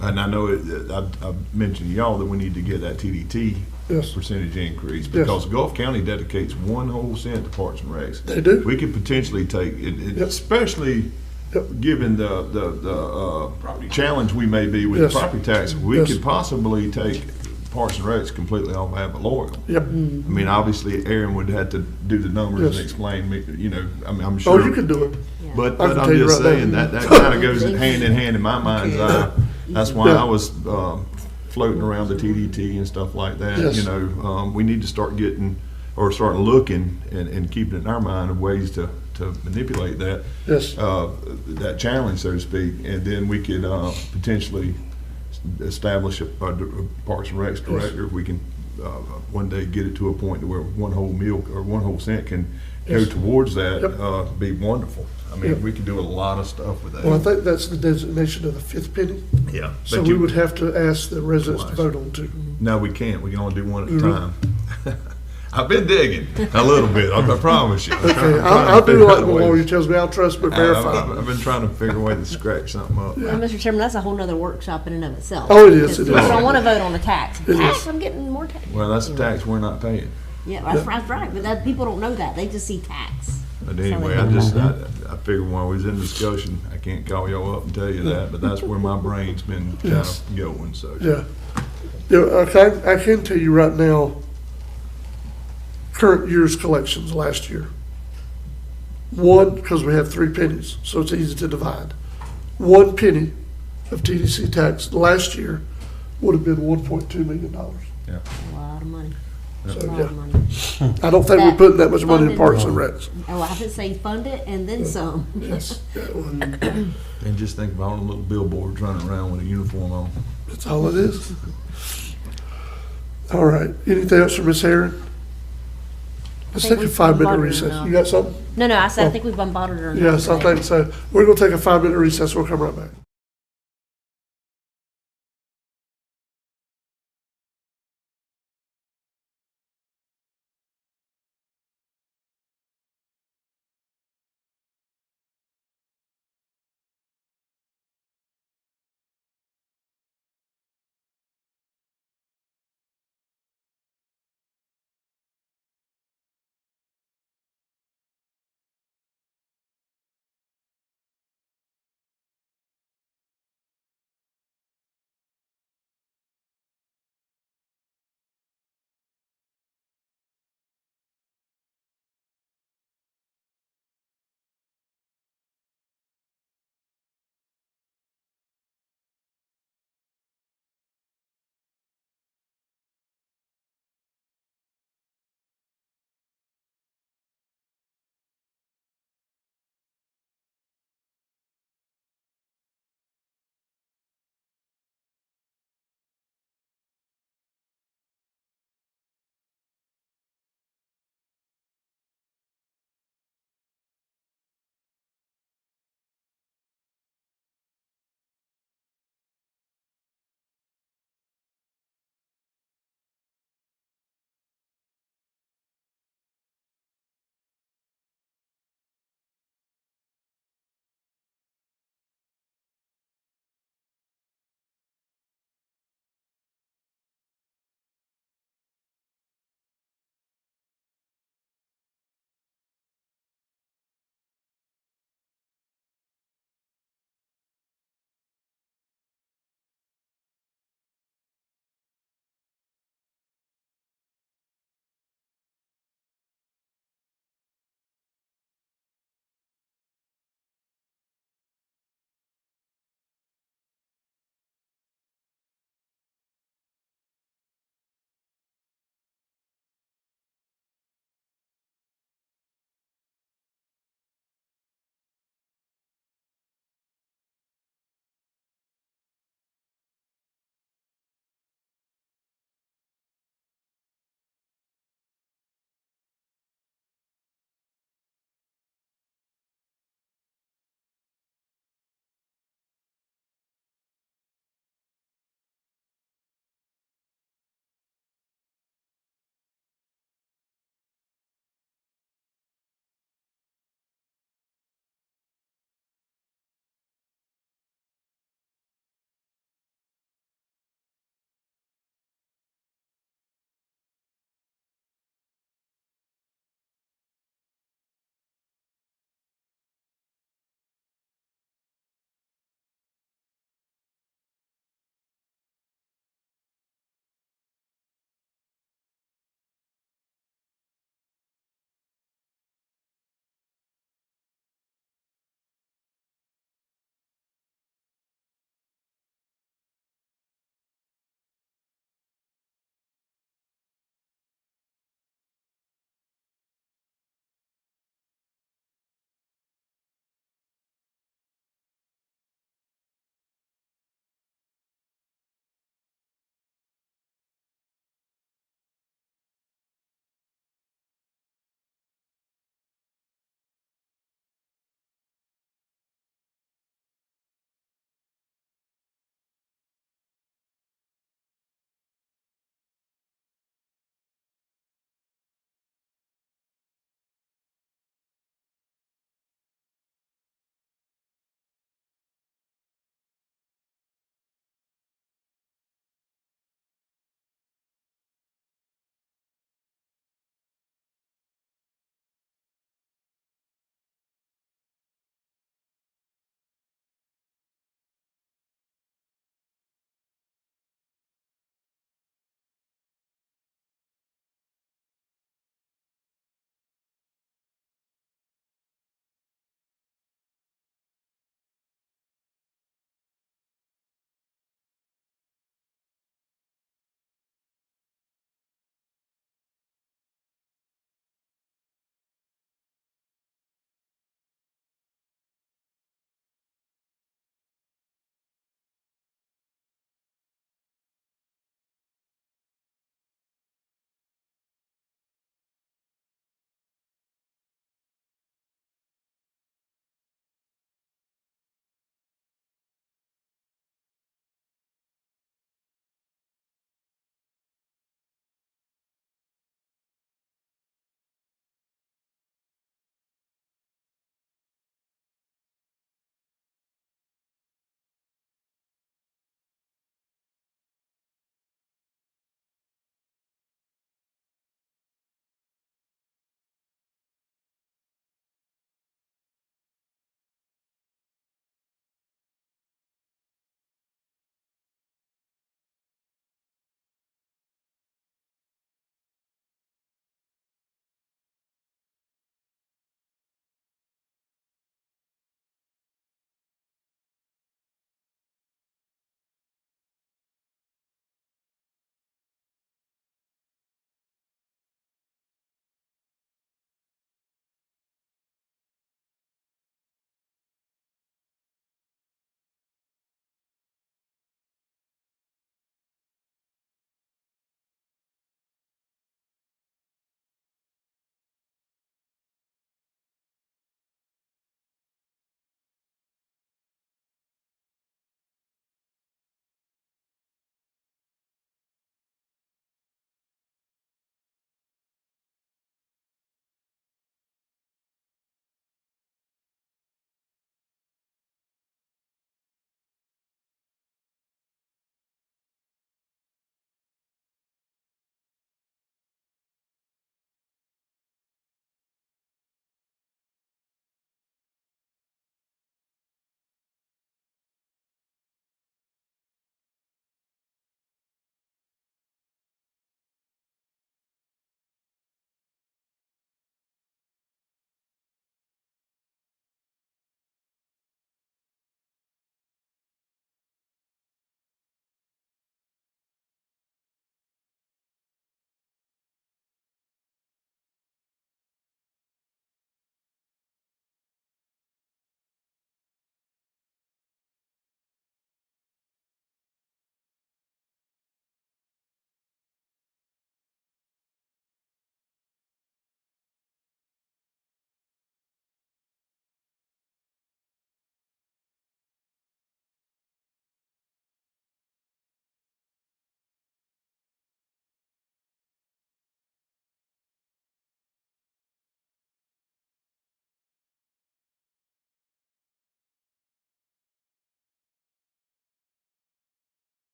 and I know I've mentioned to y'all that we need to get that TDT Yes. percentage increase, Yes. because Gulf County dedicates one whole cent to Parks and Recs. They do. We could potentially take, Yep. especially Yep. given the challenge we may be with Yes. property tax, we Yes. could possibly take Parks and Recs completely off Abbott Loyal. Yep. I mean, obviously, Aaron would have to do the numbers Yes. and explain me, you know, I'm sure. Oh, you can do it. But, I but can I'm tell you just right saying, now. that kind of goes hand in hand in my mind's eye. That's why Yeah. I was floating around the TDT and stuff like that. Yes. You know, we need to start getting, or start looking and keeping it in our mind of ways to manipulate that. Yes. That challenge, so to speak, and then we could potentially establish a Parks and Recs director. If we can one day get it to a point to where one whole meal or one whole cent can go Yes. towards that, Yep. be wonderful. I mean, Yep. we can do a lot of stuff with that. Well, I think that's the designation of the fifth penny. Yeah. So but we you- would have to ask the residents to Twice. vote on two. No, we can't. We can only do one at a Mhm. time. I've been digging a little bit. I promise you. I'm Okay, trying to I'll do figure like out the a way- lawyer tells me, I'll trust but verify. I've been trying to figure a way to scratch something up. Well, Mr. Chairman, that's a whole nother workshop in and of itself. Oh, it is, Because it people is. don't want to vote on the tax. It Tax, is. I'm getting more tax. Well, that's a tax we're not paying. Yeah, that's right, but that, people don't know that. They just see tax. But So anyway, they I don't just, know. I figured while we was in discussion, I can't call y'all up and tell you that, but that's where my brain's been kind Yes. of going, so. Yeah. Yeah, okay, I can tell you right now, current year's collections last year. One, because we have three pennies, so it's easy to divide. 1 penny of TDC tax last year would have been $1.2 million. Yeah. A lot of money. So, A lot yeah. of money. I don't think we're That putting that much money in funded- Parks and Recs. Oh, I would say fund it and then some. Yes. And just think about all the little billboards running around with a uniform on. That's all it is. All right, anything else from Ms. Herron? Let's think take a we've 5-minute bombarded her recess. enough. You got something? No, I said, I Oh. think we've bombarded her. enough Yes, I today. think so. We're gonna take a 5-minute recess. We'll come right back.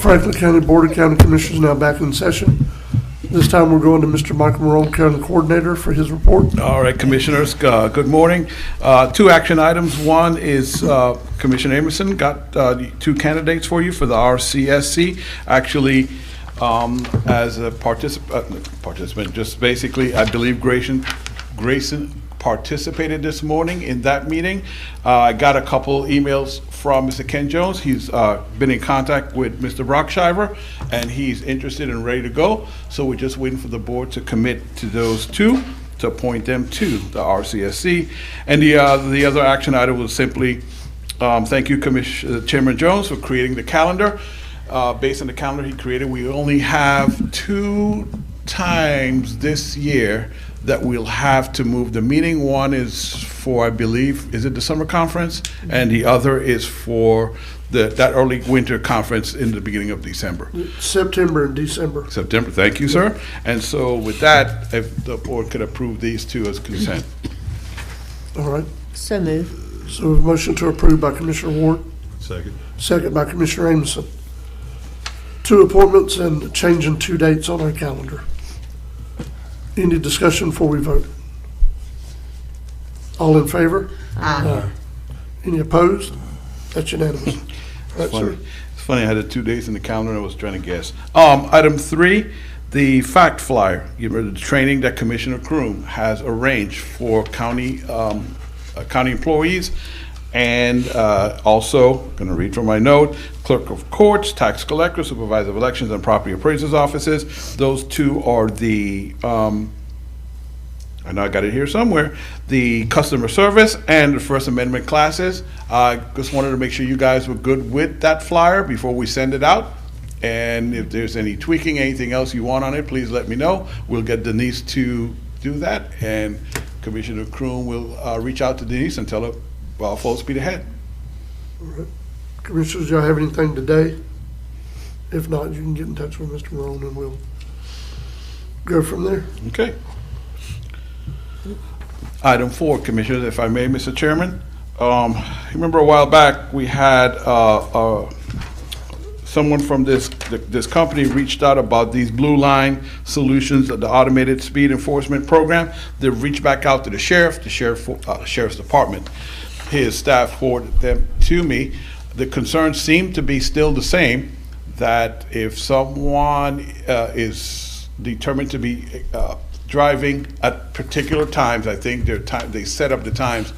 Franklin County Board of County Commissioners now back in session. This time we're going to Mr. Michael Morone, County Coordinator, for his report. All right, Commissioners, good morning. Two action items. One is Commissioner Amerson got two candidates for you for the RCSC. Actually, as a participant, just basically, I believe Grayson participated this morning in that meeting. I got a couple emails from Mr. Ken Jones. He's been in contact with Mr. Brockshiver, and he's interested and ready to go. So we're just waiting for the board to commit to those two, to appoint them to the RCSC. And the other action item was simply, thank you, Chairman Jones, for creating the calendar. Based on the calendar he created, we only have 2 times this year that we'll have to move the meeting. One is for, I believe, is it the summer conference? And the other is for that early winter conference in the beginning of December. September and December. September, thank you, sir. And so with that, if the board could approve these two as consent. All right. So move. So a motion to approve by Commissioner Ward, Second. second by Commissioner Amison. 2 appointments and changing 2 dates on our calendar. Any discussion before we vote? All in favor? Aye. Any opposed? That's unanimous. All right, sir. It's funny, I had the 2 days in the calendar and I was trying to guess. Item 3, the fact flyer, the training that Commissioner Kroom has arranged for county employees. And also, going to read from my note, clerk of courts, tax collector, supervisor of elections, and property appraisers offices. Those 2 are the, I know I got it here somewhere, the customer service and the First Amendment classes. I just wanted to make sure you guys were good with that flyer before we send it out. And if there's any tweaking, anything else you want on it, please let me know. We'll get Denise to do that. And Commissioner Kroom will reach out to Denise and tell her, well, full speed ahead. All right. Commissioners, y'all have anything today? If not, you can get in touch with Mr. Morone and we'll go from there. Okay. Item 4, Commissioners, if I may, Mr. Chairman. Remember a while back, we had someone from this company reached out about these Blue Line solutions, the automated speed enforcement program. They reached back out to the sheriff's department. His staff forwarded them to me. The concerns seem to be still the same, that if someone is determined to be driving at particular times, I think they set up the times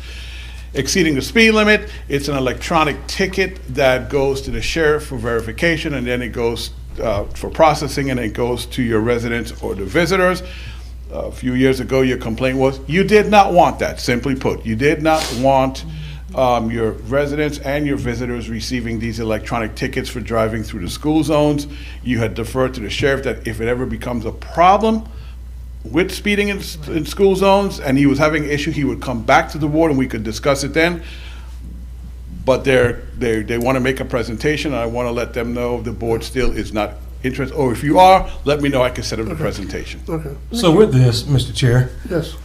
exceeding the speed limit, it's an electronic ticket that goes to the sheriff for verification, and then it goes for processing, and it goes to your residents or the visitors. A few years ago, your complaint was you did not want that. Simply put, you did not want your residents and your visitors receiving these electronic tickets for driving through the school zones. You had deferred to the sheriff that if it ever becomes a problem with speeding in school zones and he was having an issue, he would come back to the board and we could discuss it then. But they want to make a presentation, and I want to let them know the board still is not interested. Or if you are, let me know, I can set up the presentation. Okay. So with this, Mr. Chair, Yes.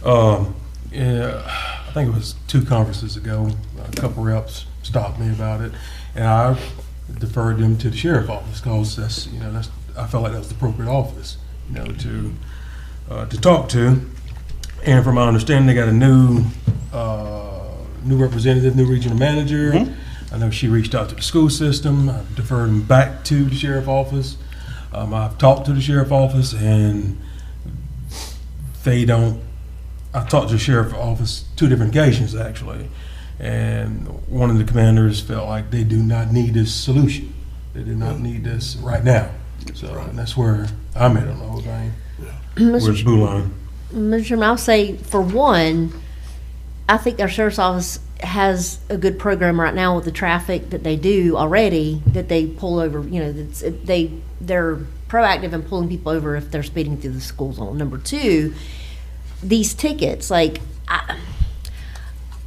yeah, I think it was 2 conferences ago, a couple reps stopped me about it, and I deferred them to the sheriff office because I felt like that was the appropriate office, to talk to. And from my understanding, they got a new representative, new regional manager. Mm-hmm. I know she reached out to the school system. I deferred them back to the sheriff office. I've talked to the sheriff office, and I talked to the sheriff office 2 different occasions, actually. And one of the commanders felt like they do not need this solution. They do not need this right now. So and that's where I'm at on the whole thing. Where's Blue Line? Mr. Chairman, I'll say, for one, I think our sheriff's office has a good program right now with the traffic that they do already, that they pull over, they're proactive in pulling people over if they're speeding through the school zone. Number 2, these tickets,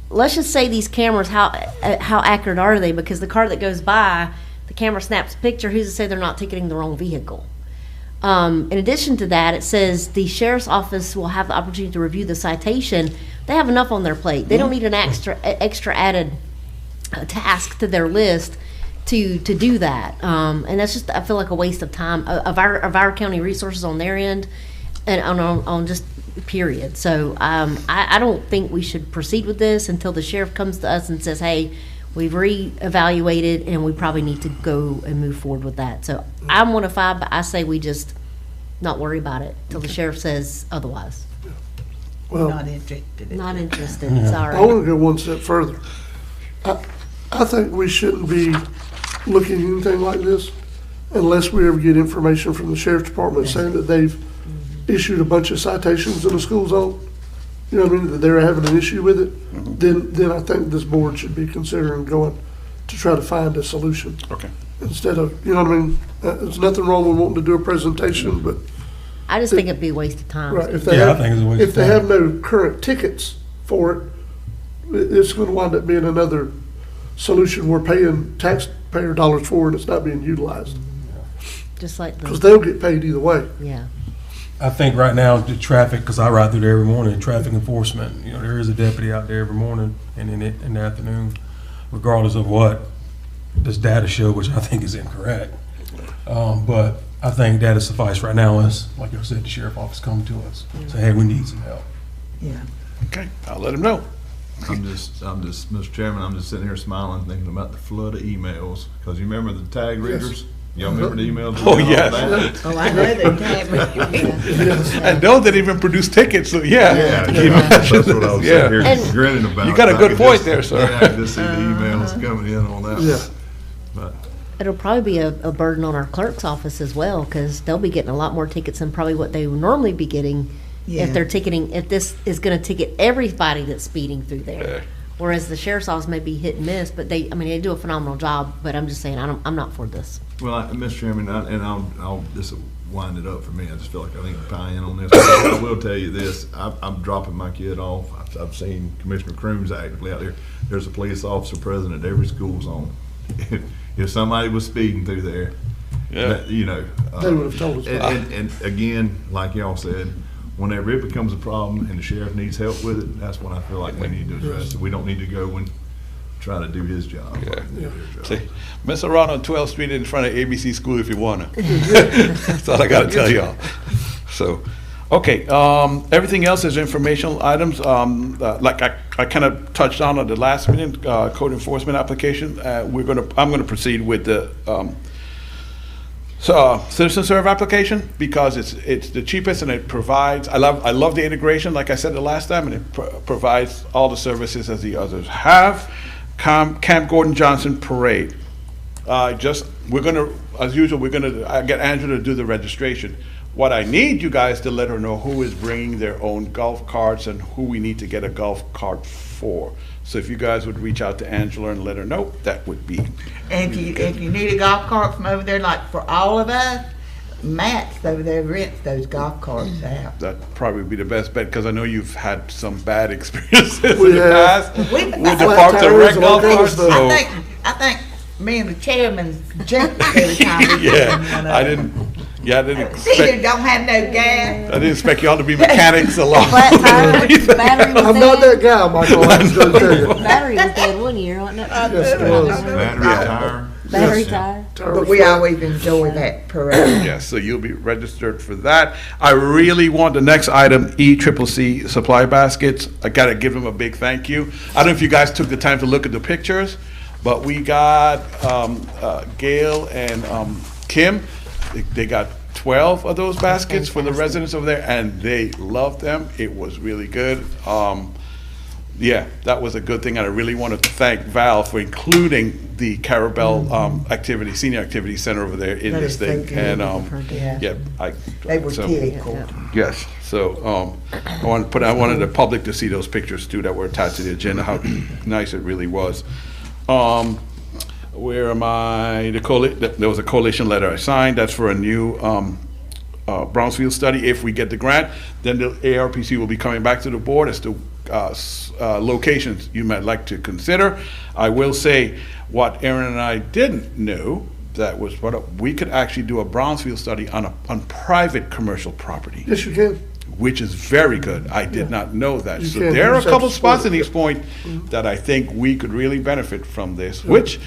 let's just say these cameras, how accurate are they? Because the car that goes by, the camera snaps a picture, who's to say they're not ticketing the wrong vehicle? In addition to that, it says the sheriff's office will have the opportunity to review the citation. They have enough on their plate. They don't need an extra added task to their list to do that. And that's just, I feel like a waste of time of our county resources on their end and on just period. So I don't think we should proceed with this until the sheriff comes to us and says, hey, we've reevaluated and we probably need to go and move forward with that. So I'm 1 of 5, but I say we just not worry about it till the sheriff says otherwise. Well, Not interested. Not interested, sorry. I want to go one step further. I think we shouldn't be looking at anything like this unless we ever get information from the sheriff's department saying that they've issued a bunch of citations in the school zone. You know what I mean, that they're having an issue with it. Then I think this board should be considering going to try to find a solution. Okay. Instead of, you know what I mean, there's nothing wrong with wanting to do a presentation, but I just think it'd be a waste of time. right, if they Yeah, I have, think it's a waste if of they time. have no current tickets for it, it's going to wind up being another solution we're paying taxpayer dollars for and it's not being utilized. Just like Because the, they'll get paid either way. yeah. I think right now, the traffic, because I ride through there every morning, traffic enforcement, there is a deputy out there every morning and in the afternoon, regardless of what this data show, which I think is incorrect. But I think that is suffice right now, is, like I said, the sheriff office come to us, say, hey, we need some help. Yeah. Okay, I'll let him know. I'm just, Mr. Chairman, I'm just sitting here smiling, thinking about the flood of emails, because you remember the tag readers? Y'all remember the emails? Oh, we got on yes. that? Oh, I know they And those didn't even produce tickets, so yeah. Yeah, Can you that's what I imagine? was Yeah. sitting here And- grinning about. You got a I good could point just- there, sir. Yeah, I could just see the emails coming in on that. Yeah. But It'll probably be a burden on our clerk's office as well, because they'll be getting a lot more tickets than probably what they would normally be getting Yeah. if they're ticketing, if this is gonna ticket everybody that's speeding through there. Whereas the sheriff's office may be hit and miss, but they do a phenomenal job, but I'm just saying, I'm not for this. Well, Mr. Chairman, I'll just wind it up for me. I just feel like I need to pie in on this. I will tell you this, I'm dropping my kid off. I've seen Commissioner Crooms actively out there. There's a police officer present at every school zone. If somebody was speeding through there, Yeah. you know. They would have told us. And again, like y'all said, whenever it becomes a problem and the sheriff needs help with it, that's when I feel like we need to address it. We don't need to go and try to do his job. Yeah. See, mess around on 12th Street in front of ABC School if you wanna. That's all I gotta tell y'all. So, okay, everything else is informational items. Like I kind of touched on at the last minute, code enforcement application. I'm gonna proceed with the citizen serve application because it's the cheapest and it provides. I love the integration, like I said the last time, and it provides all the services as the others have. Camp Gordon Johnson Parade. We're gonna, as usual, I get Angela to do the registration. What I need you guys to let her know who is bringing their own golf carts and who we need to get a golf cart for. So if you guys would reach out to Angela and let her know, that would be. And if you need a golf cart from over there, like for all of us, Matt's over there rents those golf carts out. That'd probably be the best bet, because I know you've had some bad experiences We in the have. past We- with the Flat Parks and tires Rec and all golf kinds of carts, stuff. so. I think me and the chairman jumped every time we Yeah, did one of I them. didn't Either expect, don't have no gas. I didn't expect y'all to be mechanics along. Flat tire, battery was I'm not dead. that guy, Michael, I'm just gonna tell you. Battery was dead one year, wasn't it? Yes, it was. Battery tire. Battery Yes. tire. But we always enjoy that parade. Yes, so you'll be registered for that. I really want the next item, ECCC supply baskets. I gotta give them a big thank you. I don't know if you guys took the time to look at the pictures, but we got Gail and Kim. They got 12 of those baskets for the residents over there, and they loved them. It was really good. Yeah, that was a good thing, and I really want to thank Val for including the Carabel Activity, Senior Activity Center over there in That this is so thing. good. And, Yeah. yeah, They were so- tickled. Yes, so, I wanted the public to see those pictures too that were attached to the agenda, how nice it really was. Where am I? There was a coalition letter I signed, that's for a new, Brownsfield study. If we get the grant, then the ARPC will be coming back to the board as to, locations you might like to consider. I will say, what Aaron and I didn't know, that was brought up, we could actually do a Brownsfield study on private commercial property, Yes, you can. which is very good. I did not know that. You So can there are a use that couple to spots support in it. East Point that I think we could really benefit from this, which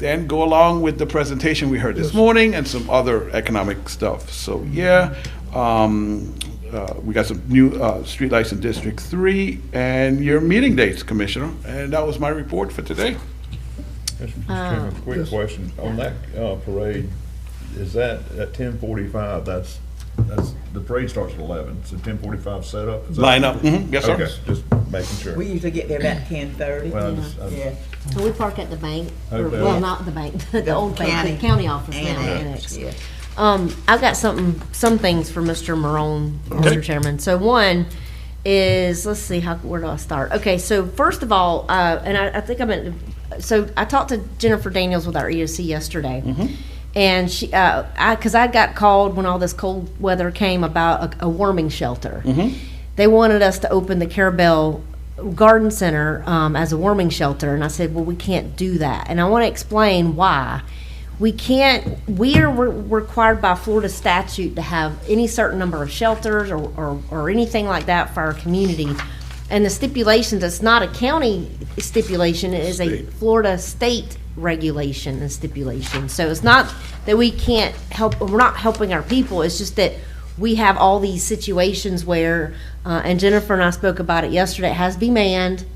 then go along with the presentation we heard this morning and some other economic stuff. So, yeah, we got some new streetlights in District 3 and your meeting dates, Commissioner. And that was my report for today. Mr. Chairman, quick question. On that parade, is that at 10:45, that's, the parade starts at 11, so 10:45 setup? Is that- Line up, yes, sir. Okay, just making sure. We usually get there about 10:30. Well, Yeah. So we park at the bank, or, Okay. well, not the bank, the old bank, county the county office now, annex, annex. yeah. I've got some things for Mr. Morone, Mr. Chairman. So one is, let's see, where do I start? Okay, so first of all, and I think so I talked to Jennifer Daniels with our EOC yesterday. And she, because I got called when all this cold weather came about a warming shelter. They wanted us to open the Carabel Garden Center as a warming shelter, and I said, well, we can't do that. And I want to explain why. We can't, we are required by Florida statute to have any certain number of shelters or anything like that for our community. And the stipulations, it's not a county stipulation, it is a Florida state regulation and stipulation. So it's not that we can't help, we're not helping our people, it's just that we have all these situations where, and Jennifer and I spoke about it yesterday, it has to be manned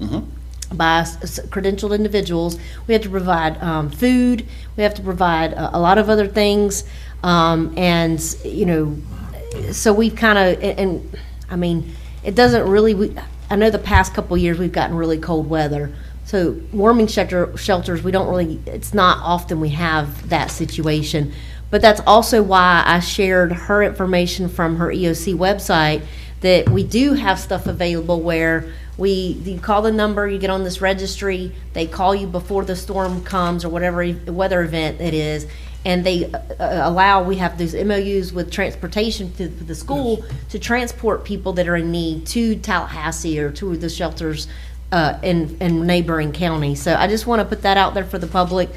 by credentialed individuals. We have to provide food, we have to provide a lot of other things, and, you know, so we've kind of, and I mean, it doesn't really, I know the past couple years we've gotten really cold weather. So warming shelters, we don't really, it's not often we have that situation. But that's also why I shared her information from her EOC website, that we do have stuff available where you call the number, you get on this registry, they call you before the storm comes or whatever weather event it is, and they we have these MOUs with transportation to the school to transport people that are in need to Tallahassee or to the shelters in neighboring counties. So I just want to put that out there for the public.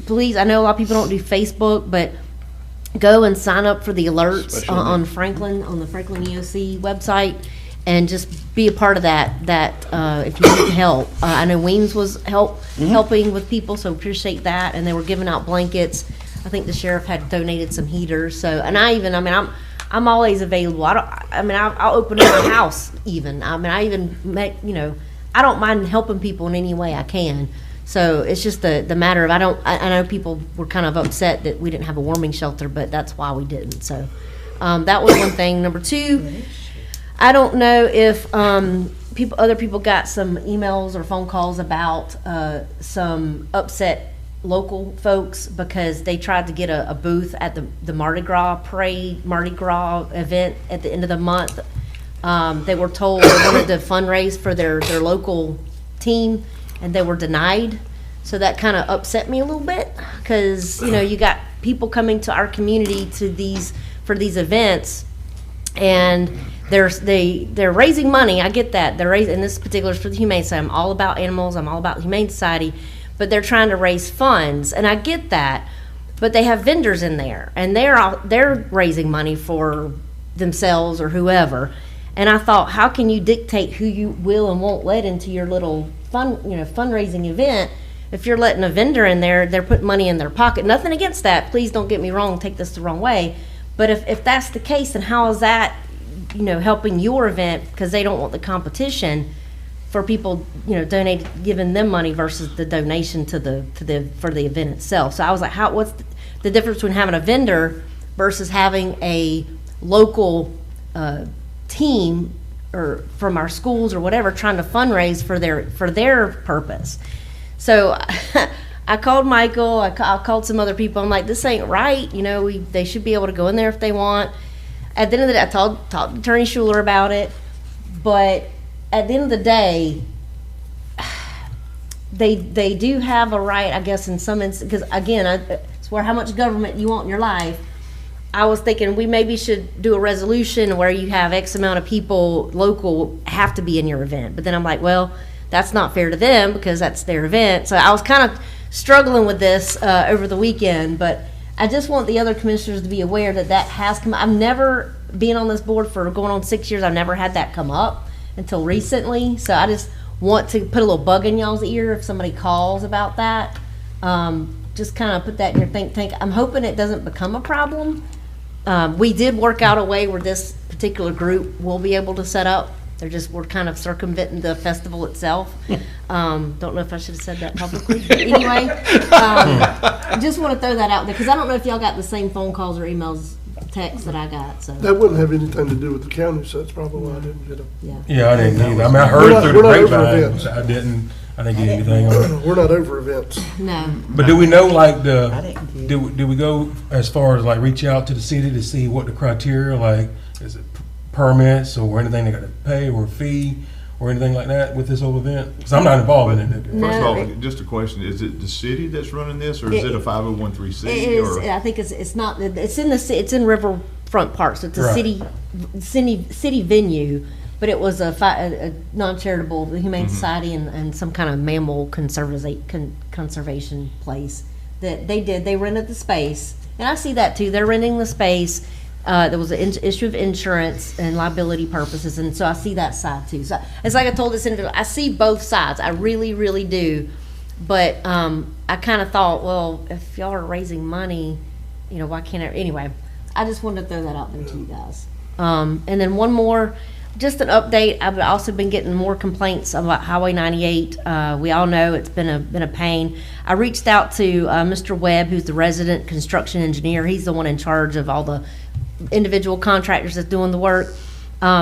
Please, I know a lot of people don't do Facebook, but go and sign up for the alerts on the Franklin EOC website, and just be a part of that if you need help. I know Weems was helping with people, so appreciate that, and they were giving out blankets. I think the sheriff had donated some heaters. So, and I'm always available. I'll open up a house even. I even make, I don't mind helping people in any way I can. So it's just the matter of, I know people were kind of upset that we didn't have a warming shelter, but that's why we didn't. So that was one thing. Number two, I don't know if other people got some emails or phone calls about some upset local folks because they tried to get a booth at the Mardi Gras event at the end of the month. They were told they wanted to fundraise for their local team, and they were denied. So that kind of upset me a little bit, because you got people coming to our community for these events, and they're raising money. I get that. They're raising, in this particular for the Humane Society. I'm all about animals. I'm all about the Humane Society. But they're trying to raise funds, and I get that. But they have vendors in there, and they're raising money for themselves or whoever. And I thought, how can you dictate who you will and won't let into your little fundraising event? If you're letting a vendor in there, they're putting money in their pocket. Nothing against that. Please don't get me wrong. Take this the wrong way. But if that's the case, then how is that, helping your event? Because they don't want the competition for people, giving them money versus the donation for the event itself. So I was like, what's the difference between having a vendor versus having a local team or from our schools or whatever trying to fundraise for their purpose? So I called Michael, I called some other people. I'm like, this ain't right. They should be able to go in there if they want. At the end of the day, I talked to Attorney Schuler about it, but at the end of the day, they do have a right, I guess, in some instances, because again, it's where how much government you want in your life. I was thinking we maybe should do a resolution where you have X amount of people local have to be in your event. But then I'm like, well, that's not fair to them because that's their event. So I was kind of struggling with this over the weekend, but I just want the other commissioners to be aware that has come. I've never been on this board for going on 6 years. I've never had that come up until recently. So I just want to put a little bug in y'all's ear if somebody calls about that. Just kind of put that in your think tank. I'm hoping it doesn't become a problem. We did work out a way where this particular group will be able to set up. We're kind of circumventing the festival itself. Don't know if I should have said that publicly. But anyway, just want to throw that out there because I don't know if y'all got the same phone calls or emails, texts that I got. So That wouldn't have anything to do with the county, so that's probably why I didn't get them. Yeah, I didn't either. I mean, I heard it through the grapevine, but I didn't get anything on it. We're not over events. no. But do we know, like, I didn't get it. do we go as far as, like, reach out to the city to see what the criteria, like, is it permits or anything they got to pay or fee or anything like that with this whole event? Because I'm not involved in it. First of No, all, just a question, is it the city that's running this, or is it a 501(c)(3)? It is. or- I think it's not. It's in it's in Riverfront Park, so it's a Right. city venue. But it was a non-charitable humane society and some kind of mammal conservation place that they did. They rented the space, and I see that too. They're renting the space. There was an issue of insurance and liability purposes, and so I see that side too. So it's like I told this individual, I see both sides. I really, really do. But I kind of thought, well, if y'all are raising money, why can't I? Anyway, I just wanted to throw that out there to you guys. And then one more, just an update. I've also been getting more complaints about Highway 98. We all know it's been a pain. I reached out to Mr. Webb, who's the resident construction engineer. He's the one in charge of all the individual contractors that's doing the work.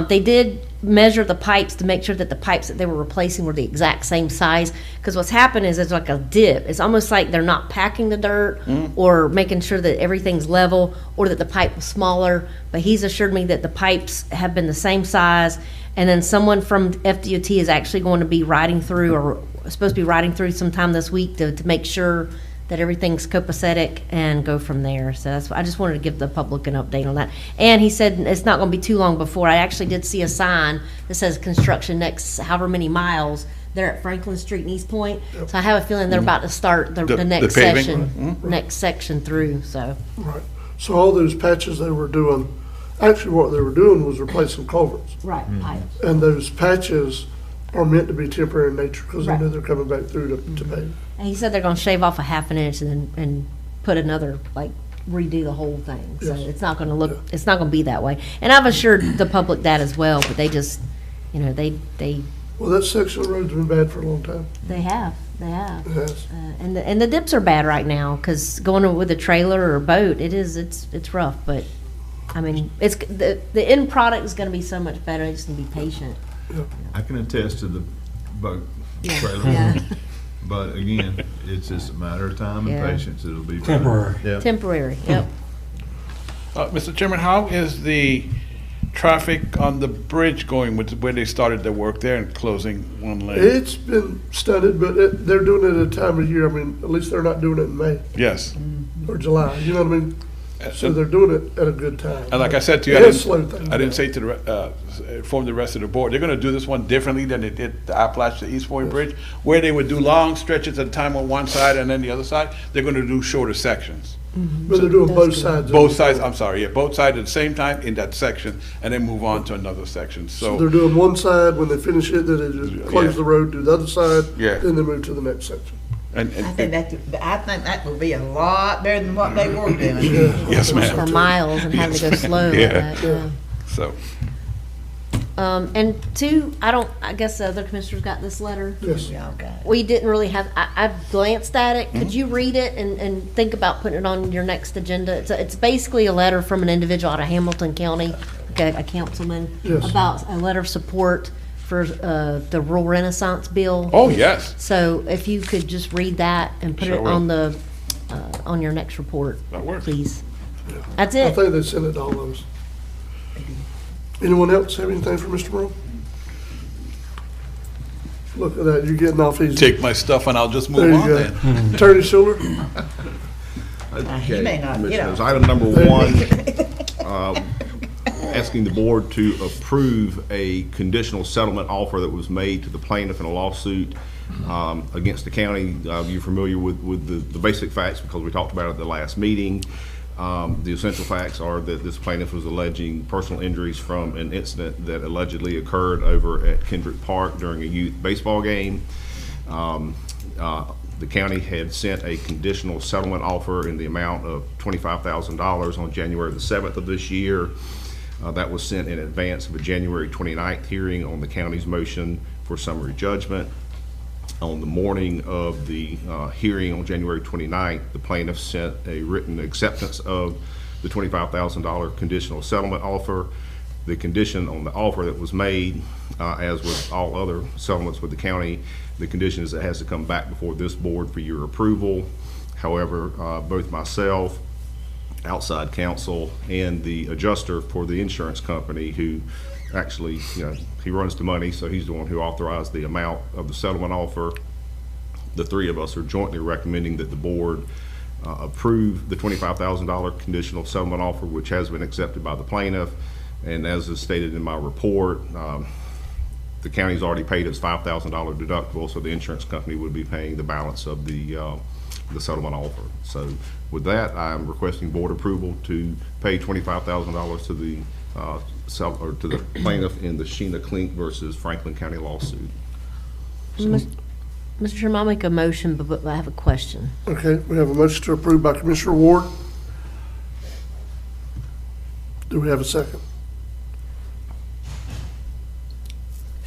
They did measure the pipes to make sure that the pipes that they were replacing were the exact same size, because what's happened is it's like a dip. It's almost like they're not packing the dirt or making sure that everything's level, or that the pipe was smaller. But he's assured me that the pipes have been the same size, and then someone from FDOT is actually going to be riding through, or supposed to be riding through sometime this week to make sure that everything's copacetic and go from there. So that's, I just wanted to give the public an update on that. And he said it's not going to be too long before. I actually did see a sign that says construction next however many miles. They're at Franklin Street and East Point. So I have a feeling they're about to start the next paving? section, next section through. So Right. So all those patches they were doing, actually what they were doing was replacing culverts. right, pipes. And those patches are meant to be temporary in nature because they Right. know they're coming back through to pave. And he said they're going to shave off a half an inch and put another, like, redo the whole thing. So Yes. it's not going to look, it's not going to be that way. And I've assured the public that as well, but they just, they Well, that section of the road's been bad for a long time. have. It has. And the dips are bad right now, because going with a trailer or a boat, it's rough. But I mean, it's the end product is going to be so much better. You just need to be patient. I can attest to the boat trailer. Yeah. But again, it's just a matter of time and Yeah. patience. It'll be Temporary. Yeah. Temporary. Yep. Mr. Chairman, how is the traffic on the bridge going with where they started their work there and closing one lane? It's been studied, but they're doing it at a time of year. I mean, at least they're not doing it in May Yes. or July. You know what I mean? So they're doing it at a good time. And like I said to you, It has slowed things I didn't down. say to inform the rest of the board, they're gonna do this one differently than they did the Appalachia East Point Bridge, where they would do long stretches at a time on one side and then the other side. They're gonna do shorter sections. But they're doing both sides. Both sides, I'm sorry, yeah, both sides at the same time in that section, and then move on to another section, So they're doing one side, when they finish it, then they just close Yeah. the road, do the other side. Yeah. Then they move to the next section. I think that will be a lot better than what they were doing. Yes, For ma'am. miles and having to go slow like Yeah. that. Yeah. So, And two, I guess the other commissioners got this letter. Yes. Y'all got it. We didn't really have, I've glanced at it. Could you read it and think about putting it on your next agenda? It's basically a letter from an individual out of Hamilton County, like a councilman, Yes. about a letter of support for the Rural Renaissance Bill. oh, yes, So if you could just read that and put Sure it will. on your next report, that works. please. That's I it. think they sent it to all of us. Anyone else have anything for Mr. Morrow? Look at that, you're getting off easy. Take my stuff and I'll just There move you on go. then. Attorney Schuler? He may not get Commissioners, off. item number one, asking the board to approve a conditional settlement offer that was made to the plaintiff in a lawsuit against the county. You're familiar with the basic facts because we talked about it at the last meeting. The essential facts are that this plaintiff was alleging personal injuries from an incident that allegedly occurred over at Kendrick Park during a youth baseball game. The county had sent a conditional settlement offer in the amount of $25,000 on January the 7th of this year. That was sent in advance of a January 29th hearing on the county's motion for summary judgment. On the morning of the hearing on January 29th, the plaintiff sent a written acceptance of the $25,000 conditional settlement offer. The condition on the offer that was made, as with all other settlements with the county, the condition is it has to come back before this board for your approval. However, both myself, outside counsel, and the adjuster for the insurance company, who actually, he runs the money, so he's the one who authorized the amount of the settlement offer. The three of us are jointly recommending that the board approve the $25,000 conditional settlement offer, which has been accepted by the plaintiff. And as is stated in my report, the county's already paid its $5,000 deductible, so the insurance company would be paying the balance of the settlement offer. So with that, I'm requesting board approval to pay $25,000 to the to the plaintiff in the Sheena Klink versus Franklin County lawsuit. Mr. Chairman, I'll make a motion, but I have a question. Okay, we have a motion to approve by Commissioner Ward. Do we have a second?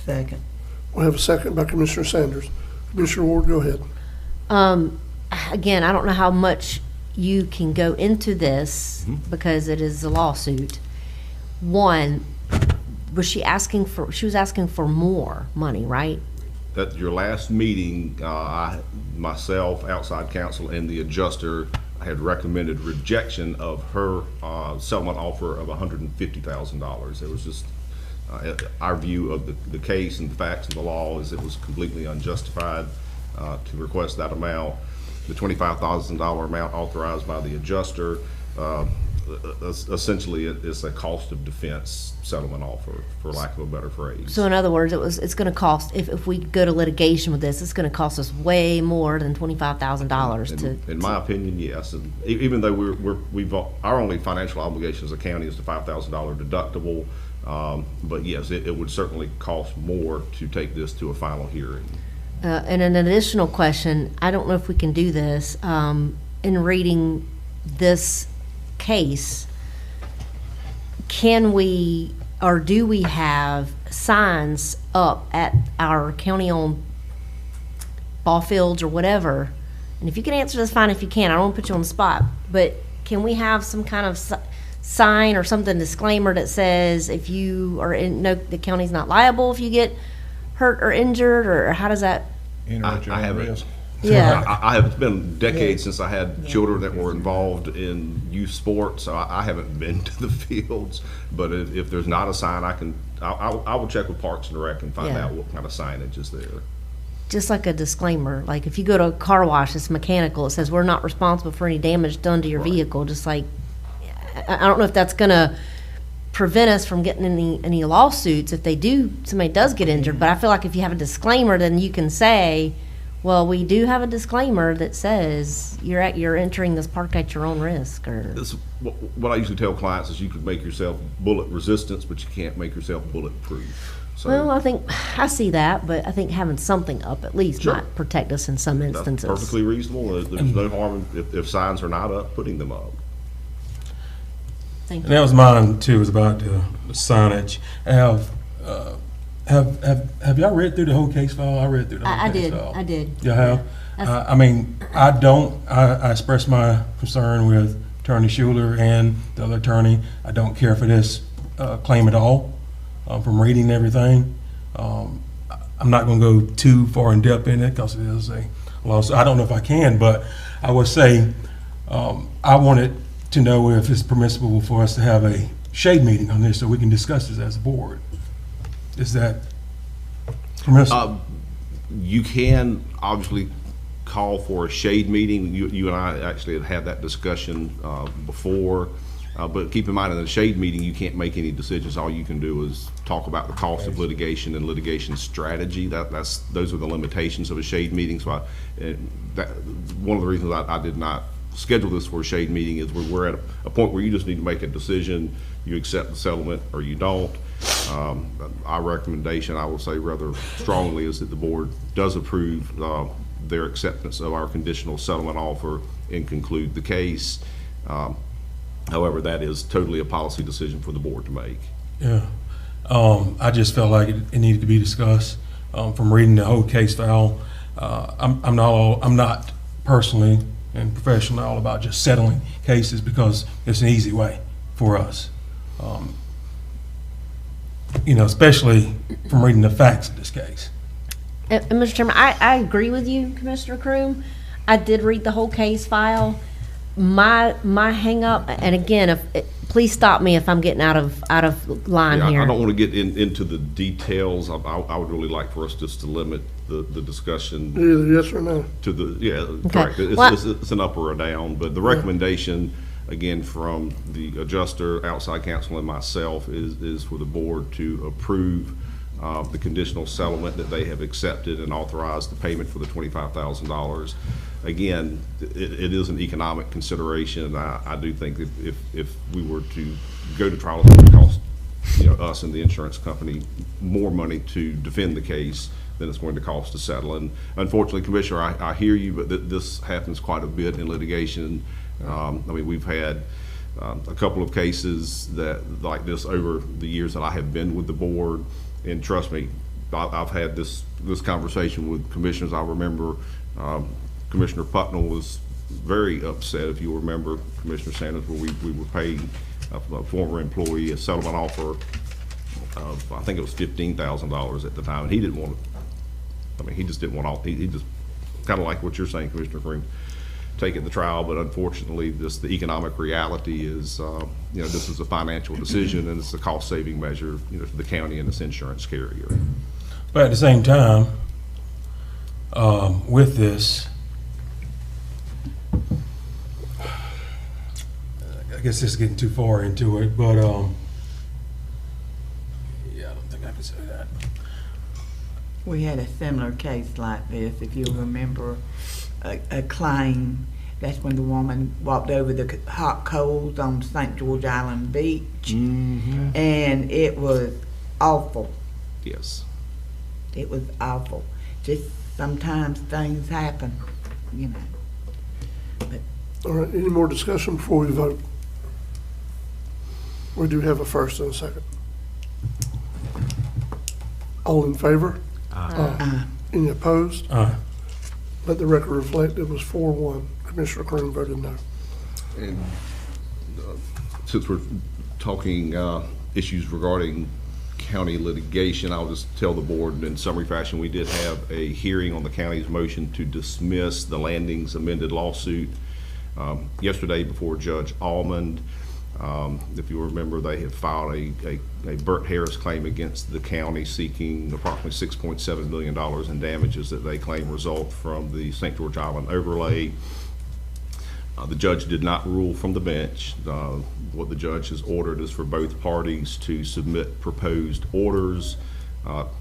Second. We have a second by Commissioner Sanders. Commissioner Ward, go ahead. Again, I don't know how much you can go into this because it is a lawsuit. One, she was asking for more money, right? At your last meeting, myself, outside counsel, and the adjuster had recommended rejection of her settlement offer of $150,000. It was just our view of the case and the facts of the law is it was completely unjustified to request that amount. The $25,000 amount authorized by the adjuster, essentially it's a cost of defense settlement offer, for lack of a better phrase. So in other words, it's going to cost, if we go to litigation with this, it's going to cost us way more than $25,000 In my opinion, yes. And even though we've our only financial obligation as a county is the $5,000 deductible, but yes, it would certainly cost more to take this to a final hearing. And an additional question, I don't know if we can do this, in reading this case, can we, or do we have signs up at our county-owned ball fields or whatever? And if you can answer this, fine. If you can't, I don't want to put you on the spot, but can we have some kind of sign or something, disclaimer that says if you are in, no, the county's not liable if you get hurt or injured, or how does that? I haven't. Yeah. I have, it's been decades since I had children that were involved in youth sports, so I haven't been to the fields. But if there's not a sign, I will check with Parks and Rec and find out what kind of signage is there. Just like a disclaimer, like if you go to a car wash, it's mechanical, it says we're not responsible for any damage done to your vehicle. Just like, I don't know if that's gonna prevent us from getting any lawsuits if somebody does get injured, but I feel like if you have a disclaimer, then you can say, well, we do have a disclaimer that says you're entering this park at your own risk. Or what I usually tell clients is you could make yourself bullet resistant, but you can't make yourself bulletproof. So, well, I think I see that, but I think having something up at least might protect us in some instances. That's perfectly reasonable. There's no harm if signs are not up, putting them up. Thank you. And that was mine too, was about the signage. Have y'all read through the whole case file? I read through the whole case file. I did. You have? I mean, I expressed my concern with Attorney Schuler and the other attorney. I don't care for this claim at all from reading everything. I'm not going to go too far in depth in it because it is a lawsuit. I don't know if I can, but I would say I wanted to know if it's permissible for us to have a shade meeting on this so we can discuss this as a board. Is that permissible? You can obviously call for a shade meeting. You and I actually had that discussion before, but keep in mind in the shade meeting you can't make any decisions. All you can do is talk about the cost of litigation and litigation strategy. Those are the limitations of a shade meeting. So one of the reasons I did not schedule this for a shade meeting is we're at a point where you just need to make a decision. You accept the settlement or you don't. Our recommendation, I will say rather strongly, is that the board does approve their acceptance of our conditional settlement offer and conclude the case. However, that is totally a policy decision for the board to make. Yeah. I just felt like it needed to be discussed. From reading the whole case file, I'm not personally and professionally all about just settling cases because it's an easy way for us. Especially from reading the facts of this case. And Mr. Chairman, I agree with you, Commissioner Croom. I did read the whole case file. My hang up, and again, please stop me if I'm getting out of line here. I don't want to get into the details. I would really like for us just to limit the discussion. Either yes or no. To the, Okay. Correct. Well, It's an up or a down, but the recommendation, again, from the adjuster, outside counsel, and myself is for the board to approve the conditional settlement that they have accepted and authorized the payment for the $25,000. Again, it is an economic consideration. I do think that if we were to go to trial, it would cost us and the insurance company more money to defend the case than it's going to cost to settle. And unfortunately, Commissioner, I hear you, but this happens quite a bit in litigation. We've had a couple of cases like this over the years that I have been with the board, and trust me, I've had this conversation with commissioners. I remember Commissioner Putnam was very upset, if you remember, Commissioner Sanders, where we were paying a former employee a settlement offer of, I think it was $15,000 at the time, and he didn't want to, he just didn't want all, he just, kind of like what you're saying, Commissioner Green, take it to trial, but unfortunately, the economic reality is, this is a financial decision, and it's a cost-saving measure, for the county and its insurance carrier. But at the same time, with this, I guess this is getting too far into it, but yeah, I don't think I can say that. We had a similar case like this, if you remember, a claim. That's when the woman walked over the hot coals on St. George Island Beach. Mm-hmm. And it was awful. Yes. It was awful. Just sometimes things happen, But All right, any more discussion before we vote? We do have a first and a second. All in favor? Any opposed? Let the record reflect it was 4-1. Commissioner Croom voted no. And since we're talking issues regarding county litigation, I'll just tell the board in summary fashion, we did have a hearing on the county's motion to dismiss the Landings amended lawsuit yesterday before Judge Almond. If you remember, they had filed a Burt Harris claim against the county seeking approximately $6.7 million in damages that they claim result from the St. George Island overlay. The judge did not rule from the bench. What the judge has ordered is for both parties to submit proposed orders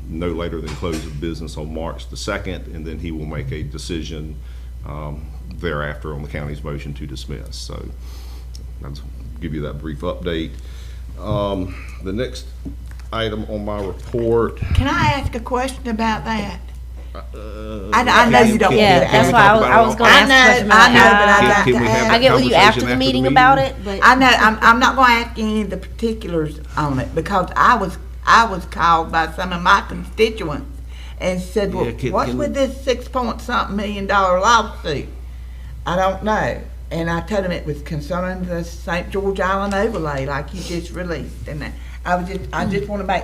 no later than close of business on March the 2nd, and then he will make a decision thereafter on the county's motion to dismiss. So I'll give you that brief update. The next item on my report. can I ask a question about that? I know you don't. Yeah, that's why I was going to ask a question about I know, but I get with you after the meeting about it, but. I know, I'm not going to ask any of the particulars on it, because I was called by some of my constituents and said, well, what's with this $6-point-something million lawsuit? I don't know. And I told them it was concerning the St. George Island overlay, like you just released. And I just want to make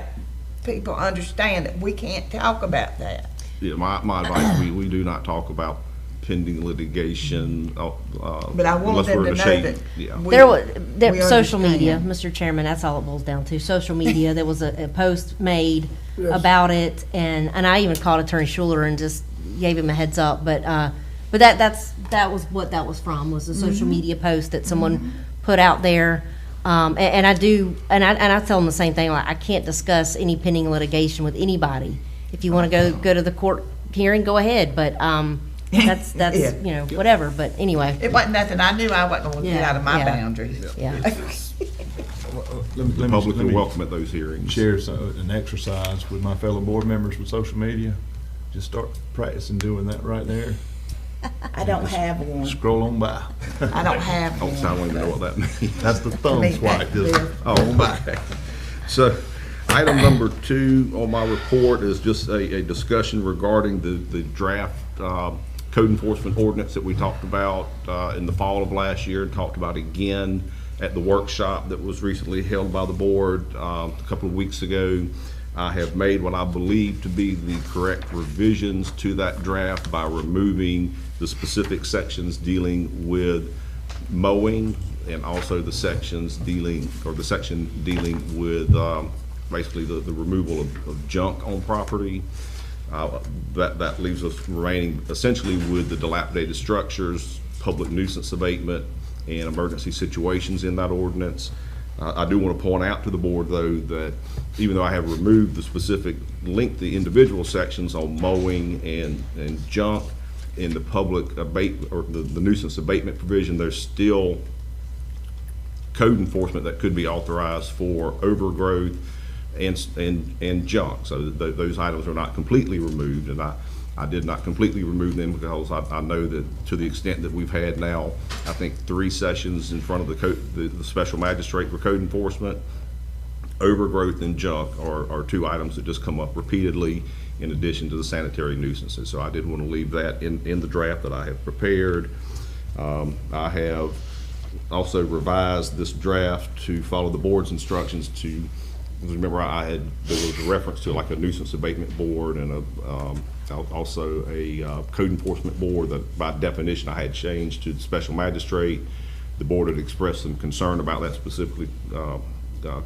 people understand that we can't talk about that. Yeah, my advice, we do not talk about pending litigation. But I want them to know that. Yeah. Social media, Mr. Chairman, that's all it boils down to. Social media, there was a post made about it, and I even called Attorney Schuler and just gave him a heads up, but that was what that was from, was a social media post that someone put out there. And I tell them the same thing, like, I can't discuss any pending litigation with anybody. If you want to go to the court hearing, go ahead, but that's Yeah. Whatever, but anyway. It wasn't nothing. I knew I wasn't going to get out of my boundaries. Yeah. let me The public let are me welcome at those hearings. share an exercise with my fellow board members with social media. Just start practicing doing that right there. I don't have one. Scroll on by. I don't have Oh, one. so I don't even know what that means. That's the thumb Me, swipe. that's Just there. Oh, okay. So, item number 2 on my report is just a discussion regarding the draft code enforcement ordinance that we talked about in the fall of last year, and talked about again at the workshop that was recently held by the board a couple of weeks ago. I have made what I believe to be the correct revisions to that draft by removing the specific sections dealing with mowing, and also the sections dealing, or the section dealing with basically the removal of junk on property. That leaves us remaining essentially with the dilapidated structures, public nuisance abatement, and emergency situations in that ordinance. I do want to point out to the board, though, that even though I have removed the specific lengthy individual sections on mowing and junk in the public abate, or the nuisance abatement provision, there's still code enforcement that could be authorized for overgrowth and junk. So those items are not completely removed, and I did not completely remove them because I know that to the extent that we've had now, I think 3 sessions in front of the special magistrate for code enforcement, overgrowth and junk are 2 items that just come up repeatedly in addition to the sanitary nuisances. So I did want to leave that in the draft that I have prepared. I have also revised this draft to follow the board's instructions to, remember there was a reference to like a nuisance abatement board and also a code enforcement board that by definition I had changed to the special magistrate. The board had expressed some concern about that, specifically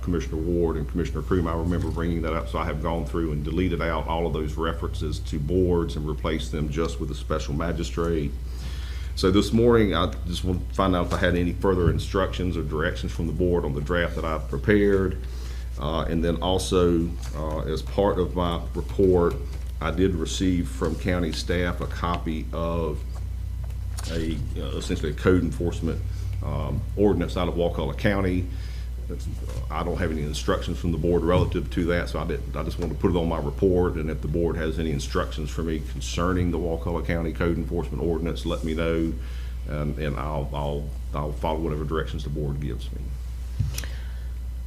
Commissioner Ward and Commissioner Cream. I remember bringing that up, so I have gone through and deleted out all of those references to boards and replaced them just with a special magistrate. So this morning, I just want to find out if I had any further instructions or directions from the board on the draft that I've prepared. And then also, as part of my report, I did receive from county staff a copy of essentially a code enforcement ordinance out of Wakulla County. I don't have any instructions from the board relative to that, so I just want to put it on my report, and if the board has any instructions for me concerning the Wakulla County code enforcement ordinance, let me know, and I'll follow whatever directions the board gives me.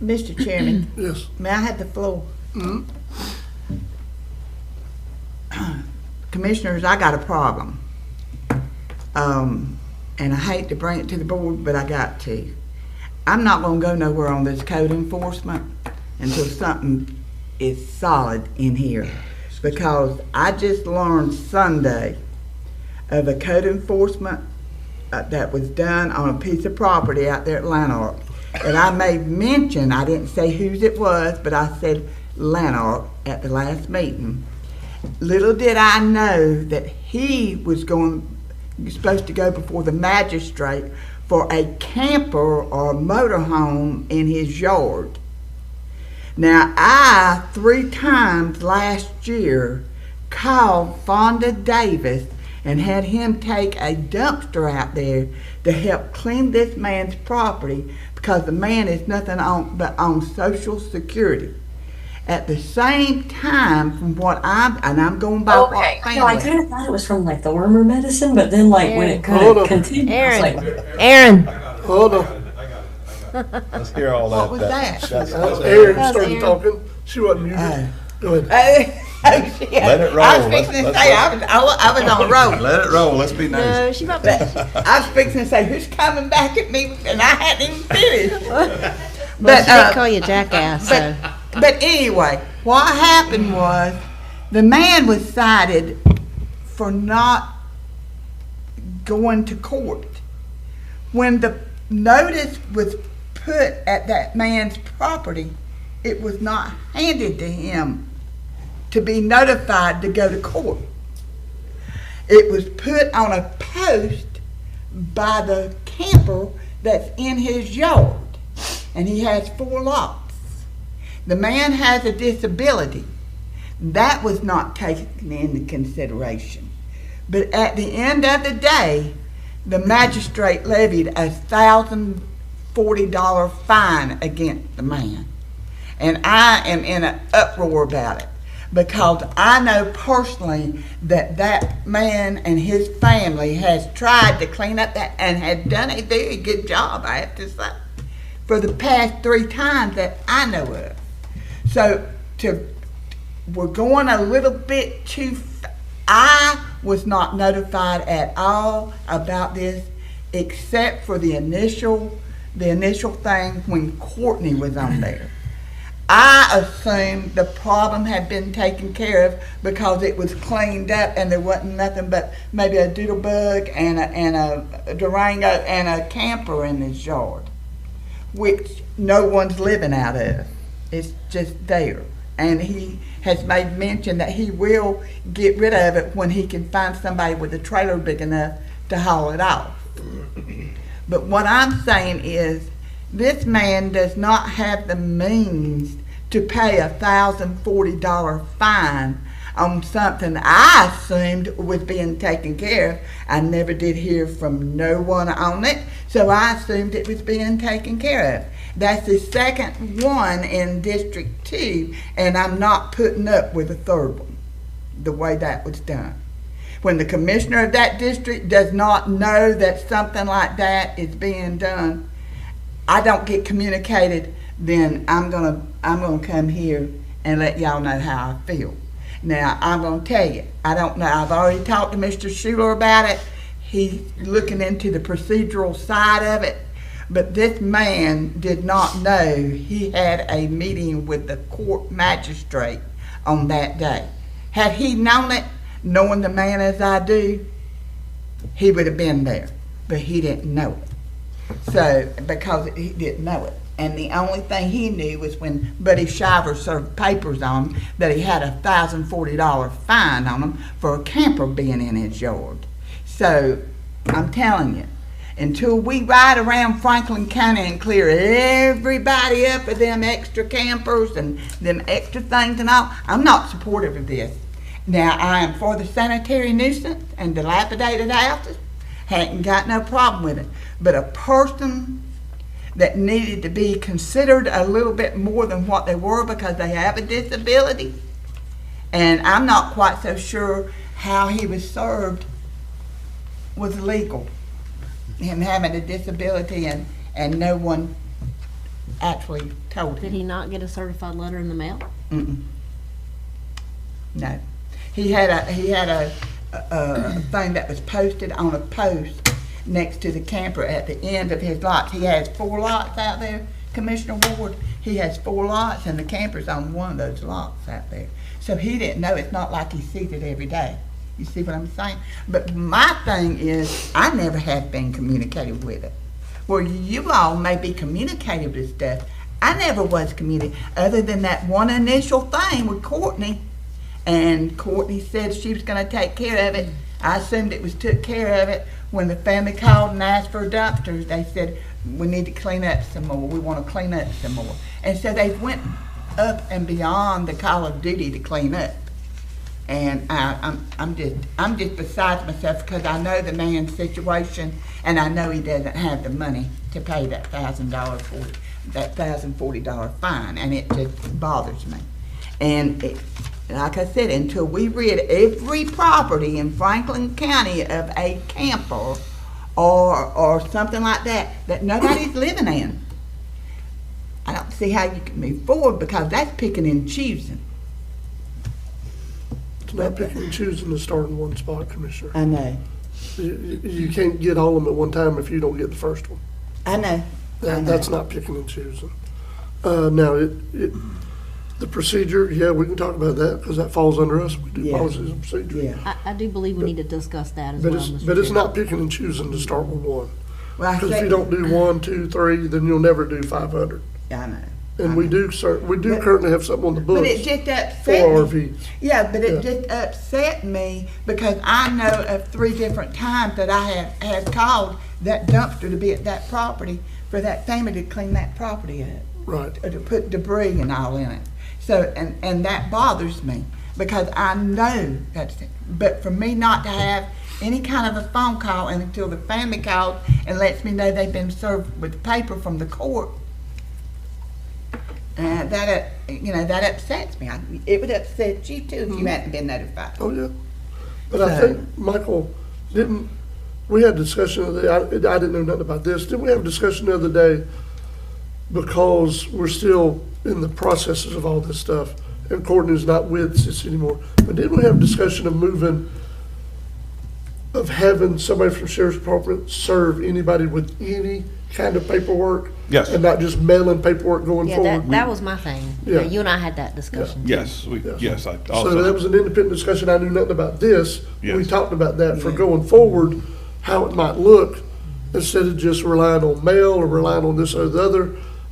Mr. Chairman. Yes. May I have the floor? Mhm. Commissioners, I got a problem. And I hate to bring it to the board, but I got to. I'm not gonna go nowhere on this code enforcement until something is solid in here. Because I just learned Sunday of a code enforcement that was done on a piece of property out there at Lanark. And I made mention, I didn't say whose it was, but I said Lanark at the last meeting. Little did I know that he was supposed to go before the magistrate for a camper or a motorhome in his yard. Now, I 3 times last year called Fonda Davis and had him take a dumpster out there to help clean this man's property because the man is nothing but on Social Security. At the same time, from what I'm going by what Okay, family. no, I kind of thought it was from like the wormer medicine, but then like when it kind Hold of on. continued, it's like, Aaron, Hold on. let's hear all that. What was that? Aaron started talking. She wasn't muted. Go ahead. Let it roll. I was fixing to say, I was on a roll. Let it roll. Let's be nice. no, she might be. I was fixing to say, who's coming back at me? And I hadn't even finished. Well, she did call you a jackass, so. But anyway, what happened was the man was cited for not going to court. When the notice was put at that man's property, it was not handed to him to be notified to go to court. It was put on a post by the camper that's in his yard, and he has 4 lots. The man has a disability. That was not taken into consideration. But at the end of the day, the magistrate levied $1,000 $140 fine against the man. And I am in an uproar about it because I know personally that that man and his family has tried to clean up that and had done a very good job, I have to say, for the past 3 times that I know of. So we're going a little bit too I was not notified at all about this except for the initial thing when Courtney was on there. I assumed the problem had been taken care of because it was cleaned up and there wasn't nothing but maybe a doodle bug and a Durango and a camper in his yard, which no one's living out of. It's just there. And he has made mention that he will get rid of it when he can find somebody with a trailer big enough to haul it off. But what I'm saying is, this man does not have the means to pay $1,040 fine on something I assumed was being taken care of. I never did hear from no one on it, so I assumed it was being taken care of. That's the second one in District 2, and I'm not putting up with a third one, the way that was done. When the commissioner of that district does not know that something like that is being done, I don't get communicated, then I'm gonna come here and let y'all know how I feel. Now, I'm gonna tell you, I don't know, I've already talked to Mr. Schuler about it. He's looking into the procedural side of it, but this man did not know he had a meeting with the court magistrate on that day. Had he known it, knowing the man as I do, he would have been there, but he didn't know it. So, because he didn't know it. And the only thing he knew was when Buddy Shiver served papers on him that he had a $1,040 fine on him for a camper being in his yard. So, I'm telling you, until we ride around Franklin County and clear everybody up of them extra campers and them extra things and all, I'm not supportive of this. Now, I am for the sanitary nuisance and dilapidated houses. Hadn't got no problem with it. But a person that needed to be considered a little bit more than what they were because they have a disability, and I'm not quite so sure how he was served was legal. Him having a disability and no one actually told him. Did he not get a certified letter in the mail? Mm-mm. No. He had a thing that was posted on a post next to the camper at the end of his lots. He has 4 lots out there, Commissioner Ward. He has 4 lots, and the camper's on one of those lots out there. So he didn't know. It's not like he sees it every day. You see what I'm saying? But my thing is, I never have been communicated with it. Well, you all may be communicated with stuff. I never was communicated, other than that one initial thing with Courtney. And Courtney said she was going to take care of it. I assumed it was took care of it. When the family called and asked for dumpsters, they said, we need to clean up some more. We want to clean up some more. And so they went up and beyond the call of duty to clean up. And I'm just beside myself because I know the man's situation, and I know he doesn't have the money to pay that $1,040 fine, and it just bothers me. And like I said, until we rid every property in Franklin County of a camper or something like that nobody's living in, I don't see how you can move forward, because that's picking and choosing. It's not picking and choosing to start in one spot, Commissioner. I know. You can't get all of them at one time if you don't get the first one. I know. That's not picking and choosing. Now, the procedure, yeah, we can talk about that because that falls under us. We do policies and procedures. Yeah. I do believe we need to discuss that as well, Mr. But it's Chair. not picking and choosing to start with one. Well, Because if you don't do 1, 2, 3, then you'll never do 500. I know. And we do currently have something on the books But it just upset for me. RVs. Yeah, but it just upset me because I know of 3 different times that I have called that dumpster to be at that property for that family to clean that property up. Right. To put debris and all in it. So, and that bothers me because I know that's it. But for me not to have any kind of a phone call until the family calls and lets me know they've been served with paper from the court. That upsets me. It would upset you too if you hadn't been notified. Oh, yeah. But I think, Michael, we had a discussion the other day, I didn't know nothing about this. Didn't we have a discussion the other day, because we're still in the processes of all this stuff, and Courtney's not with us anymore, but didn't we have a discussion of having somebody from Sheriff's Department serve anybody with any kind of paperwork? Yes. And not just mailing paperwork going Yeah, forward? that was my thing. Yeah. You and I had that discussion. too. Yes, yes, I So that also, was an independent discussion. I knew nothing about this. We Yes. talked about that for going forward, how it might look, instead of just relying on mail or relying on this or the other.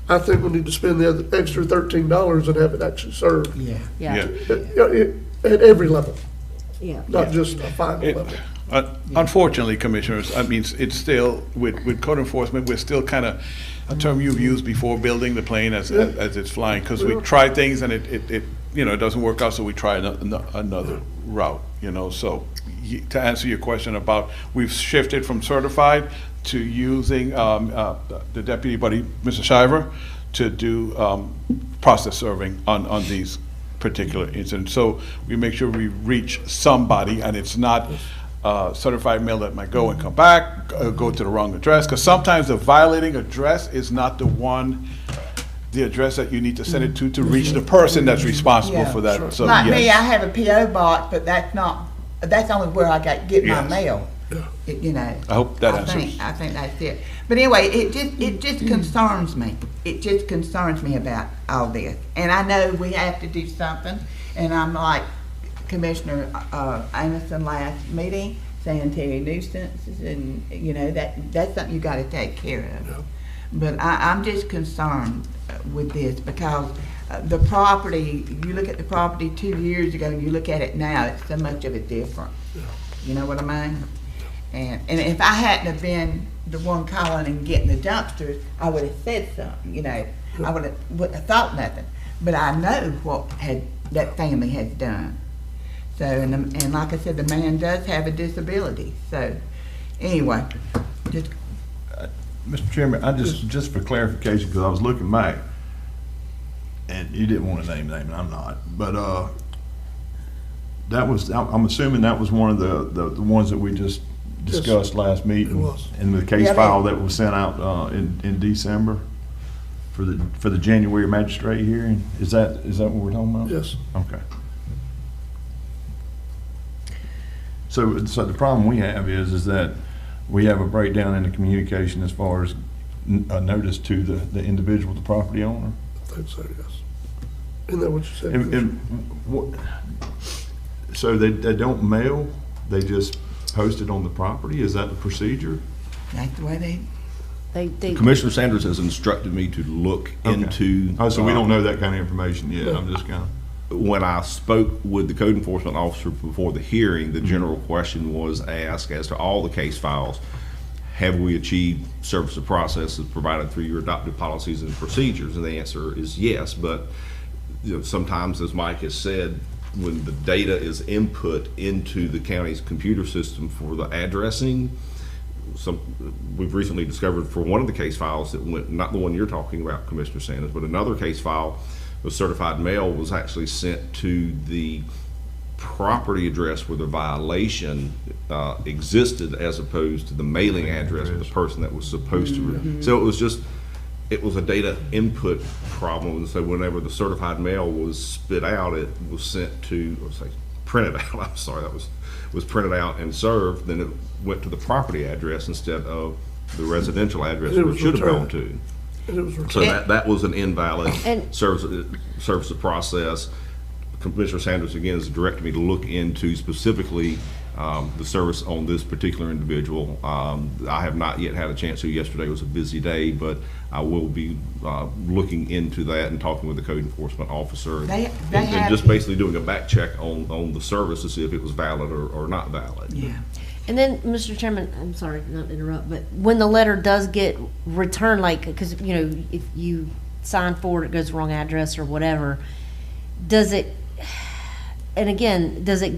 I think we need to spend the other extra $13 and have it actually served Yeah. Yeah, at every level, yeah. not just a final it, level. unfortunately, Commissioners, I mean, it's still, with code enforcement, we're still kind of, a term you've used before, building the plane as it's flying, because we try things and it doesn't work out, so we try another route, so to answer your question about, we've shifted from certified to using the deputy buddy, Mr. Shiver, to do process serving on these particular incidents. So we make sure we reach somebody, and it's not certified mail that might go and come back, go to the wrong address, because sometimes the violating address is not the address that you need to send it to reach the person that's responsible for that. So, Like me, yes. I have a P.O. box, but that's only where I get my Yes. mail. I hope that answers. I think that's it. But anyway, it just concerns me. It just concerns me about all this. And I know we have to do something, and I'm like Commissioner Amison last meeting, sanitary nuisances, and that's something you gotta take care of. But I'm just concerned with this because the property, you look at the property 2 years ago and you look at it now, it's so much of it different. You know what I mean? And if I hadn't have been the one calling and getting the dumpsters, I would have said something, I wouldn't have thought nothing. But I know what that family has done. So, and like I said, the man does have a disability. So, anyway, just Mr. Chairman, just for clarification, because I was looking back, and you didn't want to name name, and I'm not, but I'm assuming that was one of the ones that we just discussed last meeting. It was. In the case file that was sent out in December for the January magistrate hearing. Is that what we're talking about? Yes. Okay. So the problem we have is that we have a breakdown in the communication as far as a notice to the individual, the property owner. I think so, yes. Isn't that what you said? So they don't mail, they just post it on the property? Is that the procedure? that's the way They Commissioner Sanders has instructed me to look into. Oh, so we don't know that kind of information yet. I'm just kind of. When I spoke with the code enforcement officer before the hearing, the general question was asked as to all the case files, have we achieved service of process as provided through your adopted policies and procedures? And the answer is yes, but sometimes, as Mike has said, when the data is input into the county's computer system for the addressing, we've recently discovered for one of the case files that went, not the one you're talking about, Commissioner Sanders, but another case file, the certified mail was actually sent to the property address where the violation existed, as opposed to the mailing address of the person that was supposed to. So it was a data input problem. And so whenever the certified mail was spit out, it was sent to, printed out, I'm sorry, that was printed out and served, then it went to the property address instead of the residential address where it should have gone to. So that was an invalid service of process. Commissioner Sanders again has directed me to look into specifically the service on this particular individual. I have not yet had a chance to. Yesterday was a busy day, but I will be looking into that and talking with the code enforcement officer and just basically doing a back check on the service to see if it was valid or not valid. Yeah. And then, Mr. Chairman, I'm sorry not to interrupt, but when the letter does get returned, because, if you sign for it, it goes to the wrong address or whatever, does it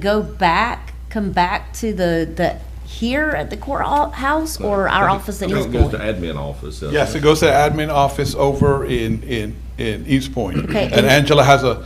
go back, come back to the here at the courthouse or our office in I think East it goes to Point? admin office. doesn't Yes, it goes to the admin office over in East Point. Okay, And and- Angela has a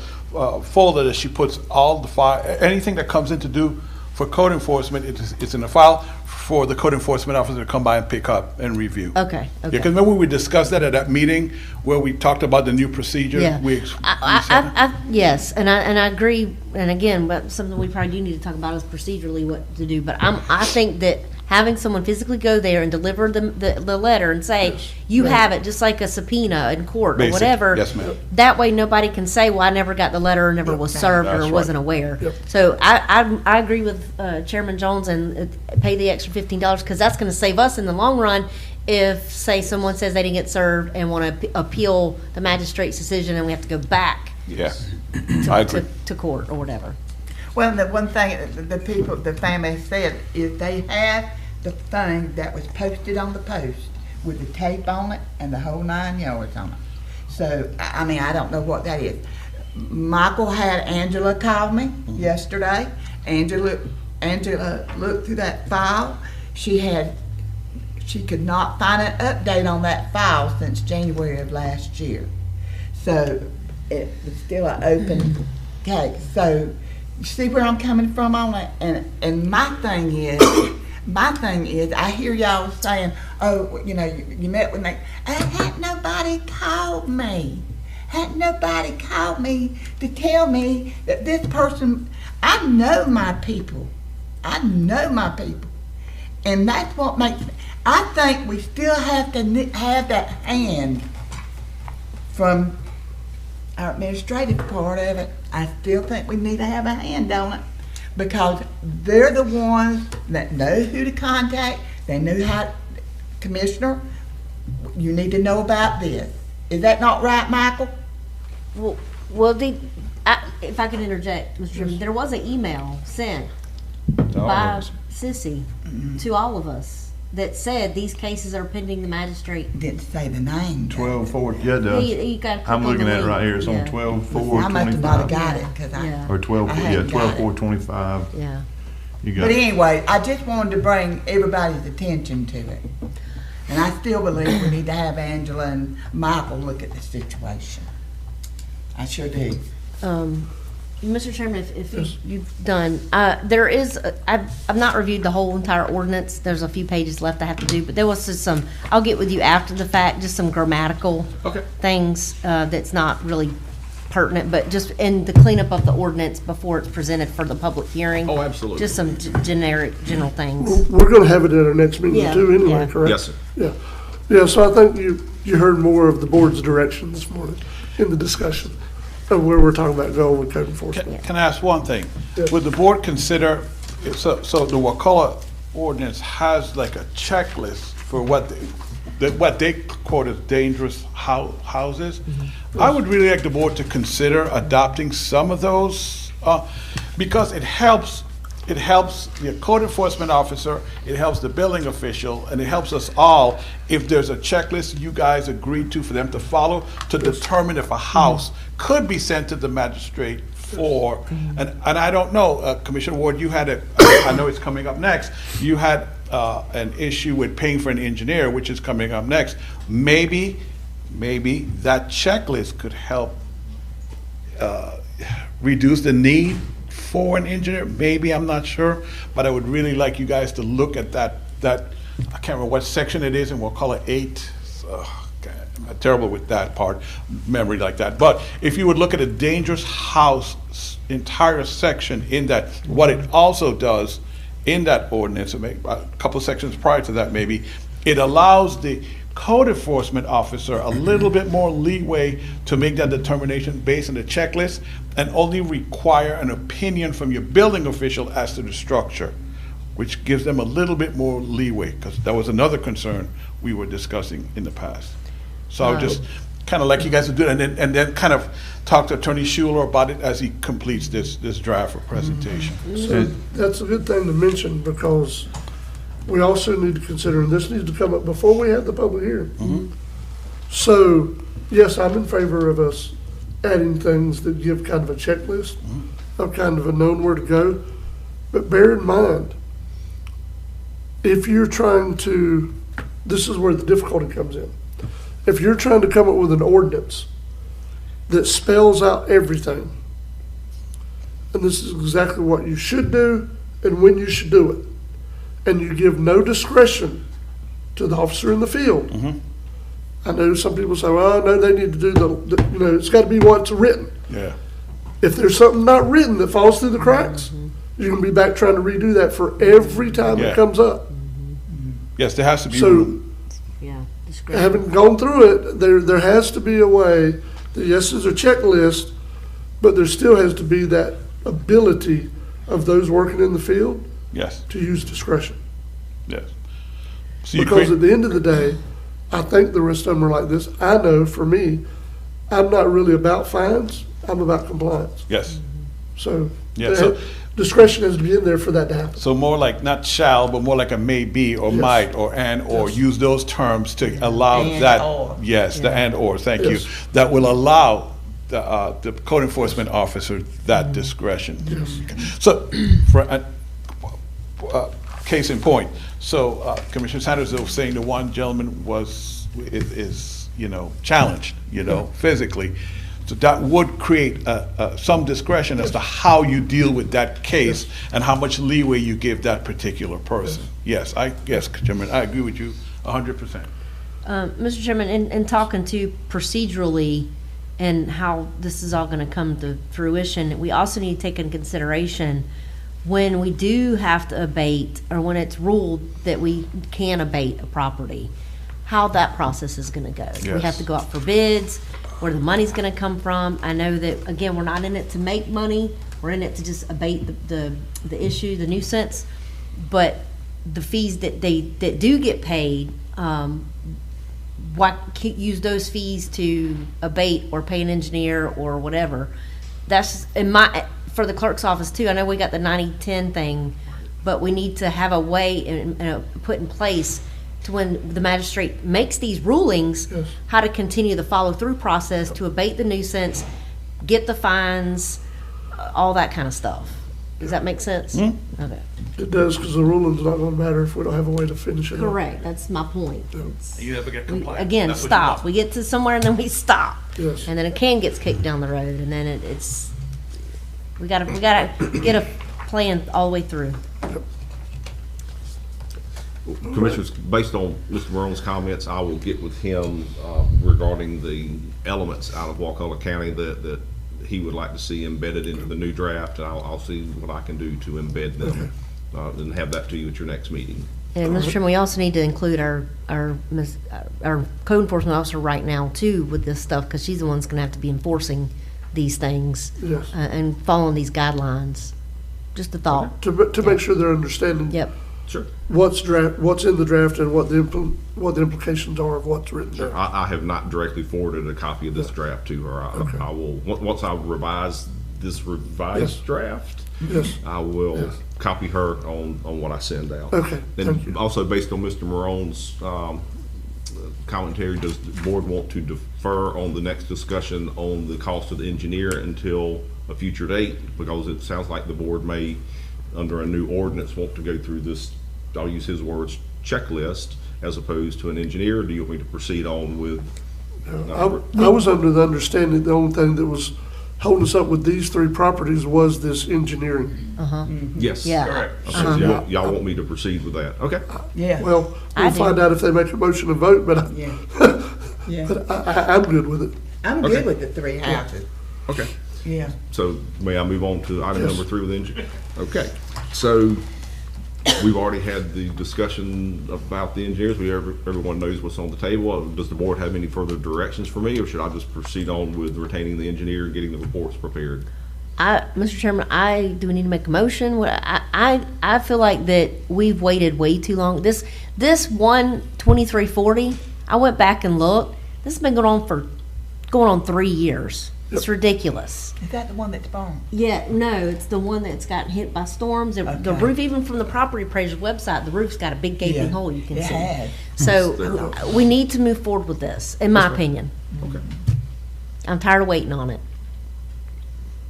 folder that she puts all the file, anything that comes in to do for code enforcement, it's in a file for the code enforcement officer to come by and pick up and review. Okay, Yeah, okay. because remember we discussed that at that meeting where we talked about the new procedure? Yeah. We said that? Yes, and I agree, and again, but something we probably do need to talk about is procedurally what to do, but I think that having someone physically go there and deliver the letter and say, you have it, just like a subpoena in court or Basic. whatever. Yes, ma'am. That way, nobody can say, well, I never got the letter, or never was served, That's or right. wasn't aware. Yep. So I agree with Chairman Jones and pay the extra $15, because that's gonna save us in the long run if, say, someone says they didn't get served and wanna appeal the magistrate's decision, and we have to go back Yeah, I agree. to court or whatever. Well, the one thing the family said is they have the thing that was posted on the post with the tape on it and the whole 9 yards on it. So, I mean, I don't know what that is. Michael had Angela call me yesterday. Angela looked through that file. She could not find an update on that file since January of last year. So it was still an open case. So you see where I'm coming from on it? And my thing is, I hear y'all saying, oh, you know, you met with me. Hadn't nobody called me. Hadn't nobody called me to tell me that this person, I know my people. I know my people. And that's what makes, I think we still have to have that hand from our administrative part of it. I still think we need to have a hand on it, because they're the ones that know who to contact. They know how, Commissioner, you need to know about this. Is that not right, Michael? Well, if I could interject, Mr. Chairman, there was an email sent by Sissy to all of us that said these cases are pending the magistrate. Didn't say the name. 12/4, yeah, it does. You gotta click I'm on looking the at it link. right here, it's on Yeah. 12/4/25. I must have not have got it, because Yeah. Or 12, I yeah, hadn't got it. 12/4/25. Yeah. You got But it. anyway, I just wanted to bring everybody's attention to it. And I still believe we need to have Angela and Michael look at the situation. I sure do. Mr. Chairman, if you've done, there is, I've not reviewed the whole entire ordinance. There's a few pages left I have to do, but there was just some, I'll get with you after the fact, just some grammatical things that's not really pertinent, but just in the cleanup of the ordinance before it's presented for the public hearing. Oh, absolutely. Just some general things. We're gonna have it at our next meeting Yeah, too anyway, yeah. correct? Yes, sir. Yeah, yeah, so I think you heard more of the board's direction this morning in the discussion of where we're talking about going with code enforcement. Can I ask one thing? Yeah. Would the board consider, so the Wakulla ordinance has like a checklist for what they quote as dangerous houses? I would really like the board to consider adopting some of those, because it helps the code enforcement officer, it helps the building official, and it helps us all if there's a checklist you guys agreed to for them to follow to determine if a house could be sent to the magistrate for, and I don't know, Commissioner Ward, you had I know it's coming up next, you had an issue with paying for an engineer, which is coming up next. Maybe that checklist could help reduce the need for an engineer. Maybe, I'm not sure, but I would really like you guys to look at that, I can't remember what section it is, and we'll call it 8. I'm terrible with that part, memory like that. But if you would look at a dangerous house entire section in that, what it also does in that ordinance, a couple of sections prior to that maybe, it allows the code enforcement officer a little bit more leeway to make that determination based on the checklist and only require an opinion from your building official as to the structure, which gives them a little bit more leeway, because that was another concern we were discussing in the past. So I would just kind of like you guys to do it, and then kind of talk to Attorney Schuler about it as he completes this draft or presentation. So that's a good thing to mention, because we also need to consider, and this needs to come up before we have the public hearing. So, yes, I'm in favor of us adding things that give kind of a checklist of kind of a known where to go. But bear in mind, if you're trying to, this is where the difficulty comes in. If you're trying to come up with an ordinance that spells out everything, and this is exactly what you should do and when you should do it, and you give no discretion to the officer in the field. I know some people say, well, no, they need to do the it's got to be what's written. Yeah. If there's something not written that falls through the cracks, you're going to be back trying to redo that for every time Yeah. it comes up. Yes, there has to be So, room. Yeah, discretion. having gone through it, there has to be a way that, yes, there's a checklist, but there still has to be that ability of those working in the field Yes, to use discretion. yes. So you Because create- at the end of the day, I think the rest of them are like this. I know for me, I'm not really about fines, I'm about compliance. Yes. So, Yeah, so- discretion has to be in there for that to happen. So more like not shall, but more like a may be or Yes. might or and or Yes. use those terms to allow And that. or. Yes, the and or, thank you. Yes. That will allow the code enforcement officer that discretion. So, for case in point, so Commissioner Sanders was saying the one gentleman is challenged, physically. So that would create some discretion as to how you deal with that case and how much leeway you give that particular person. Yes, Chairman, I agree with you 100%. Mr. Chairman, in talking to procedurally and how this is all going to come to fruition, we also need to take into consideration when we do have to abate, or when it's ruled that we can abate a property, how that process is going to go. We have Yes. to go out for bids, where the money's going to come from. I know that, again, we're not in it to make money, we're in it to just abate the issue, the nuisance, but the fees that do get paid, why can't use those fees to abate or pay an engineer or whatever? That's for the clerk's office too. I know we got the 90-10 thing, but we need to have a way put in place to when the magistrate makes these rulings, Yes. how to continue the follow-through process to abate the nuisance, get the fines, all that kind of stuff. Does that make sense? Okay. It does, because the ruling's not going to matter if we don't have a way to finish it. Correct, that's my point. You never get We- compliant. Again, That's what you stop. want. We get to somewhere and then we stop. Yes. And then a can gets kicked down the road, and then it's, we gotta get a plan all the way through. Commissioners, based on Mr. Marone's comments, I will get with him regarding the elements out of Wakulla County that he would like to see embedded into the new draft, and I'll see what I can do to embed them, and have that to you at your next meeting. And Mr. Chairman, we also need to include our code enforcement officer right now too with this stuff, because she's the one that's gonna have to be enforcing these things Yes. and following these guidelines. Just a thought. To make sure they're understanding. Yep. Sure. What's in the draft and what the implications are of what's written there. I have not directly forwarded a copy of this draft to her. I will, once I revise this revised Yes. draft, Yes. I will Yes. copy her on what I send out. Okay, thank you. And also, based on Mr. Marone's commentary, does the board want to defer on the next discussion on the cost of the engineer until a future date? Because it sounds like the board may, under a new ordinance, want to go through this, I'll use his words, checklist, as opposed to an engineer. Do you want me to proceed on with? I was under the understanding the only thing that was holding us up with these three properties was this engineering. Yes. Yeah. Correct. Okay, y'all want me to proceed with that? Okay. Yeah, Well, I we'll do. find out if they make a motion to vote, but yeah, yeah. but I'm good with it. I'm Okay. good with the three houses. Okay. Yeah. So may I move on to item Yes. number 3 with the engineer? Okay. So we've already had the discussion about the engineers. Everyone knows what's on the table. Does the board have any further directions for me, or should I just proceed on with retaining the engineer and getting the reports prepared? Mr. Chairman, do we need to make a motion? I feel like that we've waited way too long. This 2340, I went back and looked. This has been going on 3 years. It's ridiculous. Is that the one that's burned? Yeah, no, it's the one that's gotten hit by storms. The Okay. roof, even from the property appraiser's website, the roof's got a big gaping Yeah, hole you can it see. had. So we need to move forward with this, in my opinion. Okay. I'm tired of waiting on it.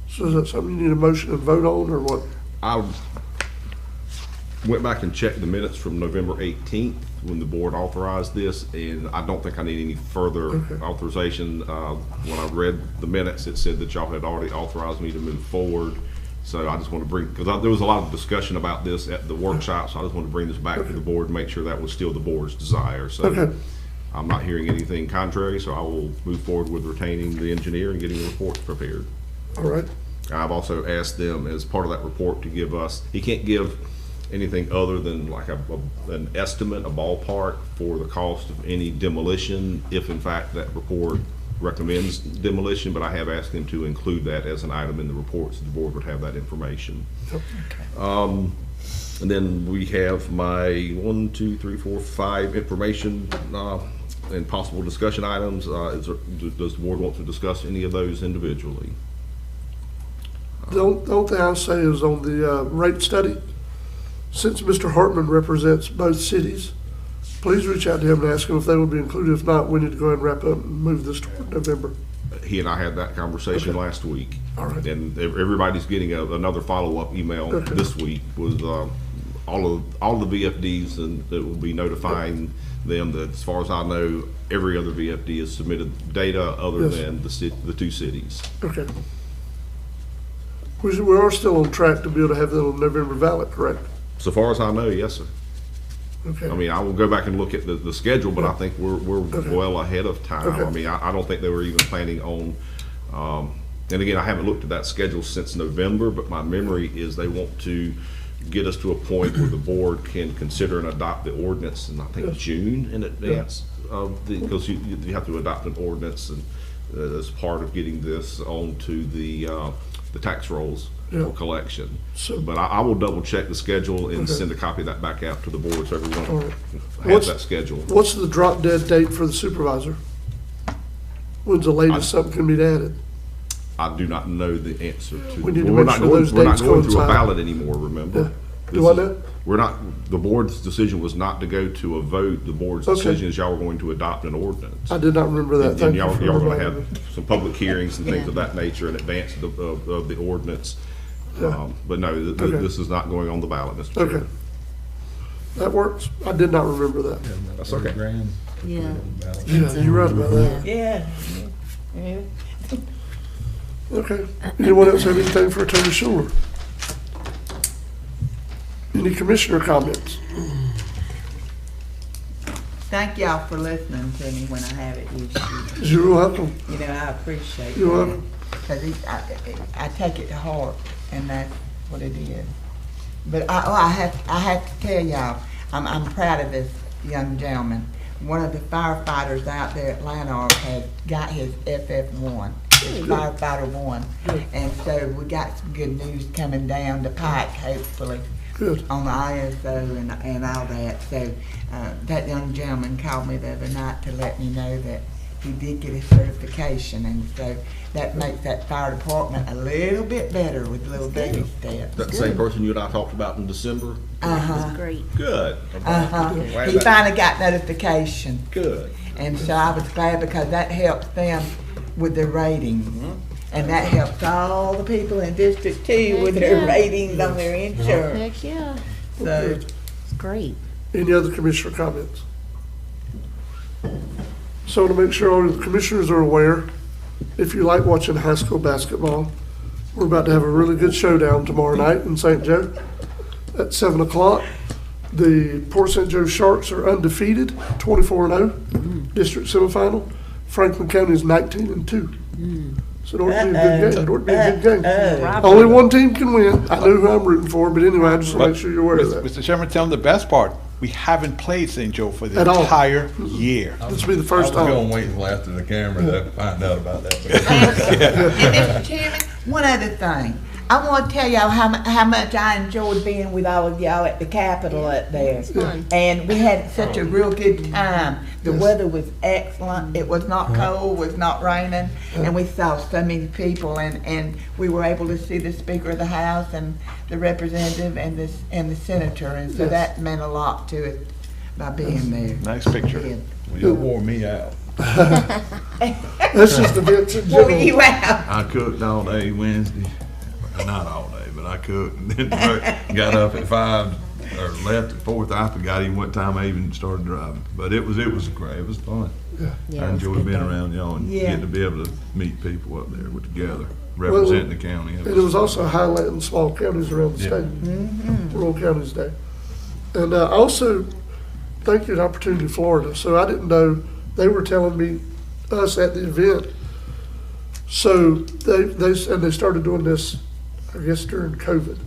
So is that something you need a motion and vote on, or what? went back and checked the minutes from November 18th when the board authorized this, and I don't think I need any further authorization. When I read the minutes, it said that y'all had already authorized me to move forward. So I just want to bring, because there was a lot of discussion about this at the workshop, so I just want to bring this back to the board and make sure that was still the board's desire. So I'm not hearing anything contrary, so I will move forward with retaining the engineer and getting the report prepared. All right. I've also asked them as part of that report to give us, he can't give anything other than like an estimate, a ballpark for the cost of any demolition, if in fact that report recommends demolition, but I have asked them to include that as an item in the report so the board would have that information. And then we have my 5 information and possible discussion items. Does the board want to discuss any of those individually? The only thing I'll say is on the rate study, since Mr. Hartman represents both cities, please reach out to him and ask him if they would be included. If not, we need to go ahead and wrap up and move this toward November. He and I had that conversation last week. All right. And everybody's getting another follow-up email this week with all the VFDs, and it will be notifying them that, as far as I know, every other VFD has submitted data other than the 2 cities. Okay. We are still on track to be able to have that on November ballot, correct? So far as I know, yes, sir. Okay. I mean, I will go back and look at the schedule, but I think we're well ahead of time. Okay. I mean, I don't think they were even planning on, and again, I haven't looked at that schedule since November, but my memory is they want to get us to a point where the board can consider and adopt the ordinance in, I think, June in advance of because you have to adopt an ordinance and as part of getting this onto the tax rolls for collection. But I will double check the schedule and send a copy of that back out to the board so everyone has that schedule. What's the drop dead date for the supervisor? When's the latest something can be added? I do not know the answer to. We need to make sure those dates We're not going through a coincide. ballot anymore, remember? Do I know? We're not, the board's decision was not to go to a vote. The board's decision is y'all were going to adopt an ordinance. I did not remember that. And Thank y'all you are for going to reminding me. have some public hearings and things of that nature in advance of the ordinance. But no, this is not going on the ballot, Mr. Chair. Okay. That works. I did not remember that. That's okay. Yeah. Yeah, you're right about that. Yeah. Okay. Anyone else have anything for Attorney Schuler? Any commissioner comments? Thank y'all for listening to me when I have issues. You're welcome. You know, I appreciate You're that. welcome. Because I take it to heart, and that's what it is. But I have to tell y'all, I'm proud of this young gentleman. One of the firefighters out there at Lanark has got his FF1, his firefighter 1. And so we got some good news coming down the pike, hopefully. Good. On the ISO and all that. So that young gentleman called me the other night to let me know that he did get his certification, and so that makes that fire department a little bit better with little baby steps. That's the same person you and I talked about in December? Great. Good. He finally got notification. Good. And so I was glad because that helps them with their rating. And that helps all the people in District 2 with their ratings on their insurance. Heck yeah. So, It's great. Any other commissioner comments? So to make sure all the commissioners are aware, if you like watching high school basketball, we're about to have a really good showdown tomorrow night in St. Joe at 7 o'clock. The Port St. Joe Sharks are undefeated, 24-0, district semifinal. Franklin County is 19-2. So it ought to be a good game. It ought to be a good game. Only one team can win. I know who I'm rooting for, but anyway, I just want to make sure you're aware of that. Mr. Chairman, tell them the best part. We haven't played St. Joe for the At all. entire year. This will be the first time. I was going to wait until after the camera to find out about that. And Mr. Chairman, one other thing. I want to tell y'all how much I enjoyed being with all of y'all at the Capitol up there. And we had such a real good time. The weather was excellent. It was not cold, was not raining. And we saw so many people, and we were able to see the Speaker of the House and the Representative and the Senator. And so that meant a lot to us by being there. Nice picture. Well, you wore me out. That's just the bits in Wore general. you out. I cooked all day Wednesday. Not all day, but I cooked and then got up at 5 or left at 4th. I forgot even what time I even started driving. But it was great. It was fun. Yeah. Yeah, I it was a enjoyed good being day. around y'all and Yeah. getting to be able to meet people up there together, representing the county. And it was also highlighting small counties around the Yeah. state, Rural Counties Day. And also, thank you, an opportunity in Florida. So I didn't know, they were telling me, us at the event. So they started doing this, I guess, during COVID.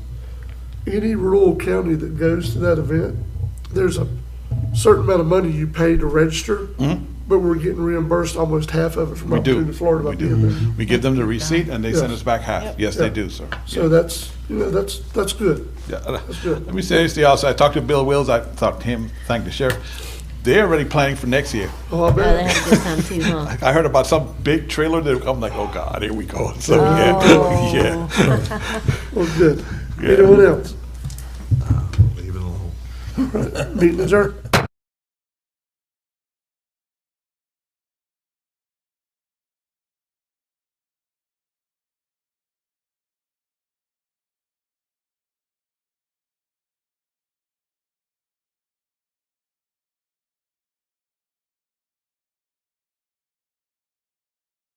Any rural county that goes to that event, there's a certain amount of money you pay to register, but we're getting reimbursed almost half of it from We do. Opportunity Florida by We being do. there. We give them the receipt and they send Yes. us back half. Yes, they Yeah. do, sir. So that's, that's good. Yeah. That's good. Let me say this to y'all. So I talked to Bill Wills. I talked to him, thanked the sheriff. They're already planning for next year. Oh, I Oh, they bet. had a good time too, huh? I heard about some big trailer that I'm like, oh God, here we go. So Oh. yeah. Well, good. Anyone else? Leave it alone. Meeting adjourned.